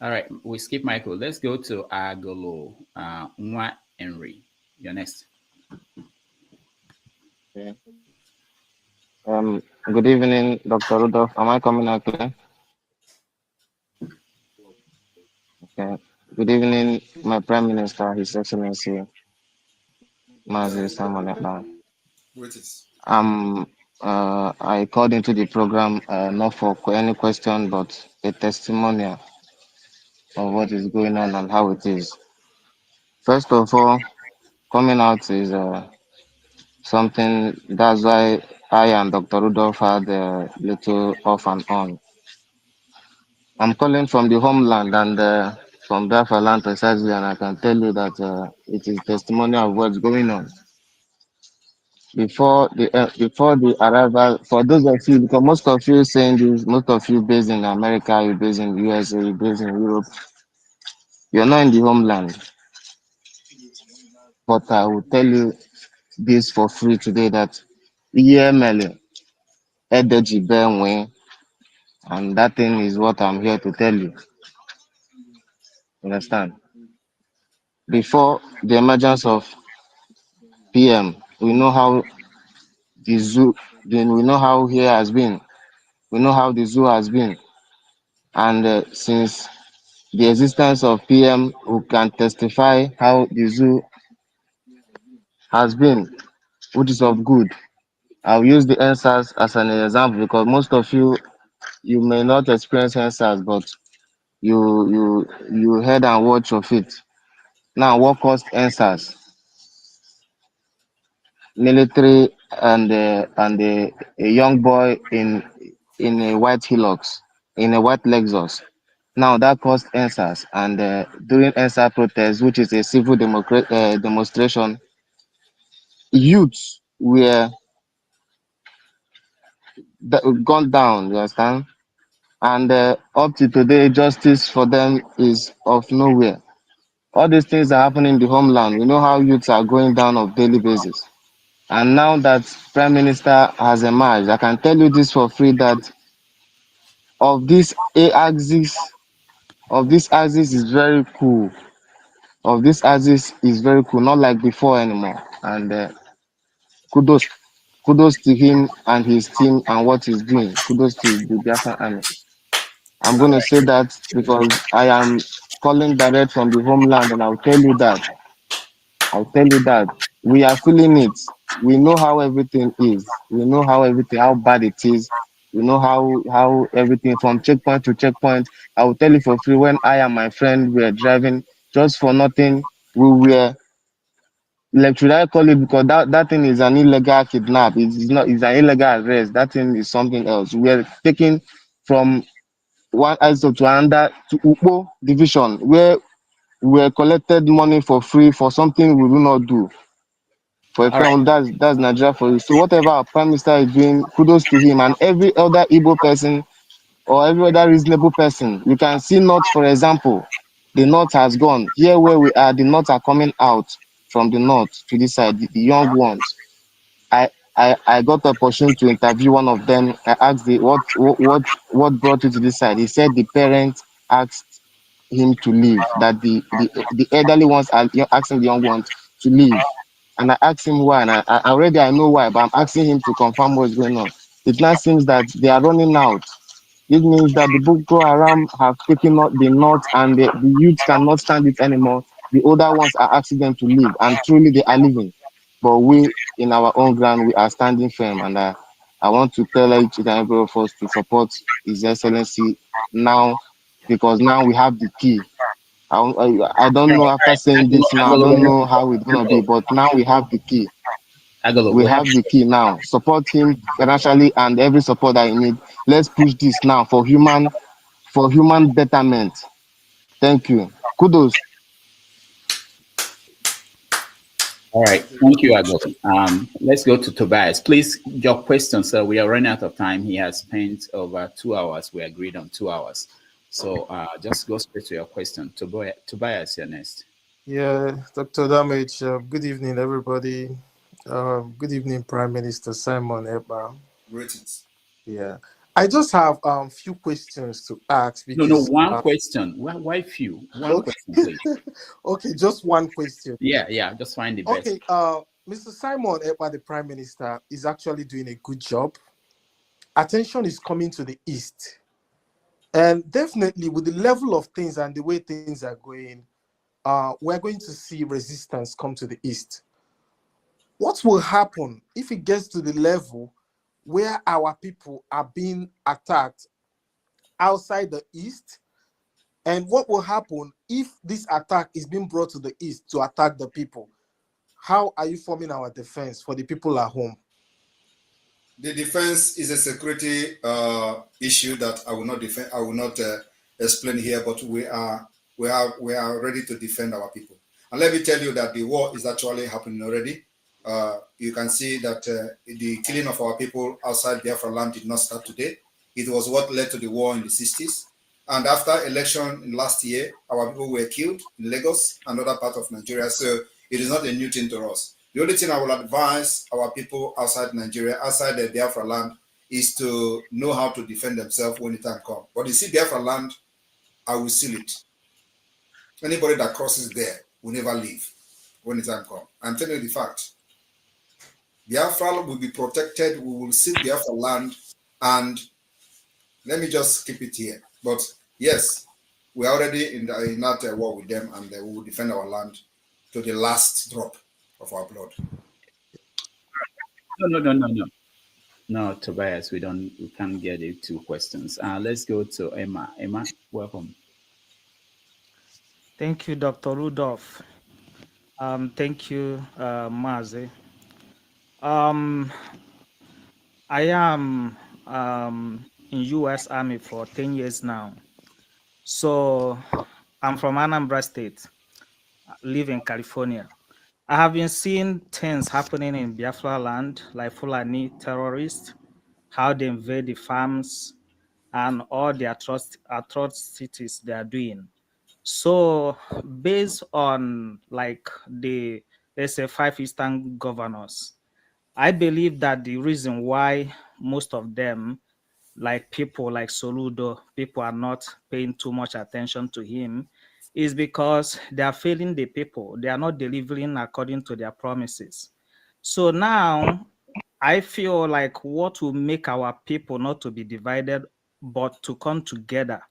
All right, we skip Michael. Let's go to Agolo Nwa Henry. You're next. Okay. Good evening, Dr. Rudolph. Am I coming out clear? Okay. Good evening, my Prime Minister, His Excellency, Mazi Simon Ekpa. I called into the program not for any question, but a testimonial of what is going on and how it is. First of all, coming out is something, that's why I and Dr. Rudolph had a little off and on. I'm calling from the homeland and from Biafra land precisely, and I can tell you that it is testimonial of what's going on. Before the arrival, for those of you, because most of you saying this, most of you based in America, you based in USA, you based in Europe, you're not in the homeland. But I will tell you this for free today that EML, Edeji Benwe, and that thing is what I'm here to tell you. Understand? Before the emergence of PM, we know how the zoo, then we know how here has been. We know how the zoo has been. And since the existence of PM, who can testify how the zoo has been, which is of good. I'll use the answers as an example because most of you may not experience answers, but you heard and watch of it. Now, what caused answers? Military and a young boy in a white Hilux, in a white Lexus. Now that caused answers, and during answer protest, which is a civil demonstration, youths were gone down. You understand? And up to today, justice for them is of nowhere. All these things are happening in the homeland. We know how youths are going down on a daily basis. And now that Prime Minister has emerged, I can tell you this for free that of this axis is very cool. Of this axis is very cool, not like before anymore. And kudos to him and his team and what he's doing. Kudos to the Biafra Army. I'm going to say that because I am calling direct from the homeland, and I'll tell you that we are feeling it. We know how everything is. We know how bad it is. We know how everything from checkpoint to checkpoint. I will tell you for free, when I and my friend were driving just for nothing, we were, like, should I call it, because that thing is an illegal kidnap. It's not, it's an illegal arrest. That thing is something else. We are taken from one ISO to another to Upo division, where we were collected money for free for something we do not do. For example, that's Nigeria for you. So whatever our Prime Minister is doing, kudos to him and every other Igbo person or every other reasonable person. You can see North, for example. The North has gone. Here where we are, the North are coming out from the North to this side, the young ones. I got the opportunity to interview one of them. I asked what brought you to this side. He said the parents asked him to leave, that the elderly ones are asking the young ones to leave. And I asked him why, and I know why, but I'm asking him to confirm what's going on. it now seems that they are running out. It means that the Boko Haram have taken out the north and the youth cannot stand it anymore. The older ones are asking them to leave, and truly they are leaving. But we, in our own ground, we are standing firm. And I want to tell each and every of us to support His Excellency now, because now we have the key. I don't know, after saying this now, I don't know how it's going to be, but now we have the key. We have the key now. Support him financially and every support that he needs. Let's push this now for human betterment. Thank you. Kudos. All right, thank you, Agolo. Let's go to Tobias. Please, your question, sir. We are running out of time. He has spent over 2 hours. We agreed on 2 hours. So just go straight to your question. Tobias, you're next. Yeah, Dr. Damage, good evening, everybody. Good evening, Prime Minister Simon Ekpa. Greetings. Yeah, I just have few questions to ask. Because, No, one question. Why few? One question, please. Okay, just one question. Yeah, just find the best. Okay, Mr. Simon Ekpa, the Prime Minister, is actually doing a good job. Attention is coming to the East. And definitely with the level of things and the way things are going, we're going to see resistance come to the East. What will happen if it gets to the level where our people are being attacked outside the East? And what will happen if this attack is being brought to the East to attack the people? How are you forming our defense for the people at home? The defense is a security issue that I will not defend. I will not explain here, but we are ready to defend our people. And let me tell you that the war is actually happening already. You can see that the killing of our people outside Biafra land did not start today. It was what led to the war in the 60s. And after election last year, our people were killed in Lagos and other parts of Nigeria. So it is not a new thing to us. The only thing I will advise our people outside Nigeria, outside the Biafra land, is to know how to defend themselves when the time comes. But you see, Biafra land, I will seal it. Anybody that crosses there will never leave when the time comes. I'm telling you the fact. Biafra will be protected. We will seal Biafra land. And let me just keep it here. But yes, we are already in that war with them, and we will defend our land to the last drop of our blood. No, Tobias, we can't get it 2 questions. Let's go to Emma. Emma, welcome. Thank you, Dr. Rudolph. Thank you, Mazi. I am in U.S. Army for 10 years now. So I'm from Anambra State, live in California. I have been seeing things happening in Biafra land, like Fulani terrorists, how they invade the farms, and all the atrocities they are doing. So based on like let's say 5 Eastern governors, I believe that the reason why most of them, like people like Soludo, people are not paying too much attention to him, is because they are failing the people. They are not delivering according to their promises. So now I feel like what will make our people not to be divided, but to come together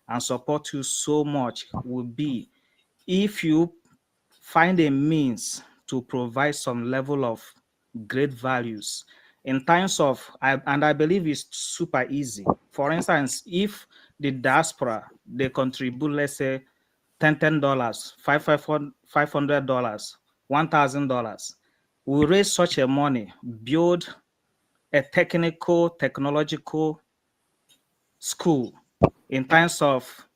and support you so much will be if you find a means to provide some level of great values in terms of, and I believe it's super easy. For instance, if the diaspora, they contribute, let's say, $10, $500, $1,000, we raise such a money, build a technological school in terms of,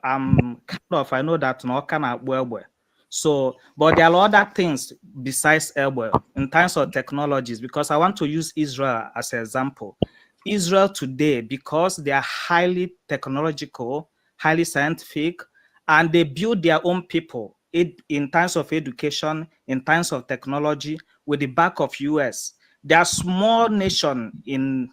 I'm I know that no kind of well. So, but there are other things besides Elwell in terms of technologies, because I want to use Israel as an example. Israel today, because they are highly technological, highly scientific, and they build their own people in terms of education, in terms of technology, with the back of US. They are a small nation in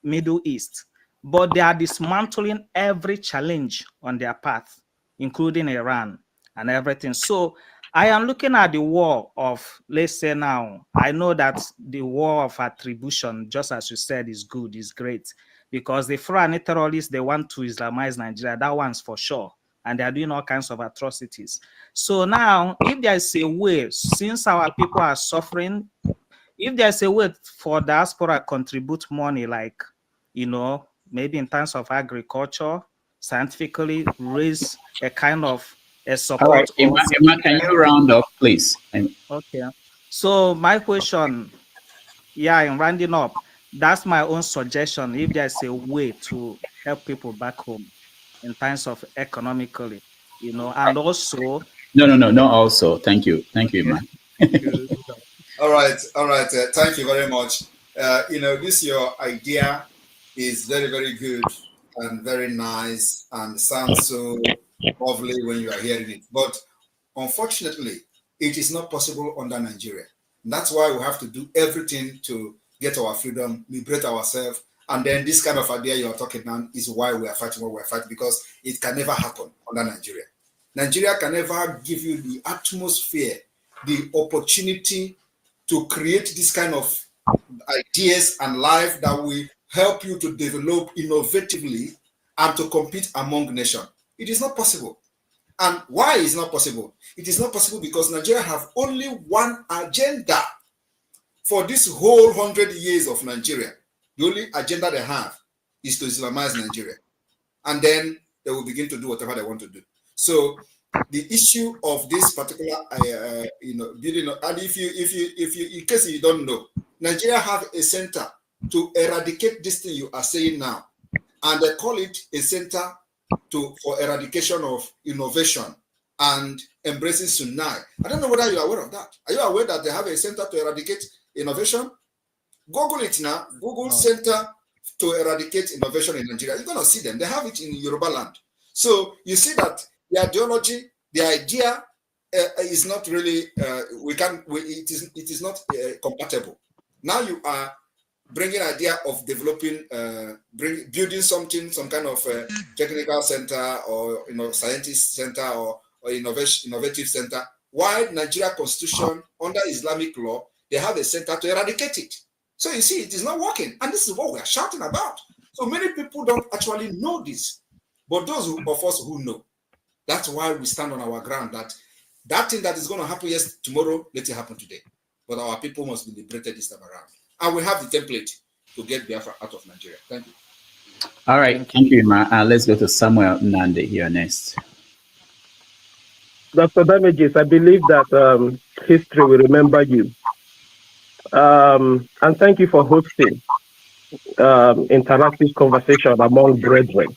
Middle East, but they are dismantling every challenge on their path, including Iran and everything. So I am looking at the war of, let's say now, I know that the war of attribution, just as you said, is good, is great, because the Fulani terrorists, they want to Islamize Nigeria. That one's for sure. And they are doing all kinds of atrocities. So now, if there's a way, since our people are suffering, if there's a way for diaspora contribute money, like, you know, maybe in terms of agriculture, scientifically raise a kind of a All right, support. Emma, can you round up, please? Okay. So my question, yeah, in rounding up, that's my own suggestion. If there's a way to help people back home in terms of economically, you know, and also. No. Also, thank you, Emma. All right. Thank you very much. You know, your idea is very, very good and very nice and sounds so lovely when you are hearing it. But unfortunately, it is not possible under Nigeria. And that's why we have to do everything to get our freedom, liberate ourselves. And then this kind of idea you are talking now is why we are fighting what we are fighting, because it can never happen under Nigeria. Nigeria can never give you the atmosphere, the opportunity to create this kind of ideas and life that will help you to develop innovatively and to compete among nations. It is not possible. And why is not possible? It is not possible because Nigeria have only one agenda for this whole 100 years of Nigeria. The only agenda they have is to Islamize Nigeria. And then they will begin to do whatever they want to do. So the issue of this particular, building, and if you, in case you don't know, Nigeria have a center to eradicate this thing you are saying now, and they call it a center for eradication of innovation and embracing Sunai. I don't know whether you are aware of that. Are you aware that they have a center to eradicate innovation? Google it now. Google Center to Eradicate Innovation in Nigeria. You're going to see them. They have it in Yoruba land. So you see that the ideology, the idea is not really, it is not compatible. Now you are bringing idea of developing, building something, some kind of technical center or scientist center or innovative center. While Nigeria Constitution under Islamic law, they have a center to eradicate it. So you see, it is not working, and this is what we are shouting about. So many people don't actually know this, but those of us who know, that's why we stand on our ground. That thing that is going to happen tomorrow, let it happen today. But our people must be liberated this time around. And we have the template to get Biafra out of Nigeria. Thank you. All right. Thank you, Emma. Let's go to Samuel Nnamdi here next. Dr. Damages, I believe that history will remember you. And thank you for hosting interactive conversation among brethren.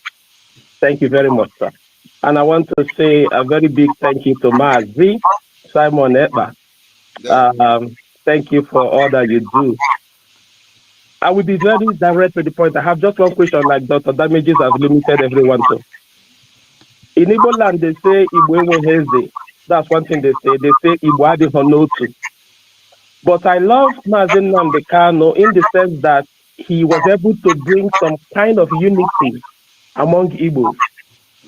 Thank you very much, sir. And I want to say a very big thank you to Mazi, Simon Ekpa. Thank you for all that you do. I will be very direct to the point. I have just one question, like Dr. Damages has limited everyone to. In Igbo land, they say Igbo Heze. That's one thing they say. They say Igbo Adi Honotu. But I love Mazi Nnamdi Kanu in the sense that he was able to bring some kind of unity among Igbos.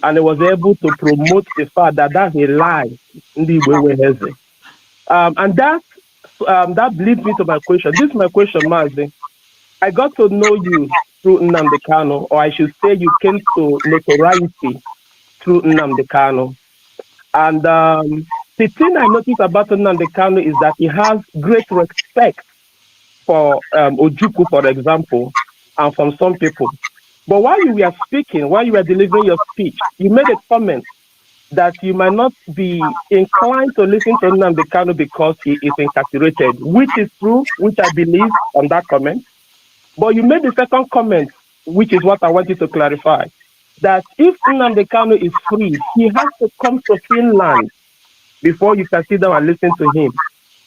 And he was able to promote the fact that that's a lie in the Igbo Heze. And that leads me to my question. This is my question, Mazi. I got to know you through Nnamdi Kanu, or I should say you came to notoriety through Nnamdi Kanu. And the thing I noticed about Nnamdi Kanu is that he has great respect for Ojukwu, for example, and from some people. But while you were speaking, while you were delivering your speech, you made a comment that you might not be inclined to listen to Nnamdi Kanu because he is incarcerated, which is true, which I believe on that comment. But you made the second comment, which is what I wanted to clarify, that if Nnamdi Kanu is free, he has to come to Finland before you can sit down and listen to him.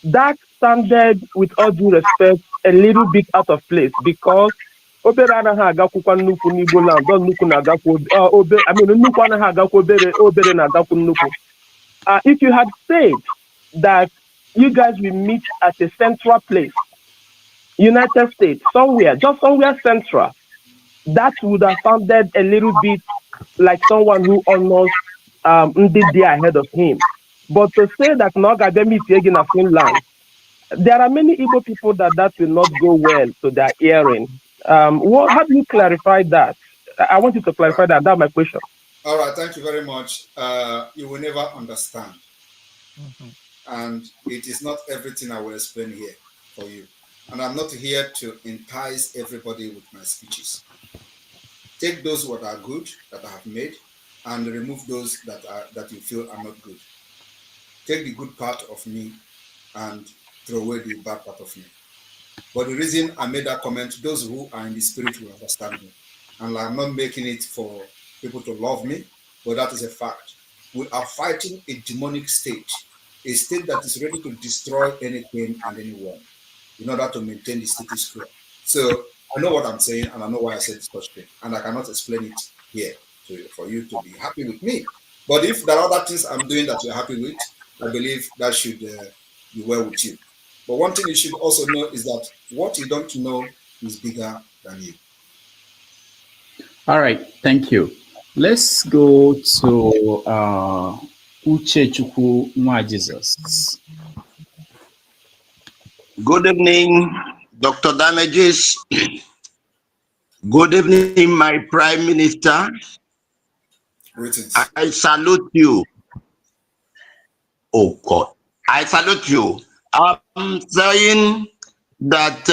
That sounded, with all due respect, a little bit out of place because if you had said that you guys will meet at a central place, United States, somewhere, just somewhere central, that would have sounded a little bit like someone who almost did there ahead of him. But to say that Nogademi is in Finland, there are many Igbo people that will not go well to their hearing. How do you clarify that? I want you to clarify that. That's my question. All right, thank you very much. You will never understand. And it is not everything I will explain here for you. And I'm not here to entice everybody with my speeches. Take those what are good that I have made and remove those that you feel are not good. Take the good part of me and throw away the bad part of me. But the reason I made that comment, those who are in the spirit will understand me. And I'm not making it for people to love me, but that is a fact. We are fighting a demonic state, a state that is ready to destroy anything and anyone in order to maintain the status quo. So I know what I'm saying, and I know why I said such thing, and I cannot explain it here for you to be happy with me. But if there are other things I'm doing that you're happy with, I believe that should be well with you. But one thing you should also know is that what you don't know is bigger than you. All right, thank you. Let's go to Uchechukwu Nwa Jesus. Good evening, Dr. Damages. Good evening, my Prime Minister. Greetings. I salute you. Oh God, I salute you. I'm saying that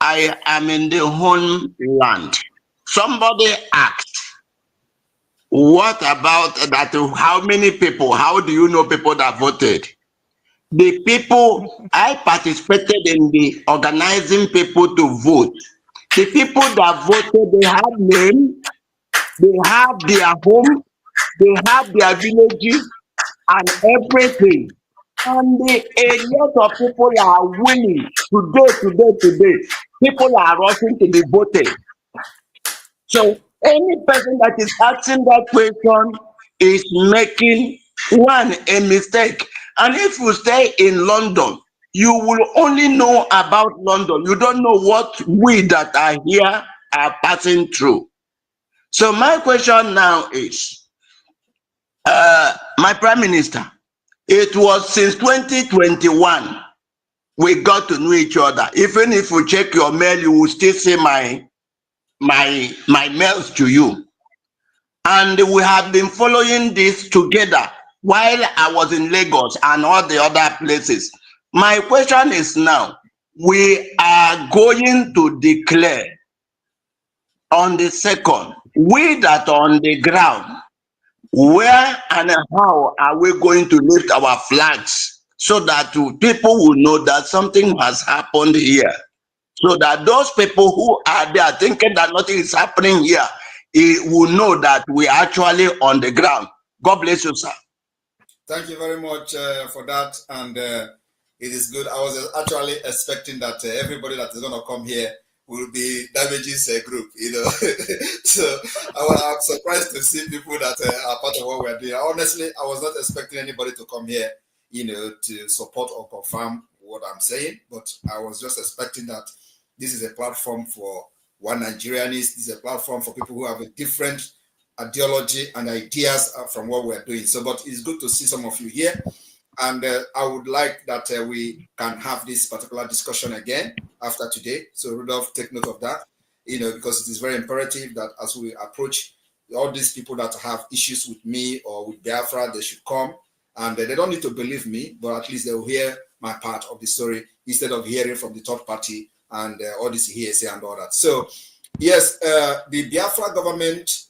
I am in the homeland. Somebody asked, what about that? How many people? How do you know people that voted? The people, I participated in the organizing people to vote. The people that voted, they have name, they have their home, they have their villages and everything. And a lot of people are willing today. People are rushing to be voted. So any person that is asking that question is making a mistake. And if you stay in London, you will only know about London. You don't know what we that are here are passing through. So my question now is, my Prime Minister, it was since 2021 we got to know each other. Even if you check your mail, you will still see my mails to you. And we have been following this together while I was in Lagos and all the other places. My question is now, we are going to declare on the 2nd, we that are on the ground, where and how are we going to lift our flags so that people will know that something has happened here? So that those people who are there thinking that nothing is happening here, will know that we are actually on the ground. God bless you, sir. Thank you very much for that. And it is good. I was actually expecting that everybody that is going to come here will be Damages group, you know. So I'm surprised to see people that are part of what we're doing. Honestly, I was not expecting anybody to come here, you know, to support or confirm what I'm saying, but I was just expecting that this is a platform for one Nigerianist. This is a platform for people who have a different ideology and ideas from what we're doing. So, but it's good to see some of you here. And I would like that we can have this particular discussion again after today. So Rudolph, take note of that, you know, because it is very imperative that as we approach all these people that have issues with me or with Biafra, they should come. And they don't need to believe me, but at least they'll hear my part of the story instead of hearing from the third party and all this hearsay and all that. So, yes, the Biafra government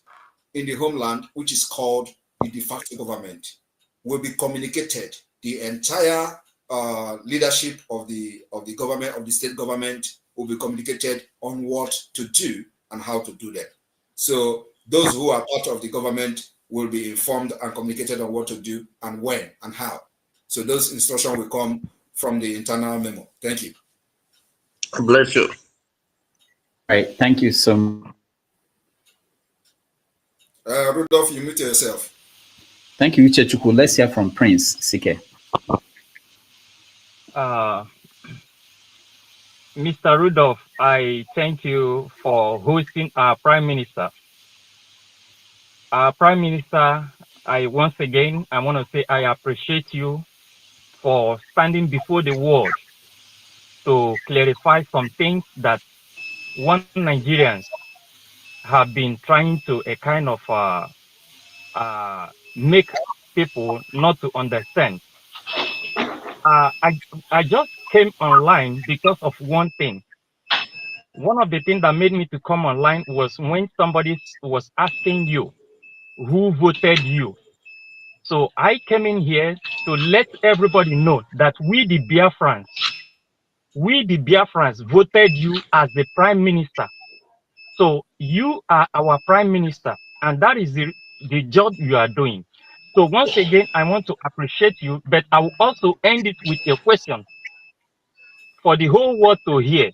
in the homeland, which is called the de facto government, will be communicated. The entire leadership of the government, of the state government, will be communicated on what to do and how to do that. So those who are part of the government will be informed and communicated on what to do and when and how. So those instructions will come from the internal memo. Thank you. Bless you. All right, thank you so much. Rudolph, you mute yourself. Thank you, Uchechukwu. Let's hear from Prince Sike. Mr. Rudolph, I thank you for hosting our Prime Minister. Our Prime Minister, once again, I want to say I appreciate you for standing before the world to clarify some things that one Nigerians have been trying to a kind of make people not to understand. Uh, I I just came online because of one thing. One of the things that made me to come online was when somebody was asking you who voted you. So I came in here to let everybody know that we the Biafrans voted you as the prime minister. So you are our prime minister, and that is the job you are doing. So once again, I want to appreciate you, but I will also end it with a question for the whole world to hear.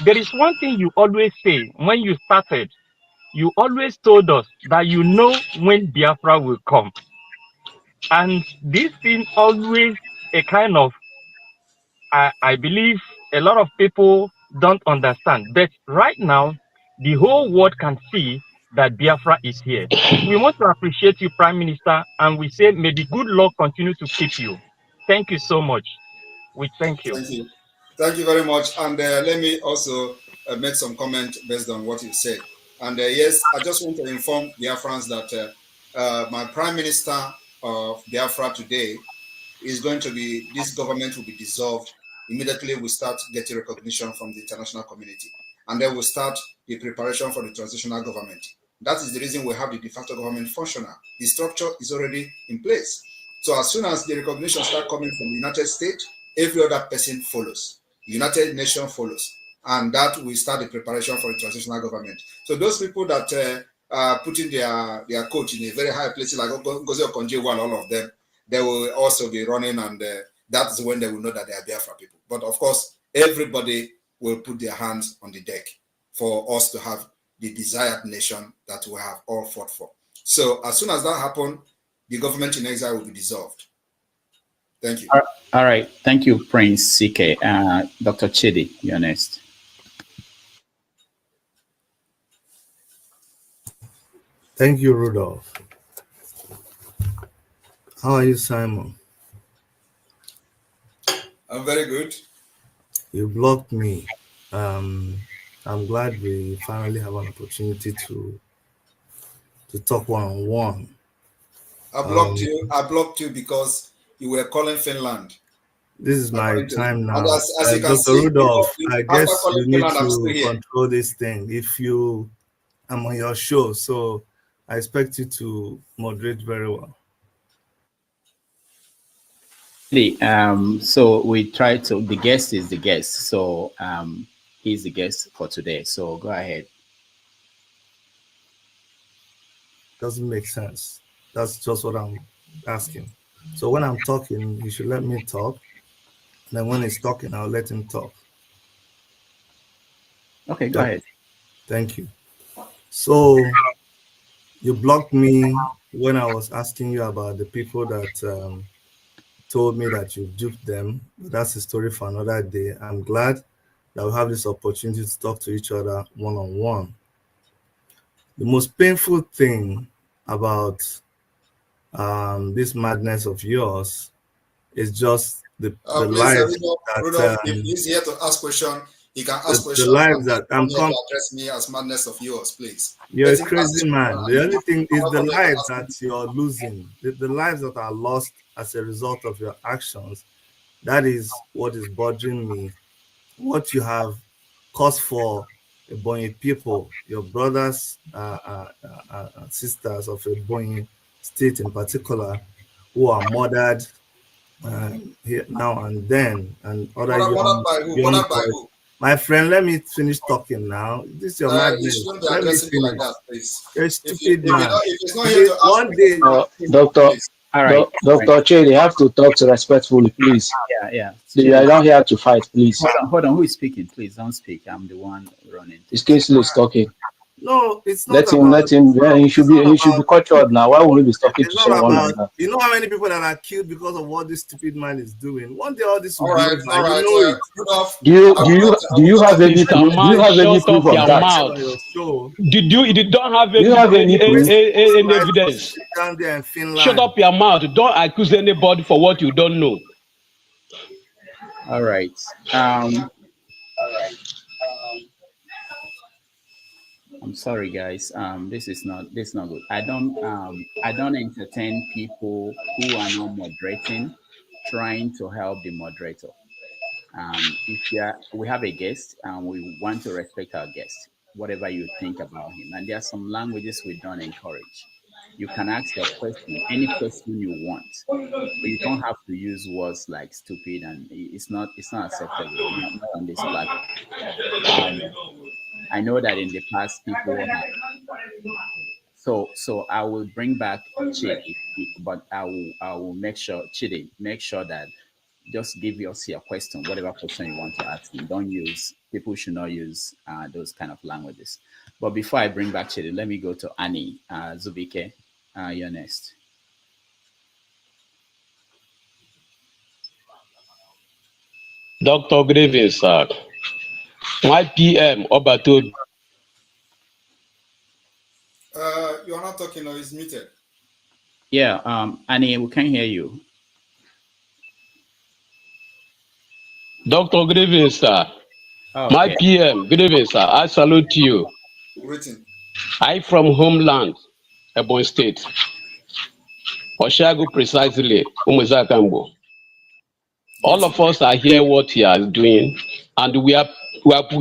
There is one thing you always say when you started. You always told us that you know when Biafra will come. And this thing always a kind of, I believe a lot of people don't understand. But right now, the whole world can see that Biafra is here. We want to appreciate you, Prime Minister, and we say, may the good Lord continue to keep you. Thank you so much. We thank you. Thank you. Thank you very much. And let me also make some comment based on what you said. And yes, I just want to inform Biafrans that my Prime Minister of Biafra today is going to be, this government will be dissolved. Immediately we start getting recognition from the international community. And then we'll start the preparation for the transitional government. That is the reason we have the de facto government functional. The structure is already in place. So as soon as the recognition start coming from the United States, every other person follows. The United Nations follows. And that will start the preparation for the transitional government. So those people that are putting their coach in a very high place, like Ngozi Okonjo-Iweala, all of them, they will also be running, and that's when they will know that they are Biafra people. But of course, everybody will put their hands on the deck for us to have the desired nation that we have all fought for. So as soon as that happens, the government in exile will be dissolved. Thank you. All right. Thank you, Prince CK. Dr. Chidi, you're next. Thank you, Rudolph. How are you, Simon? I'm very good. You blocked me. I'm glad we finally have an opportunity to talk one-on-one. I blocked you because you were calling Finland. This is my time now. And as you can Dr. see, Rudolph, I guess calling you need Finland, I'm still to here. control this thing. I'm on your show, so I expect you to moderate very well. So we try to, the guest is the guest. So he's the guest for today. So go ahead. Doesn't make sense. That's just what I'm asking. So when I'm talking, you should let me talk. And then when he's talking, I'll let him talk. Okay, go ahead. Thank you. So you blocked me when I was asking you about the people that told me that you duped them. But that's a story for another day. I'm glad that we have this opportunity to talk to each other one-on-one. The most painful thing about this madness of yours is just the lives Rudolph, if he's here to ask questions, he can ask questions. The lives that I'm here to address me as madness of yours, please. You're a crazy man. The only thing is the lives that you're losing, the lives that are lost as a result of your actions. That is what is bothering me. What you have caused for Ebonyi people, your brothers, sisters of Ebonyi state in particular, who are murdered here now and then, and other young boys. My friend, let me finish talking now. This is your madness. Let me finish. Like that, please. You're a stupid man. One day, Dr. Che, they have to talk to respectfully, please. Yeah. You are not here to fight, please. Hold on. Who is speaking? Please don't speak. I'm the one running. This case is talking. No, it's not Let him, about. let him. Yeah, he should be cultured now. Why would he be talking to It's not someone like about. that? You know how many people that are killed because of what this stupid man is doing. One day all this will All be right, over. all You right. know it. Rudolph, Do you I do will you not, I do will you not have any take proof? Do you Man, have any shut proof up of your that? mouth. On your show. You don't have Do you have any proof? any evidence? Down there in Finland. Shut up your mouth. Don't accuse anybody for what you don't know. All right. I'm sorry, guys. This is not good. I don't entertain people who are not moderating, trying to help the moderator. If we have a guest and we want to respect our guest, whatever you think about him, and there are some languages we don't encourage. You can ask your question, any question you want, but you don't have to use words like stupid, and it's not acceptable. Not on this platform. I know that in the past people have. So I will bring back Chidi, but I will make sure Chidi make sure that just give us your question, whatever question you want to ask him. Don't use people should not use those kind of languages. But before I bring back Chidi, let me go to Annie Zubike. You're next. Dr. Grievous, sir. My PM, Obato. You're not talking or it's muted. Yeah, Annie, we can hear you. Dr. Grievous, sir. Oh, My okay. PM, Grievous, sir. I salute you. Waiting. I from homeland, Ebony State. Oshago precisely, Umuzakambo. All of us are here what you are doing, and we are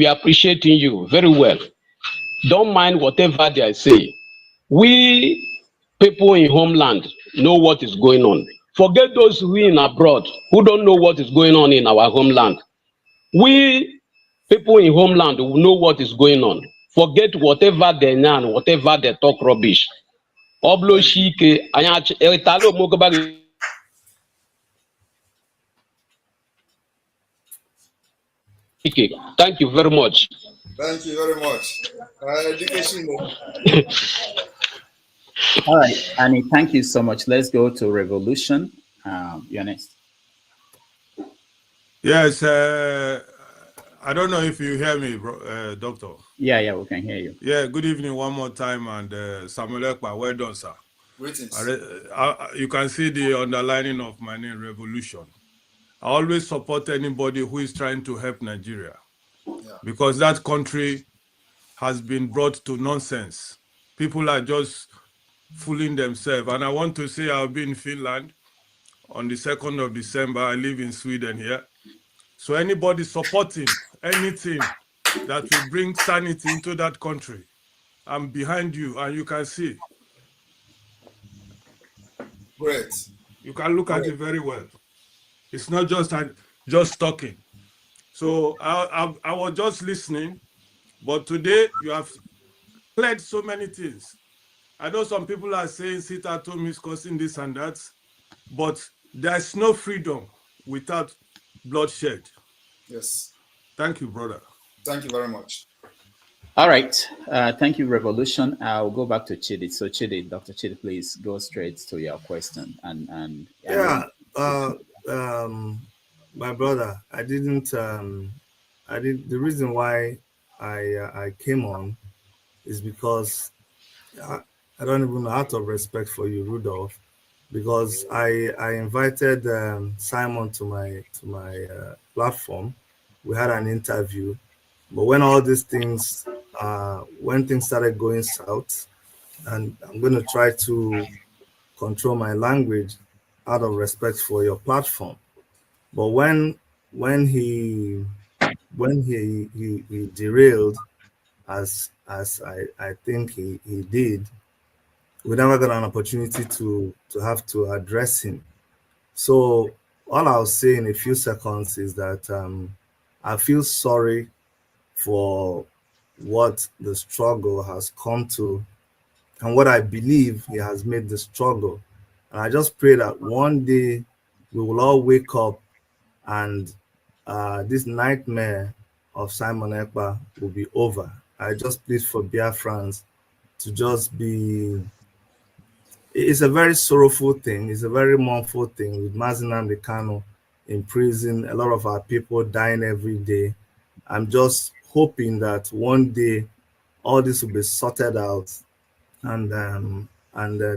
appreciating you very well. Don't mind whatever they say. We people in homeland know what is going on. Forget those who in abroad who don't know what is going on in our homeland. We people in homeland who know what is going on. Forget whatever they know, whatever they talk rubbish. Oblo shike anyach etalo mogobag. Thank you very much. Thank you very much. Education. All right, Annie, thank you so much. Let's go to Revolution. You're next. Yes, I don't know if you hear me, Doctor. Yeah, we can hear you. Yeah, good evening one more time, and Samuel Ekpa, well done, sir. Greetings. You can see the underlining of my name, Revolution. I always support anybody who is trying to help Nigeria, because that country has been brought to nonsense. People are just fooling themselves. And I want to say I'll be in Finland on the 2nd of December. I live in Sweden here. So anybody supporting anything that will bring sanity into that country, I'm behind you, and you can see. Great. You can look at it very well. It's not just talking. So I was just listening, but today you have cleared so many things. I know some people are saying sit at home is causing this and that, but there's no freedom without bloodshed. Yes. Thank you, brother. Thank you very much. All right. Thank you, Revolution. I'll go back to Chidi. So Chidi, Dr. Chidi, please go straight to your question. My brother, the reason why I came on is because I don't even know, out of respect for you, Rudolph, because I invited Simon to my platform. We had an interview, but when all these things, when things started going south, and I'm going to try to control my language out of respect for your platform. But when he derailed, as I think he did, we never got an opportunity to have to address him. So all I'll say in a few seconds is that I feel sorry for what the struggle has come to and what I believe he has made the struggle. And I just pray that one day we will all wake up and this nightmare of Simon Ekpa will be over I just plead for Biafrans to just be. It's a very sorrowful thing. It's a very mournful thing with Nnamdi Kanu in prison. A lot of our people dying every day. I'm just hoping that one day all this will be sorted out, and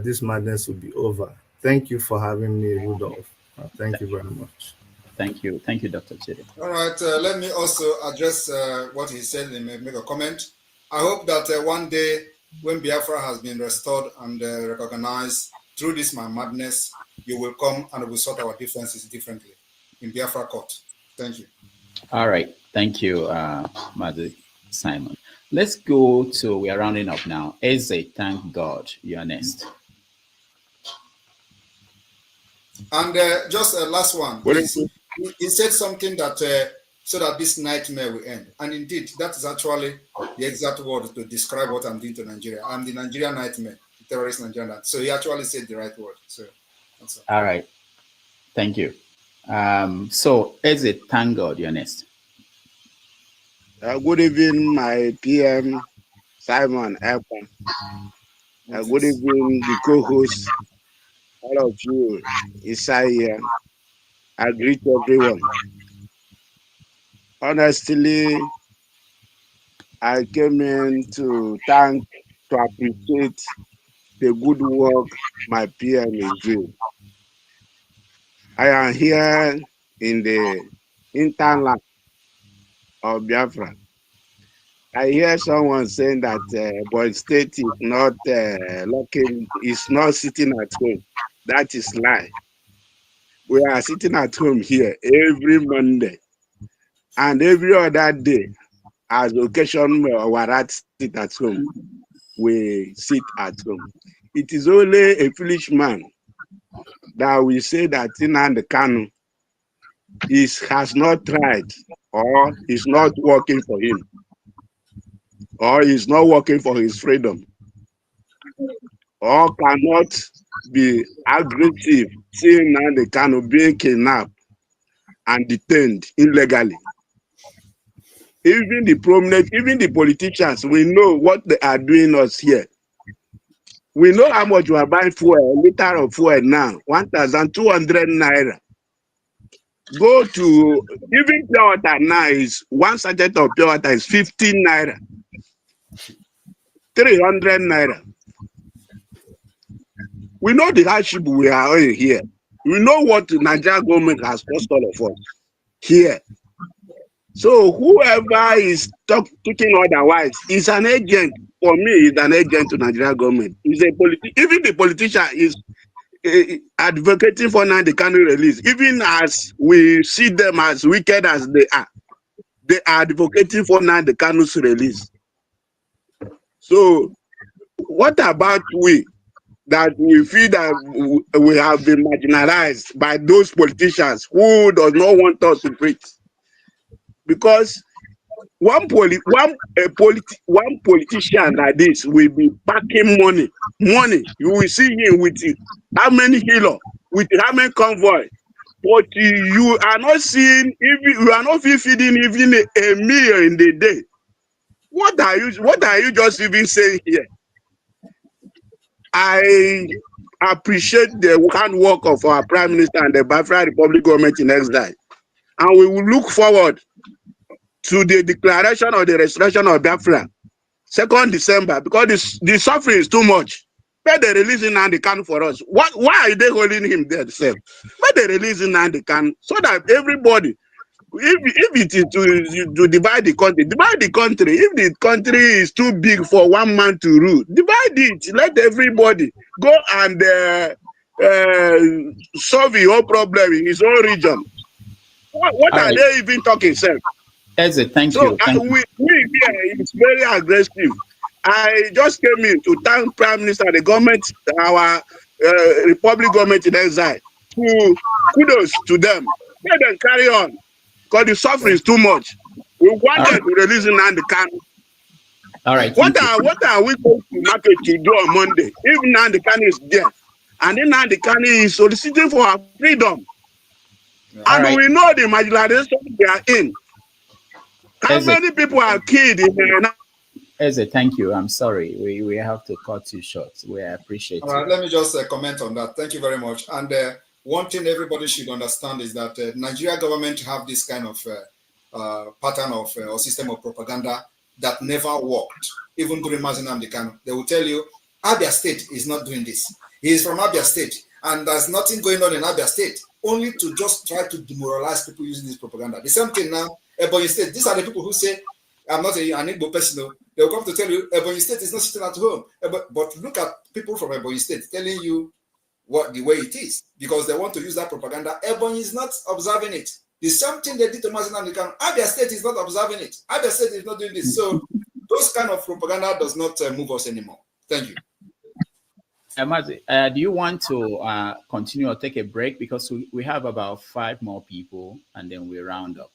this madness will be over. Thank you for having me, Rudolph. Thank you very much. Thank you, Dr. Chidi. All right, let me also address what he said and make a comment. I hope that one day when Biafra has been restored and recognized through this madness, you will come and we'll sort our differences differently in Biafra court. Thank you. All right. Thank you, Mother Simon. Let's go to, we are rounding up now. Eze, thank God, you are next. And just a last one, please. He said something that so that this nightmare will end. And indeed, that is actually the exact word to describe what I'm doing to Nigeria. I'm the Nigerian nightmare, the terrorist Nigerian nightmare. So he actually said the right word. So that's all right. Thank you. So Eze, thank God, you're next. Good evening, my PM, Simon Ekpa. Good evening, the co-hosts, all of you inside here. I greet everyone. Honestly, I came in to appreciate the good work my PM is doing. I am here in the hinterland of Biafra. I hear someone saying that Boy State is not locking, is not sitting at home. That is lie. We are sitting at home here every Monday and every other day. As occasion Warat sit at home, we sit at home. It is only a foolish man that we say that Nnamdi Kanu has not tried or is not working for him or is not working for his freedom or cannot be aggressive seeing Nnamdi Kanu being kidnapped and detained illegally. Even the prominent, even the politicians, we know what they are doing us here. We know how much we are buying fuel, a liter of fuel now, 1,200 naira. Go to, even pure water now is, one sachet of pure water is 15 naira. 300 naira. We know the hardship we are in here. We know what the Nigerian government has cost all of us here. So whoever is talking otherwise is an agent. For me, is an agent to Nigerian government. Is a even the politician is advocating for Nnamdi Kanu release. Even as we see them as wicked as they are advocating for Nnamdi Kanu's release. So what about we? That we feel that we have been marginalized by those politicians who does not want us to preach. Because one politician like this will be packing money. You will see him with how many kilo, with how many convoy. But you are not seeing, you are not feeding even a meal in the day. What are you just even saying here? I appreciate the hard work of our Prime Minister and the Biafra Republic government in exile. And we will look forward to the declaration of the restoration of Biafra, 2nd December, because the suffering is too much. Where they releasing Nnamdi Kanu for us? Why are they holding him there themselves? Where they releasing Nnamdi Kanu? So that everybody, if it is to divide the country, divide the country. If the country is too big for one man to rule, divide it. Let everybody go and solve your whole problem in his own region. What are they even talking, sir? Eze, thank you. We here is very aggressive. I just came in to thank Prime Minister, the government, our Republic government in exile. Kudos to them. Let them carry on. Because the suffering is too much. We want them to release Nnamdi Kanu. All right. What are we going to market to do on Monday? If Nnamdi Kanu is there, and then Nnamdi Kanu is soliciting for our freedom. And we know the marginalization they are in. How many people are killed in Eze, thank you. I'm sorry. We have to cut you short. We appreciate All right, you. let me just comment on that. Thank you very much. And one thing everybody should understand is that Nigeria government have this kind of pattern of or system of propaganda that never worked. Even during Nnamdi Kanu, they will tell you, Abia State is not doing this. He is from Abia State, and there's nothing going on in Abia State, only to just try to demoralize people using this propaganda. The same thing now, Ebonyi State. These are the people who say, I'm not an Igbo person. They'll come to tell you, Ebonyi State is not sitting at home. But look at people from Ebonyi State telling you what the way it is, because they want to use that propaganda. Ebonyi is not observing it. The same thing they did to Nnamdi Kanu. Abia State is not observing it. Abia State is not doing this. So those kind of propaganda does not move us anymore. Thank you. Mazi, do you want to continue or take a break? Because we have about 5 more people and then we round up.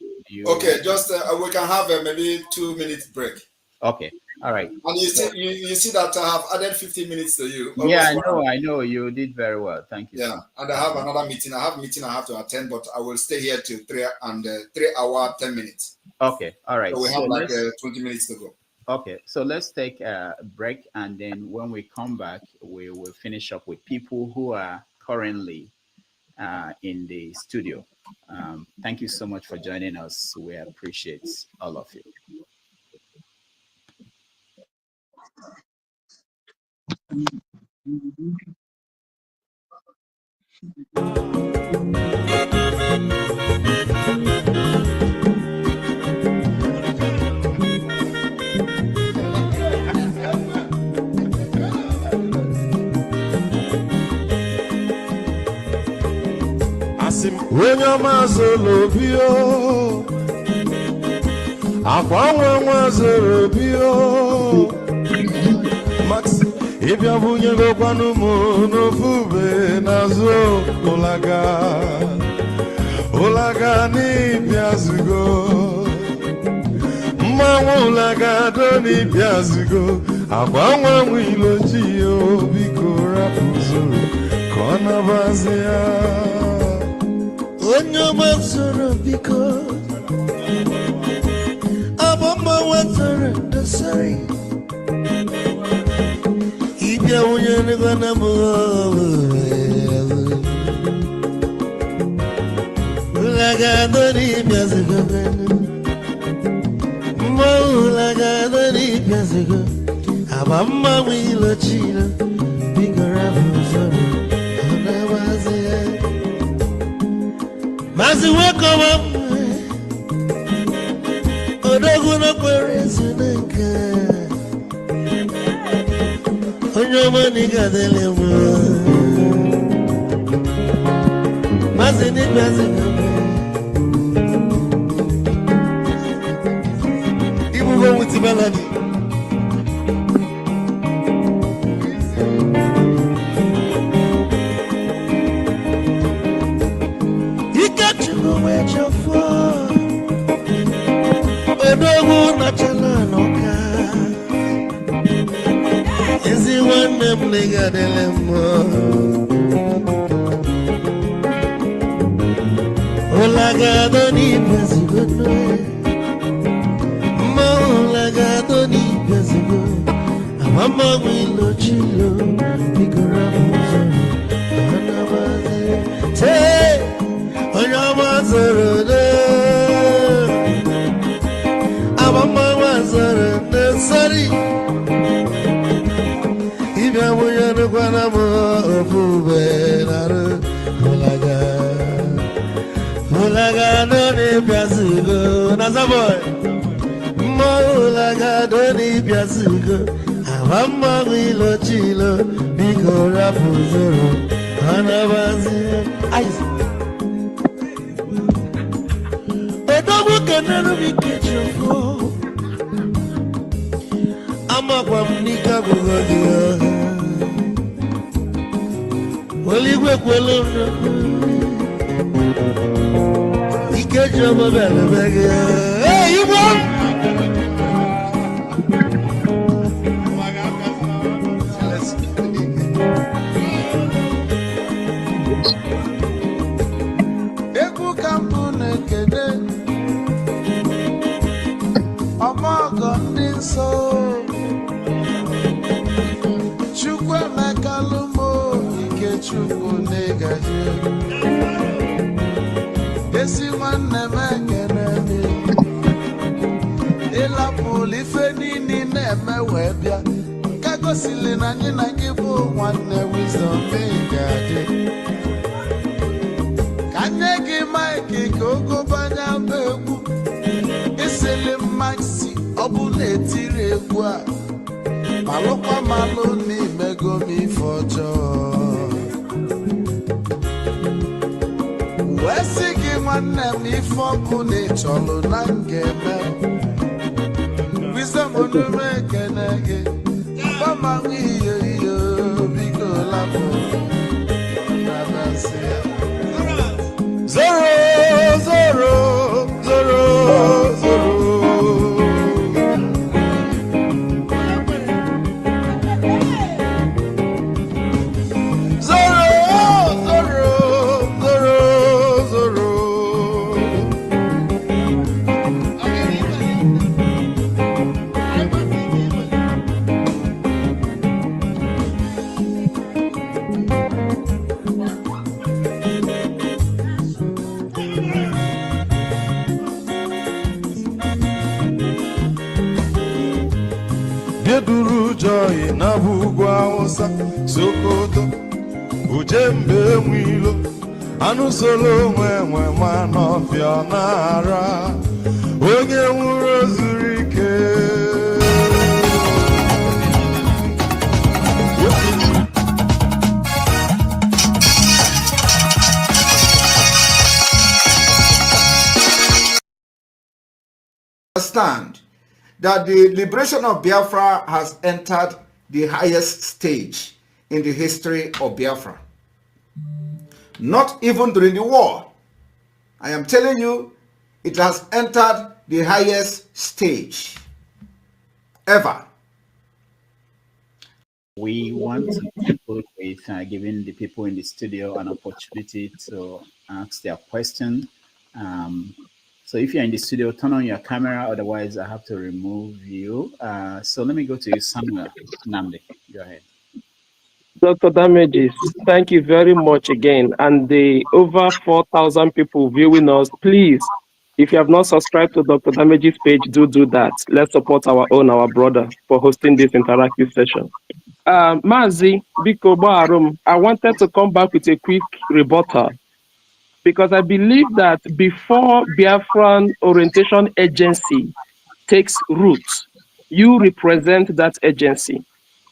Okay, just we can have maybe 2 minutes break. Okay, all right. And you see that I have added 15 minutes to you. Yeah, I know. You did very well. Thank you. Yeah, and I have another meeting. I have a meeting I have to attend, but I will stay here till 3 hours, 10 minutes. Okay, all right. So we have like 20 minutes to go. Okay, so let's take a break, and then when we come back, we will finish up with people who are currently in the studio. Thank you so much for joining us. We appreciate all of you. When your mazolo bio, akwa mazolo bio, Max, if you have no panumo no fube nazo olaga ni piazugo, ulaga doni piazugo, akwa mwilo chio bikora puzo, kona bazia. Onyo mazoro biko abamba wazara dasari ibya unyane gana mo ulaga dori byazigo mo ulaga dori byazigo abamba wilo chilo bigora buzoro ona wazia. Mazi weko wamwe odogu no kwerezu neka onyomo nigadele mwa mazi ni mazi ibu go wuti baladi Nigga Olaga doni pesigo Olaga doni pesigo Amama wilo chilo Bigora muzo Anabaze Te Onyama zorode Amama wazorode Sorry Ibya muyano kwa namo Ofube Naro Olaga doni pesigo Nazaboy Olaga doni pesigo Amama wilo chilo Bigora muzo Anabaze Edobu kenenu bikechofo Ama kwa mnika bugodia Waligwe kwelo Ikechobo bele bege Hey, you won! Eku kampune kede Omogo ndinso nke Chukwu na-egaji esi nwanne m ekene ịlapụlụ ife niile na-eme wee bịa ka gosili na anyị na gị bụ nwanne Wisdom ga-adị ka nne gị Mike ka ogobanya bụ egwu isili Maxi ọ bụ na-etiri egwu a malụkwa malụ n'imego m ife ọjọọ wee sị gị nwanne m ife ọkụ na ịchọlụ na ngeme Wisdom onume ekene gị gbamanwụ iyo iyo biko lapụ nabasị ya zoro zoro zoro zoro Joy na bugwu Hausa Sokoto Ujembe Nwilo anụ solo onwe ma n'ọfịa na-ara onye nwụrụ zuru ike understand that the liberation of Biafra has entered the highest stage in the history of Biafra. Not even during the war. I am telling you, it has entered the highest stage ever. We want to conclude with giving the people in the studio an opportunity to ask their question. So if you're in the studio, turn on your camera, otherwise I have to remove you. So let me go to you, Samuel Nnamdi. Go ahead. Dr. Damages, thank you very much again. And the over 4,000 people viewing us, please, if you have not subscribed to Dr. Damages' page, do that. Let's support our brother, for hosting this interactive session. Mazi, Biko Barum, I wanted to come back with a quick rebuttal, because I believe that before Biafran Orientation Agency takes root, you represent that agency.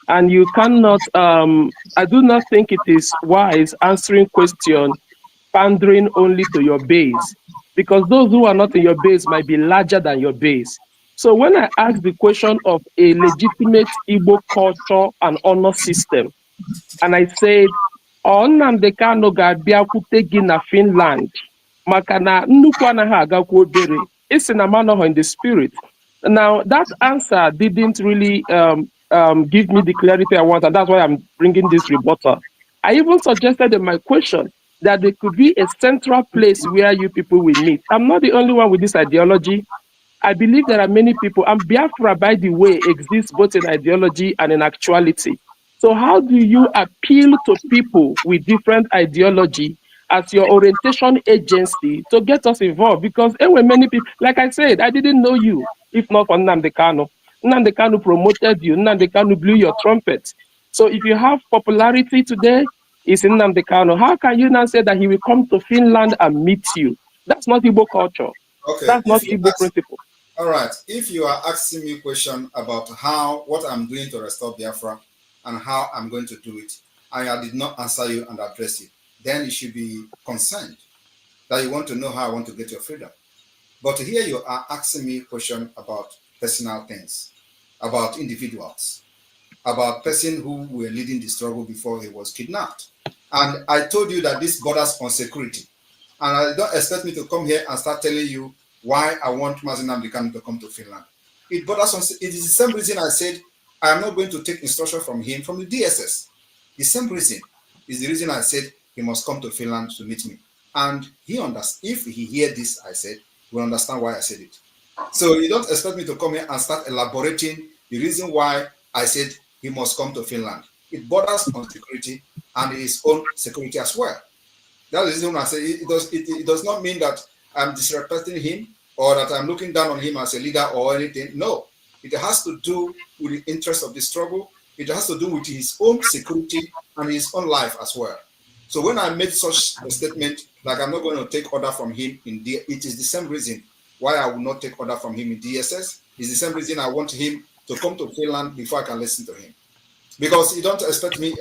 And you cannot, I do not think it is wise answering question pandering only to your base, because those who are not in your base might be larger than your base. So when I ask the question of a legitimate Igbo culture and honor system, and I said, Nnamdi Kanu ga-abịakwute gị na Finland, maka na nnukwu anaghị agakwa obere, isi na manọhọ in the spirit. Now, that answer didn't really give me the clarity I want, and that's why I'm bringing this rebuttal. I even suggested in my question that there could be a central place where you people will meet. I'm not the only one with this ideology. I believe there are many people, and Biafra, by the way, exists both in ideology and in actuality. So how do you appeal to people with different ideology as your orientation agency to get us involved? Because there were many people, like I said, I didn't know you, if not for Nnamdi Kanu. Nnamdi Kanu promoted you, Nnamdi Kanu blew your trumpet. So if you have popularity today, it's in Nnamdi Kanu. How can you now say that he will come to Finland and meet you? That's not Igbo culture. Okay. That's not Igbo principle. All right. If you are asking me a question about what I'm doing to restore Biafra and how I'm going to do it, and I did not answer you and address it, then you should be concerned that you want to know how I want to get your freedom. But here you are asking me a question about personal things, about individuals, about person who were leading the struggle before he was kidnapped. And I told you that this borders on security. And I don't expect me to come here and start telling you why I want Nnamdi Kanu to come to Finland. It borders on, it is the same reason I said I am not going to take instruction from him from the DSS. The same reason is the reason I said he must come to Finland to meet me. And he understands, if he hears this, I said, he will understand why I said it. So you don't expect me to come here and start elaborating the reason why I said he must come to Finland. it borders on security and his own security as well. That is the reason I say it does not mean that I'm disrespecting him or that I'm looking down on him as a leader or anything. No, it has to do with the interest of the struggle. It has to do with his own security and his own life as well. So when I made such a statement, like I'm not going to take order from him it is the same reason why I will not take order from him in DSS. It's the same reason I want him to come to Finland before I can listen to him. Because you don't expect me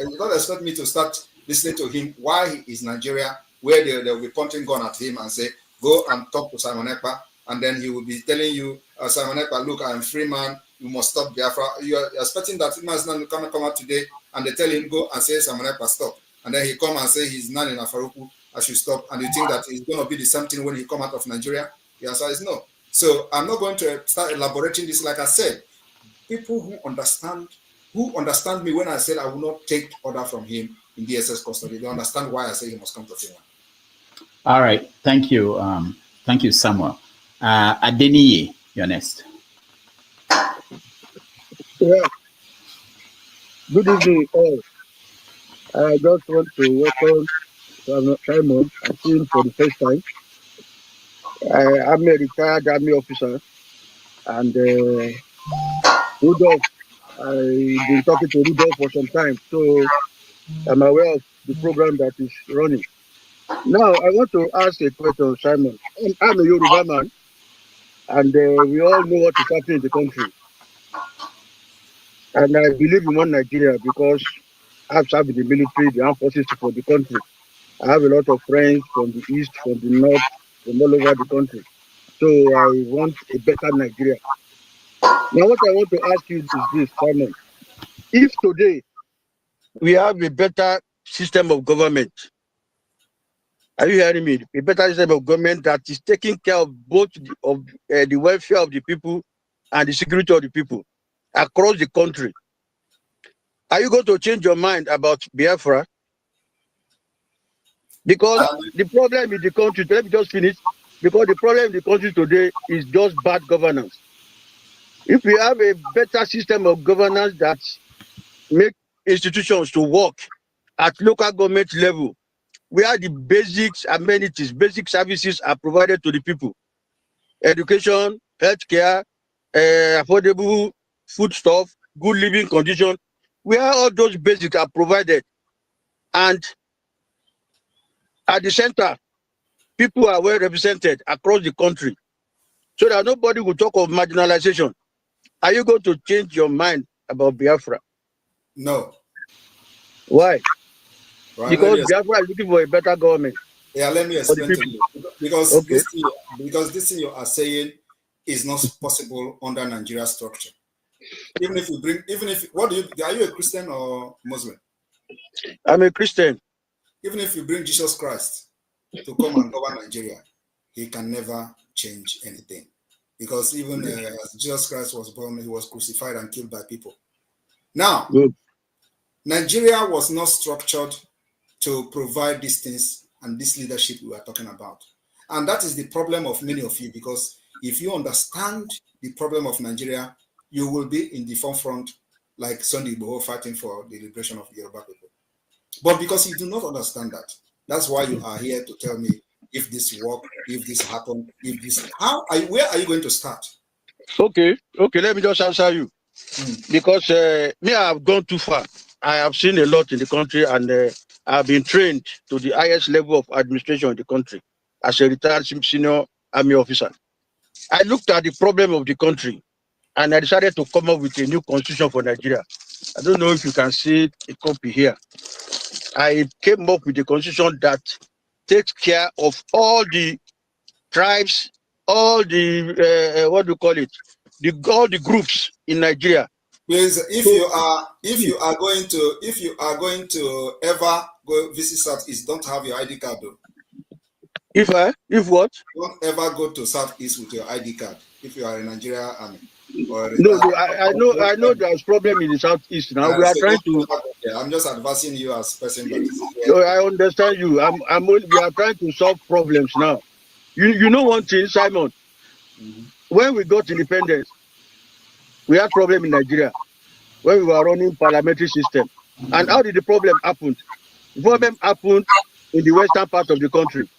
to start listening to him while he is Nigeria, where they'll be pointing gun at him and say, go and talk to Simon Ekpa, and then he will be telling you, Simon Ekpa, look, I'm a free man, you must stop Biafra. You're expecting that Imam is not going to come out today and they tell him, go and say, Simon Ekpa, stop. And then he come and say he's not in Afaruku, I should stop. And you think that it's going to be the same thing when he come out of Nigeria? The answer is no. So I'm not going to start elaborating this. Like I said, people who understand me when I said I will not take order from him in DSS custody, they understand why I say he must come to Finland. All right. Thank you. Thank you, Samuel. Adeniyi, you're next. Yeah. Good evening, all. I just want to welcome Simon. I see him for the first time. I'm a retired army officer, and Rudolph, I've been talking to Rudolph for some time, so I'm aware of the program that is running. Now, I want to ask a question, Simon. I'm a Yoruba man, and we all know what is happening in the country. And I believe in one Nigeria because I've served in the military, the armed forces for the country. I have a lot of friends from the east, from the north, from all over the country. So I want a better Nigeria. Now, what I want to ask you is this, Simon. If today we have a better system of government, are you hearing me? A better system of government that is taking care of both the welfare of the people and the security of the people across the country. Are you going to change your mind about Biafra? Because the problem in the country, let me just finish, because the problem in the country today is just bad governance. If we have a better system of governance that make institutions to work at local government level, where the basics amenities, basic services are provided to the people, education, healthcare, affordable foodstuff, good living condition, where all those basics are provided, and at the center, people are well represented across the country, so that nobody will talk of marginalization. Are you going to change your mind about Biafra? No. Why? Right, because Biafra is looking for a better government. Yeah, let me explain to you. Because, okay. this thing you are saying is not possible under Nigeria structure. Even if, are you a Christian or Muslim? I'm a Christian. Even if you bring Jesus Christ to come and govern Nigeria, he can never change anything. Because even as Jesus Christ was born, he was crucified and killed by people. Now, Nigeria was not structured to provide these things and this leadership we are talking about. And that is the problem of many of you, because if you understand the problem of Nigeria, you will be in the forefront like Sunday Igboho fighting for the liberation of the Yoruba people. But because you do not understand that, that's why you are here to tell me if this work, if this happened, if this, where are you going to start? Okay, let me just answer you. Because me, I have gone too far. I have seen a lot in the country, and I have been trained to the highest level of administration in the country as a retired senior army officer. I looked at the problem of the country, and I decided to come up with a new constitution for Nigeria. I don't know if you can see a copy here. I came up with a constitution that takes care of all the tribes, all the what do you call it, all the groups in Nigeria. Please, if you are going to ever go visit Southeast, don't have your ID card though. If what? Don't ever go to Southeast with your ID card if you are in Nigeria army. No, I know there's problem in the Southeast now. We are trying to. I'm just advising you as person that is. So I understand you. We are trying to solve problems now. You know one thing, Simon. When we got independence, we had problem in Nigeria when we were running parliamentary system. And how did the problem happen? The problem happened in the western part of the country.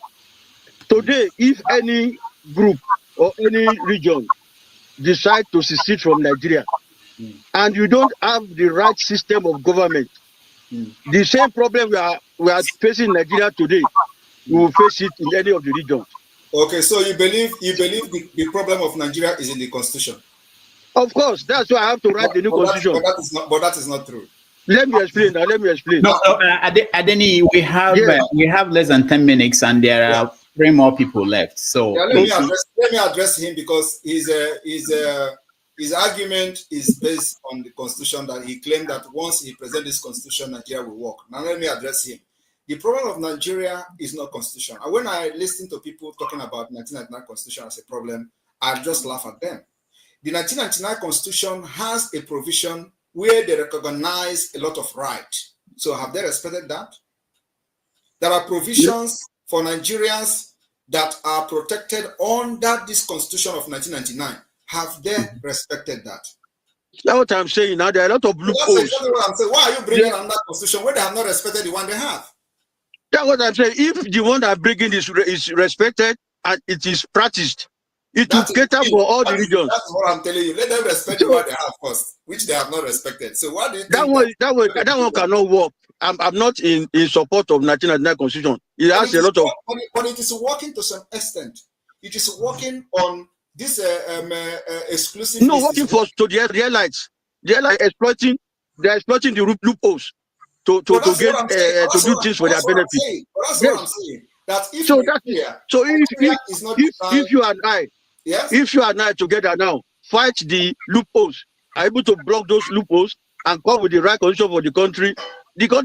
Today, if any group or any region decide to secede from Nigeria, and you don't have the right system of government, the same problem we are facing in Nigeria today, we will face it in any of the regions. Okay, so you believe the problem of Nigeria is in the constitution? Of course, that's why I have to write the new constitution. But that is not true. Let me explain. Now, let me explain. No, Adeni, we have less than 10 minutes, and there are 3 more people left. So let me address him, because his argument is based on the constitution, that he claimed that once he presents this constitution, Nigeria will work. Now let me address him. The problem of Nigeria is not constitution. And when I listen to people talking about 1999 constitution as a problem, I just laugh at them. The 1999 constitution has a provision where they recognize a lot of rights. So have they respected that? There are provisions for Nigerians that are protected under this constitution of 1999. Have they respected that? That's what I'm saying. Now there are a lot of loopholes. That's exactly what I'm saying. Why are you bringing another constitution where they have not respected the one they have? That's what I'm saying. If the one that bringing is respected and it is practiced, it will cater for all the regions. That's what I'm telling you. Let them respect the one they have first, which they have not respected. So what do you think? That one cannot work. I'm not in support of 1999 constitution. It has a lot of. But it is working to some extent. It is working on this exclusive. No, working for to the realites. They're like exploiting the loopholes to do things for their benefit. That's what I'm saying. That if if you and I, if you and I together now fight the loopholes, are able to block those loopholes and come with the right condition for the country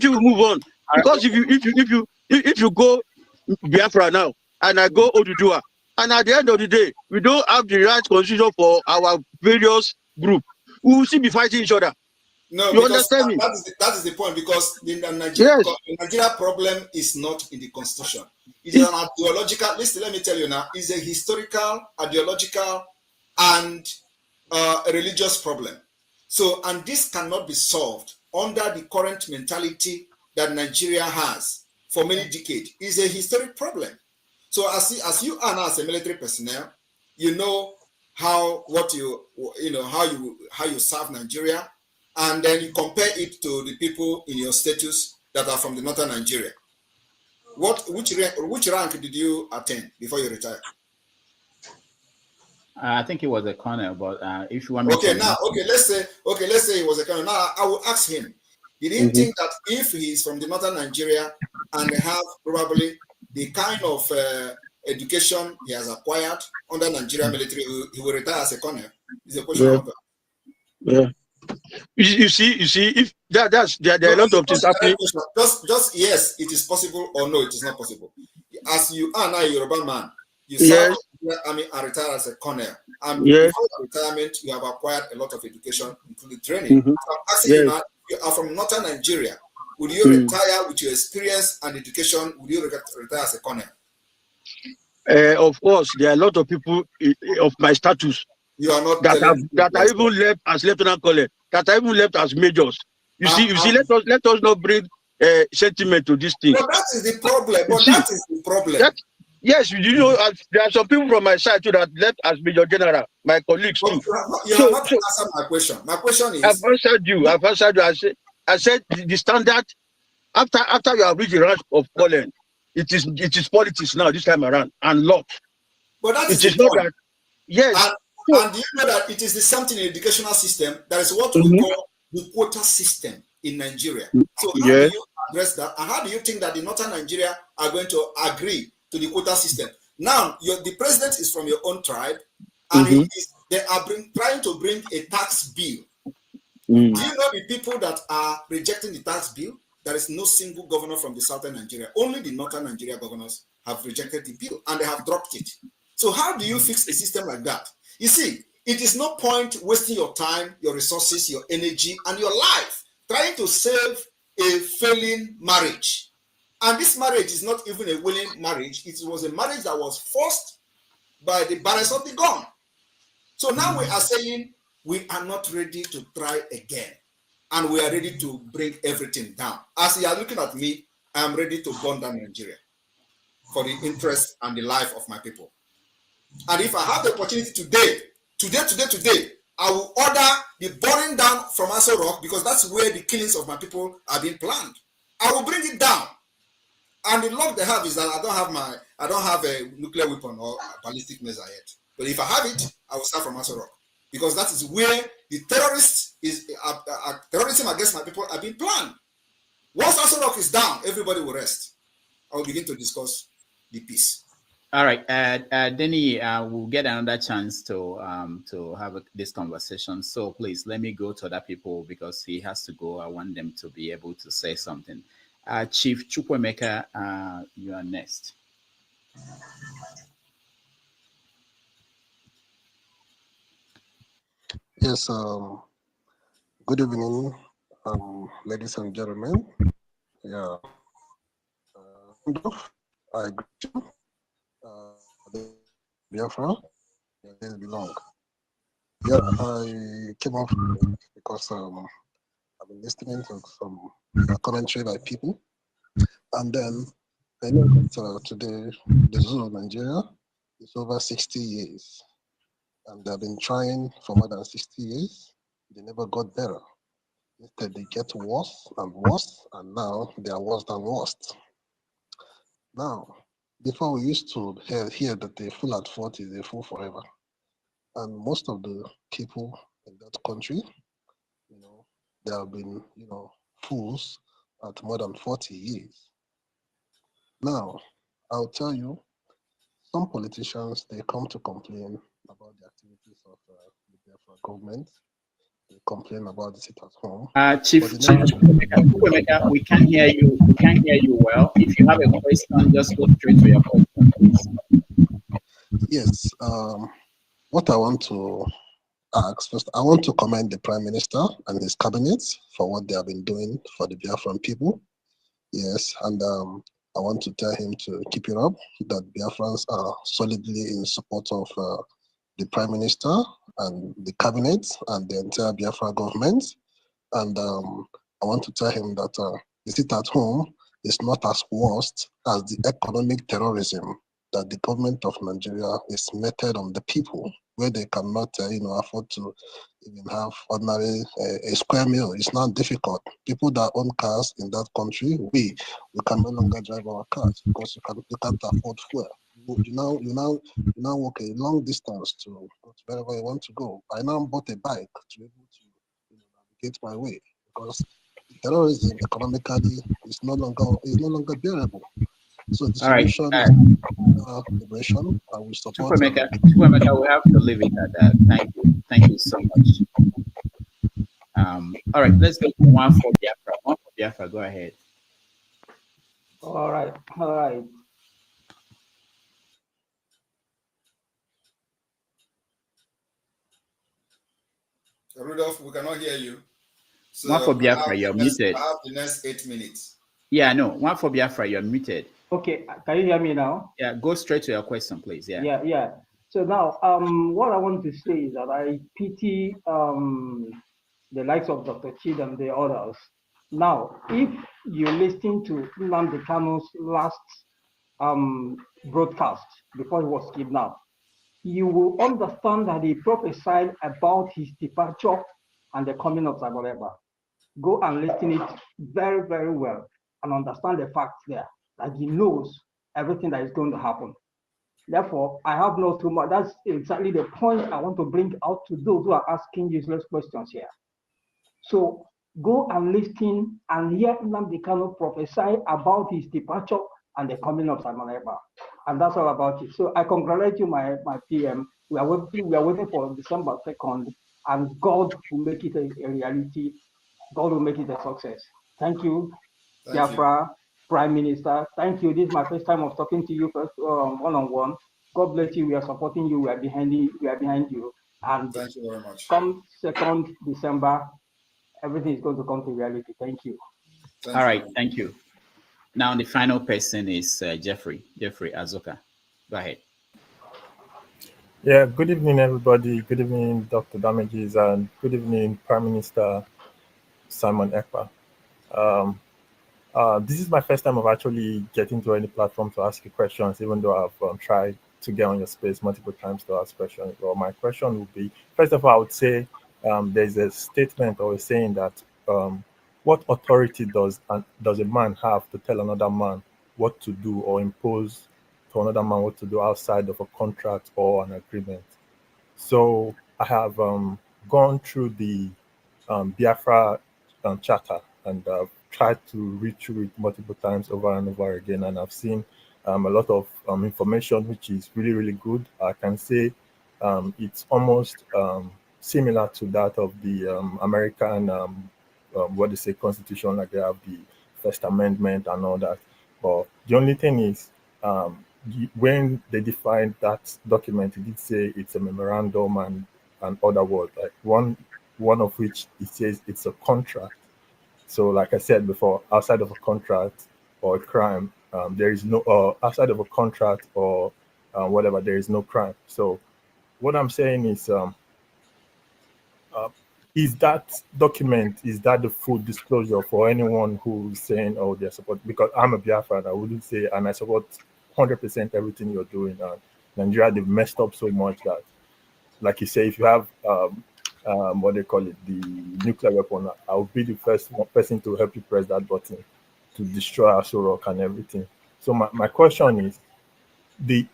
will move on. Because if you go Biafra now and I go Oduduwa, and at the end of the day we don't have the right constitution for our various groups, we will still be fighting each other. No, you understand me? That is the point, because the Nigeria problem is not in the constitution. It is an ideological. Listen, let me tell you now. It's a historical, ideological, and a religious problem. So, and this cannot be solved under the current mentality that Nigeria has for many decades. It's a historic problem. So, as you are now as a military personnel, you know how you serve Nigeria. And then you compare it to the people in your status that are from the northern Nigeria. Which rank did you attain before you retired? I think it was a colonel, but if you want me let's say he was a colonel. Now I will ask him. Did he think that if he is from the northern Nigeria and have probably the kind of education he has acquired under Nigerian military, he will retire as a colonel? Is a question. Yeah. You see, if there are a lot of things happening. Just yes, it is possible, or no, it is not possible. As you are now a Yoruba man, you serve and retire as a colonel, and before retirement, you have acquired a lot of education, including training. So I'm asking you now, you are from northern Nigeria. Would you retire with your experience and education? Would you retire as a colonel? Of course, there are a lot of people of my status. You are not that are even left as lieutenant colonel, that are even left as majors. You see, let us not bring sentiment to this thing. But that is the problem. Yes, you know, there are some people from my side too that left as major general. My colleagues too. You have not answered my question. My question is. I've answered you. I said the standard after you have reached the rank of colonel, it is politics now this time around and law. But that is not that. Yes. And do you know that it is the something in the educational system that is what we call the quota system in Nigeria? So how do you address that? And how do you think that the northern Nigeria are going to agree to the quota system? Now, the president is from your own tribe, and they are trying to bring a tax bill. Do you know the people that are rejecting the tax bill? There is no single governor from the southern Nigeria. Only the northern Nigeria governors have rejected the bill, and they have dropped it. So how do you fix a system like that? You see, it is no point wasting your time, your resources, your energy, and your life trying to save a failing marriage. And this marriage is not even a willing marriage. It was a marriage that was forced by the barrels of the gun. So now we are saying we are not ready to try again. and we are ready to bring everything down. As you are looking at me, I am ready to burn down Nigeria for the interest and the life of my people. And if I have the opportunity today, I will order the burning down from Aso Rock, because that's where the killings of my people are being planned. I will bring it down. And the luck they have is that I don't have a nuclear weapon or a ballistic missile yet. But if I have it, I will start from Aso Rock, because that is where the terrorism against my people are being planned. Once Aso Rock is down, everybody will rest. I will begin to discuss the peace. All right, Denny, we'll get another chance to have this conversation. So please let me go to other people because he has to go. I want them to be able to say something. Chief Chukwemeka, you are next. Yes. Good evening, ladies and gentlemen. Yeah. I greet you. Biafra, days belong. Yeah, I came off because I've been listening to some commentary by people, and then I know that today the zoo of Nigeria is over 60 years, and they've been trying for more than 60 years. They never got better. Instead, they get worse and worse, and now they are worse than worst. Now, before we used to hear that a fool at 40 is a fool forever. And most of the people in that country, they have been, fools at more than 40 years. Now, I'll tell you, some politicians, they come to complain about the activities of the Biafra government. They complain about the sit at home. Chief Chukwemeka, we can't hear you. We can't hear you well. If you have a question, just go straight to your question, please. Yes. What I want to ask first, I want to commend the Prime Minister and his cabinet for what they have been doing for the Biafran people. Yes, and I want to tell him to keep it up, that Biafrans are solidly in support of the Prime Minister and the cabinet and the entire Biafra government. And I want to tell him that the sit at home is not as worst as the economic terrorism that the government of Nigeria is meted on the people, where they cannot, afford to even have ordinary a square meal. It's not difficult. People that own cars in that country, we can no longer drive our cars because you can't afford fuel. You now walk a long distance to go to wherever you want to go. I now bought a bike to be able to navigate my way because terrorism economically is no longer bearable. So the solution is liberation. I will support. Chukwemeka, we have to leave it at that. Thank you so much. All right, let's go to one for Biafra. One for Biafra, go ahead. All right. Rudolph, we cannot hear you. So one for Biafra, you're muted. I have the next 8 minutes. Yeah, no. One for Biafra, you're muted. Okay, can you hear me now? Yeah, go straight to your question, please. Yeah. So now, what I want to say is that I pity the likes of Dr. Chid and the others. Now, if you listen to Nnamdi Kanu's last broadcast before he was kidnapped, you will understand that he prophesied about his departure and the coming of Zaboreba. Go and listen it very, very well and understand the facts there, that he knows everything that is going to happen. Therefore, I have no too much. That's exactly the point I want to bring out to those who are asking useless questions here. So go and listen and hear Nnamdi Kanu prophesy about his departure and the coming of Zaboreba. And that's all about it. So I congratulate you, my PM. We are waiting for December 2nd, and God will make it a reality. God will make it a success. Thank you, Biafra, Prime Minister. Thank you. This is my first time of talking to you first one-on-one. God bless you. We are supporting you. We are behind you. And thank you very much. Come 2nd December, everything is going to come to reality. Thank you. All right. Thank you. Now the final person is Jeffrey Azoka. Go ahead. Yeah, good evening, everybody. Good evening, Dr. Damages, and good evening, Prime Minister. Simon Ekpa. This is my first time of actually getting to any platform to ask you questions, even though I've tried to get on your space multiple times to ask questions. Well, my question would be, first of all, I would say there's a statement or a saying that what authority does a man have to tell another man what to do or impose to another man what to do outside of a contract or an agreement? So I have gone through the Biafra charter and tried to read through it multiple times over and over again, and I've seen a lot of information which is really, really good. I can say it's almost similar to that of the American what they say constitution, like they have the First Amendment and all that. But the only thing is, when they defined that document, it did say it's a memorandum and other words, like one of which it says it's a contract. So, like I said before, outside of a contract or a crime, there is no outside of a contract or whatever, there is no crime. So, what I'm saying is that document, is that the full disclosure for anyone who's saying, oh, they support? Because I'm a Biafran, I wouldn't say, and I support 100% everything you're doing. Nigeria, they've messed up so much that, like you say, if you have what they call it, the nuclear weapon, I'll be the first person to help you press that button to destroy Aso Rock and everything. So my question is,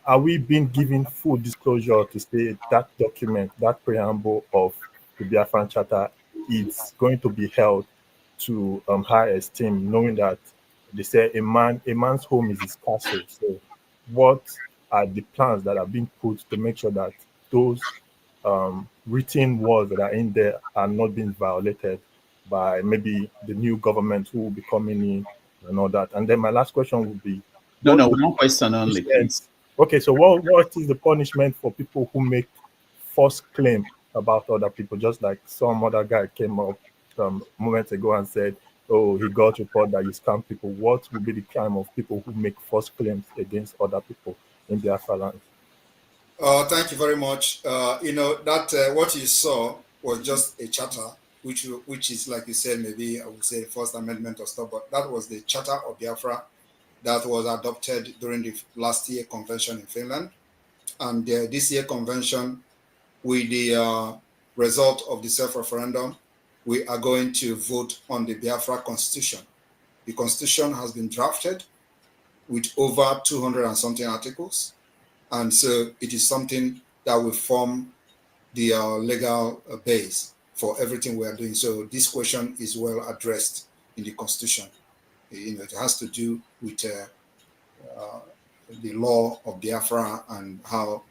are we being given full disclosure to say that document, that preamble of the Biafran Charter is going to be held to high esteem, knowing that they say a man's home is his castle. So what are the plans that are being put to make sure that those written words that are in there are not being violated by maybe the new government who will be coming in and all that? And then my last question would be, one question only, please. Okay, so what is the punishment for people who make false claim about other people? Just like some other guy came up moments ago and said, oh, he got report that you scam people. What would be the crime of people who make false claims against other people in Biafra land? Thank you very much. That what you saw was just a charter, which is, like you said, maybe I would say First Amendment or stuff, but that was the Charter of Biafra that was adopted during the last year convention in Finland. And this year convention, with the result of the self-referendum, we are going to vote on the Biafra Constitution. The Constitution has been drafted with over 200 and something articles. And so it is something that will form the legal base for everything we are doing. So this question is well addressed in the Constitution. It has to do with the law of Biafra and how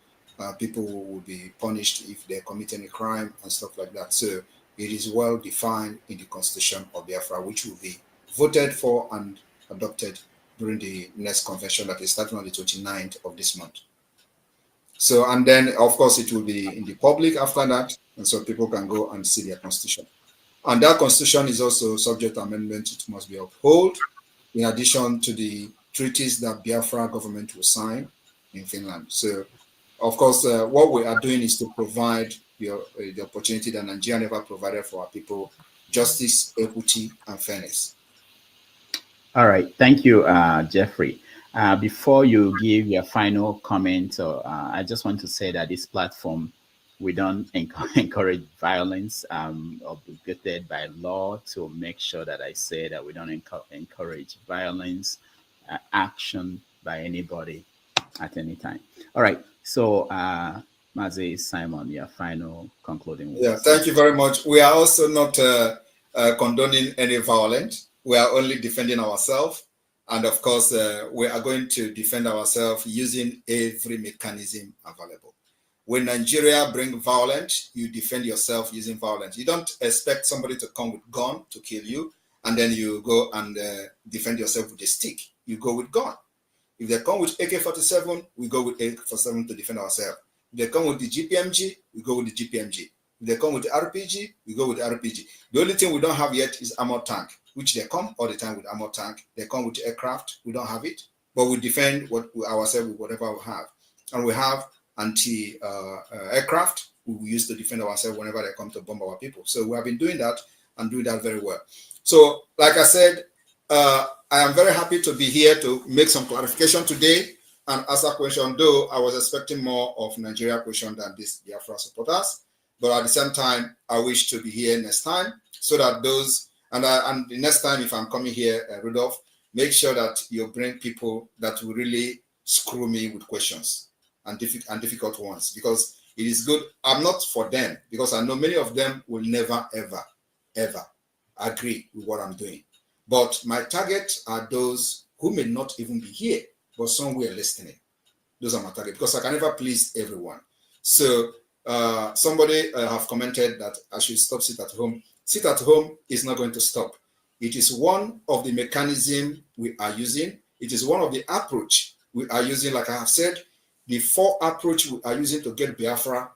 people will be punished if they commit any crime and stuff like that. So it is well defined in the Constitution of Biafra, which will be voted for and adopted during the next convention that is starting on the 29th of this month. So, and then of course it will be in the public after that, and so people can go and see their constitution. And that constitution is also subject to amendment. It must be upheld in addition to the treaties that Biafra government will sign in Finland. So, of course, what we are doing is to provide the opportunity that Nigeria never provided for our people: justice, equity, and fairness. All right, thank you, Jeffrey. Before you give your final comment, I just want to say that this platform, we don't encourage violence, obligated by law to make sure that I say that we don't encourage violence, action by anybody at any time. All right, so Mazi, Simon, your final concluding words. Yeah, thank you very much. We are also not condoning any violence. We are only defending ourselves. And of course, we are going to defend ourselves using every mechanism available. When Nigeria brings violence, you defend yourself using violence. You don't expect somebody to come with gun to kill you, and then you go and defend yourself with a stick. You go with gun. If they come with AK-47, we go with AK-47 to defend ourselves. If they come with the GPMG, we go with the GPMG. If they come with the RPG, we go with the RPG. The only thing we don't have yet is armored tank, which they come all the time with armored tank. They come with aircraft. We don't have it, but we defend ourselves with whatever we have. And we have anti-aircraft we use to defend ourselves whenever they come to bomb our people. So we have been doing that, and doing that very well. So, like I said, I am very happy to be here to make some clarification today and answer questions, though I was expecting more of Nigeria question than this Biafra supporters. But at the same time, I wish to be here next time so that those, and the next time if I'm coming here, Rudolph, make sure that you bring people that will really screw me with questions and difficult ones, because it is good. I'm not for them, because I know many of them will never, ever, ever agree with what I'm doing. But my target are those who may not even be here, but somewhere listening. Those are my target, because I can never please everyone. So somebody have commented that I should stop sit at home. Sit at home is not going to stop. It is one of the mechanisms we are using. It is one of the approach we are using. Like I have said, the 4 approach we are using to get Biafra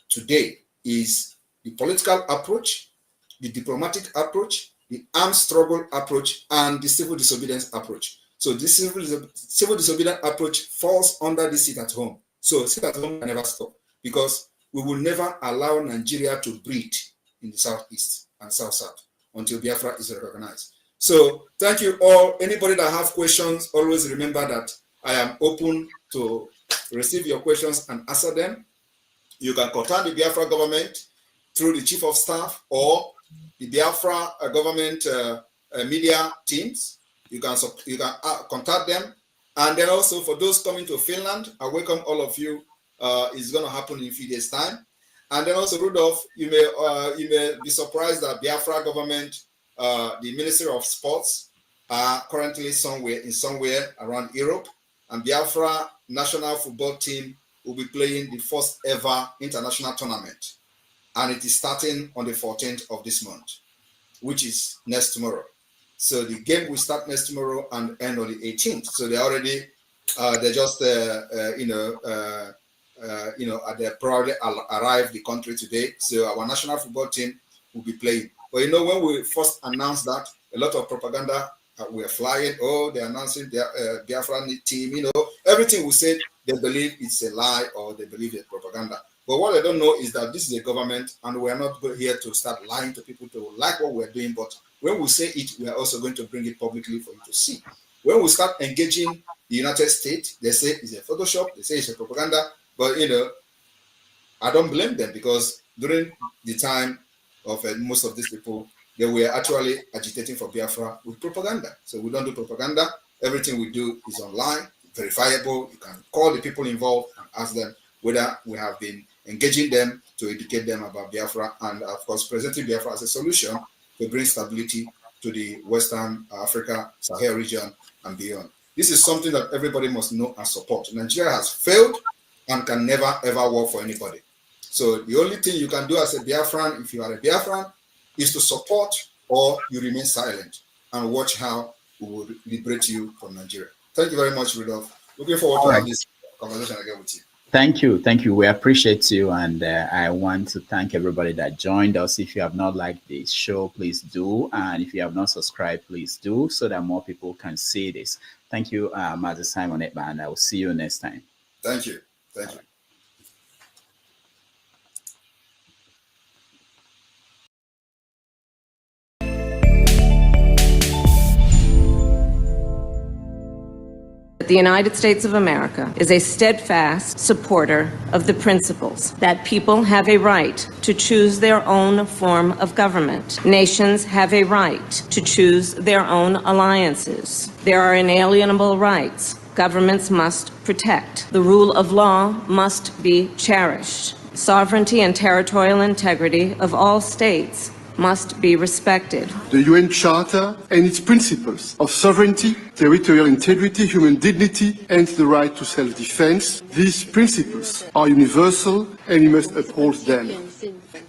today is the political approach, the diplomatic approach, the armed struggle approach, and the civil disobedience approach. So this civil disobedience approach falls under the sit at home. So sit at home can never stop, because we will never allow Nigeria to breathe in the southeast and south-south until Biafra is recognized. So thank you all. Anybody that have questions, always remember that I am open to receive your questions and answer them. You can contact the Biafra government through the chief of staff or the Biafra government media teams. You can contact them. And then also for those coming to Finland, I welcome all of you. It's going to happen in a few days' time. And then also, Rudolph, you may be surprised that Biafra government, the Ministry of Sports, are currently somewhere around Europe, and Biafra national football team will be playing the first ever international tournament, and it is starting on the 14th of this month, which is next tomorrow. So the game will start next tomorrow and end on the 18th. So they already, they just, they probably arrived the country today. So our national football team will be playing. But you know, when we first announced that, a lot of propaganda were flying. Oh, they're announcing their Biafra team. You know, everything we said, they believe it's a lie or they believe it's propaganda. But what they don't know is that this is a government, and we're not here to start lying to people to like what we're doing. But when we say it, we are also going to bring it publicly for you to see. When we start engaging the United States, they say it's a Photoshop, they say it's a propaganda. But, you know, I don't blame them, because during the time of most of these people, they were actually agitating for Biafra with propaganda. So we don't do propaganda. Everything we do is online, verifiable. You can call the people involved and ask them whether we have been engaging them to educate them about Biafra, and of course presenting Biafra as a solution to bring stability to the Western Africa, Sahel region and beyond. This is something that everybody must know and support. Nigeria has failed and can never ever work for anybody. So the only thing you can do as a Biafran, if you are a Biafran, is to support, or you remain silent and watch how we will liberate you from Nigeria. Thank you very much, Rudolph. Looking forward to have this conversation again with you. Thank you. Thank you. We appreciate you. And I want to thank everybody that joined us. If you have not liked this show, please do. And if you have not subscribed, please do, so that more people can see this. Thank you, Master Simon Ekpa, and I will see you next time. Thank you. Thank you. The United States of America is a steadfast supporter of the principles that people have a right to choose their own form of government. Nations have a right to choose their own alliances. There are inalienable rights governments must protect. The rule of law must be cherished. Sovereignty and territorial integrity of all states must be respected. The UN Charter and its principles of sovereignty, territorial integrity, human dignity, and the right to self-defense, these principles are universal and we must uphold them.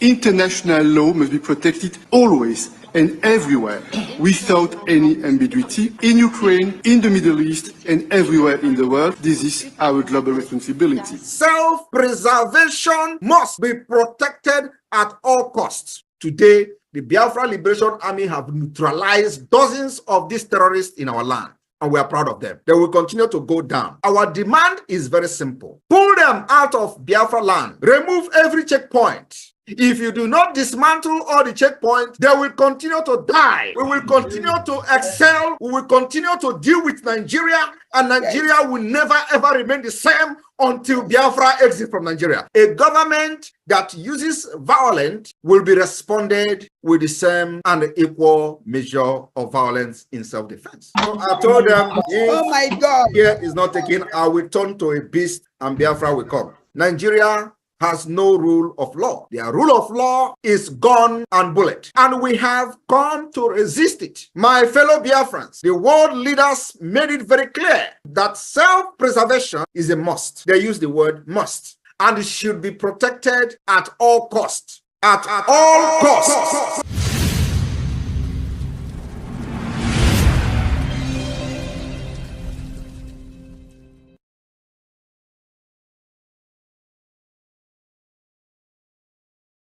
International law must be protected always and everywhere, without any ambiguity, in Ukraine, in the Middle East, and everywhere in the world. This is our global responsibility. Self-preservation must be protected at all costs. Today, the Biafra Liberation Army have neutralized dozens of these terrorists in our land, and we are proud of them. They will continue to go down. Our demand is very simple. Pull them out of Biafra land. Remove every checkpoint. If you do not dismantle all the checkpoints, they will continue to die. We will continue to excel. We will continue to deal with Nigeria, and Nigeria will never ever remain the same until Biafra exits from Nigeria. A government that uses violence will be responded with the same and equal measure of violence in self-defense. So I told them, oh my God, here is not taken, I will turn to a beast and Biafra will come. Nigeria has no rule of law. Their rule of law is gun and bullet. And we have come to resist it. My fellow Biafrans, the world leaders made it very clear that self-preservation is a must. They use the word must. And it should be protected at all costs. At all costs.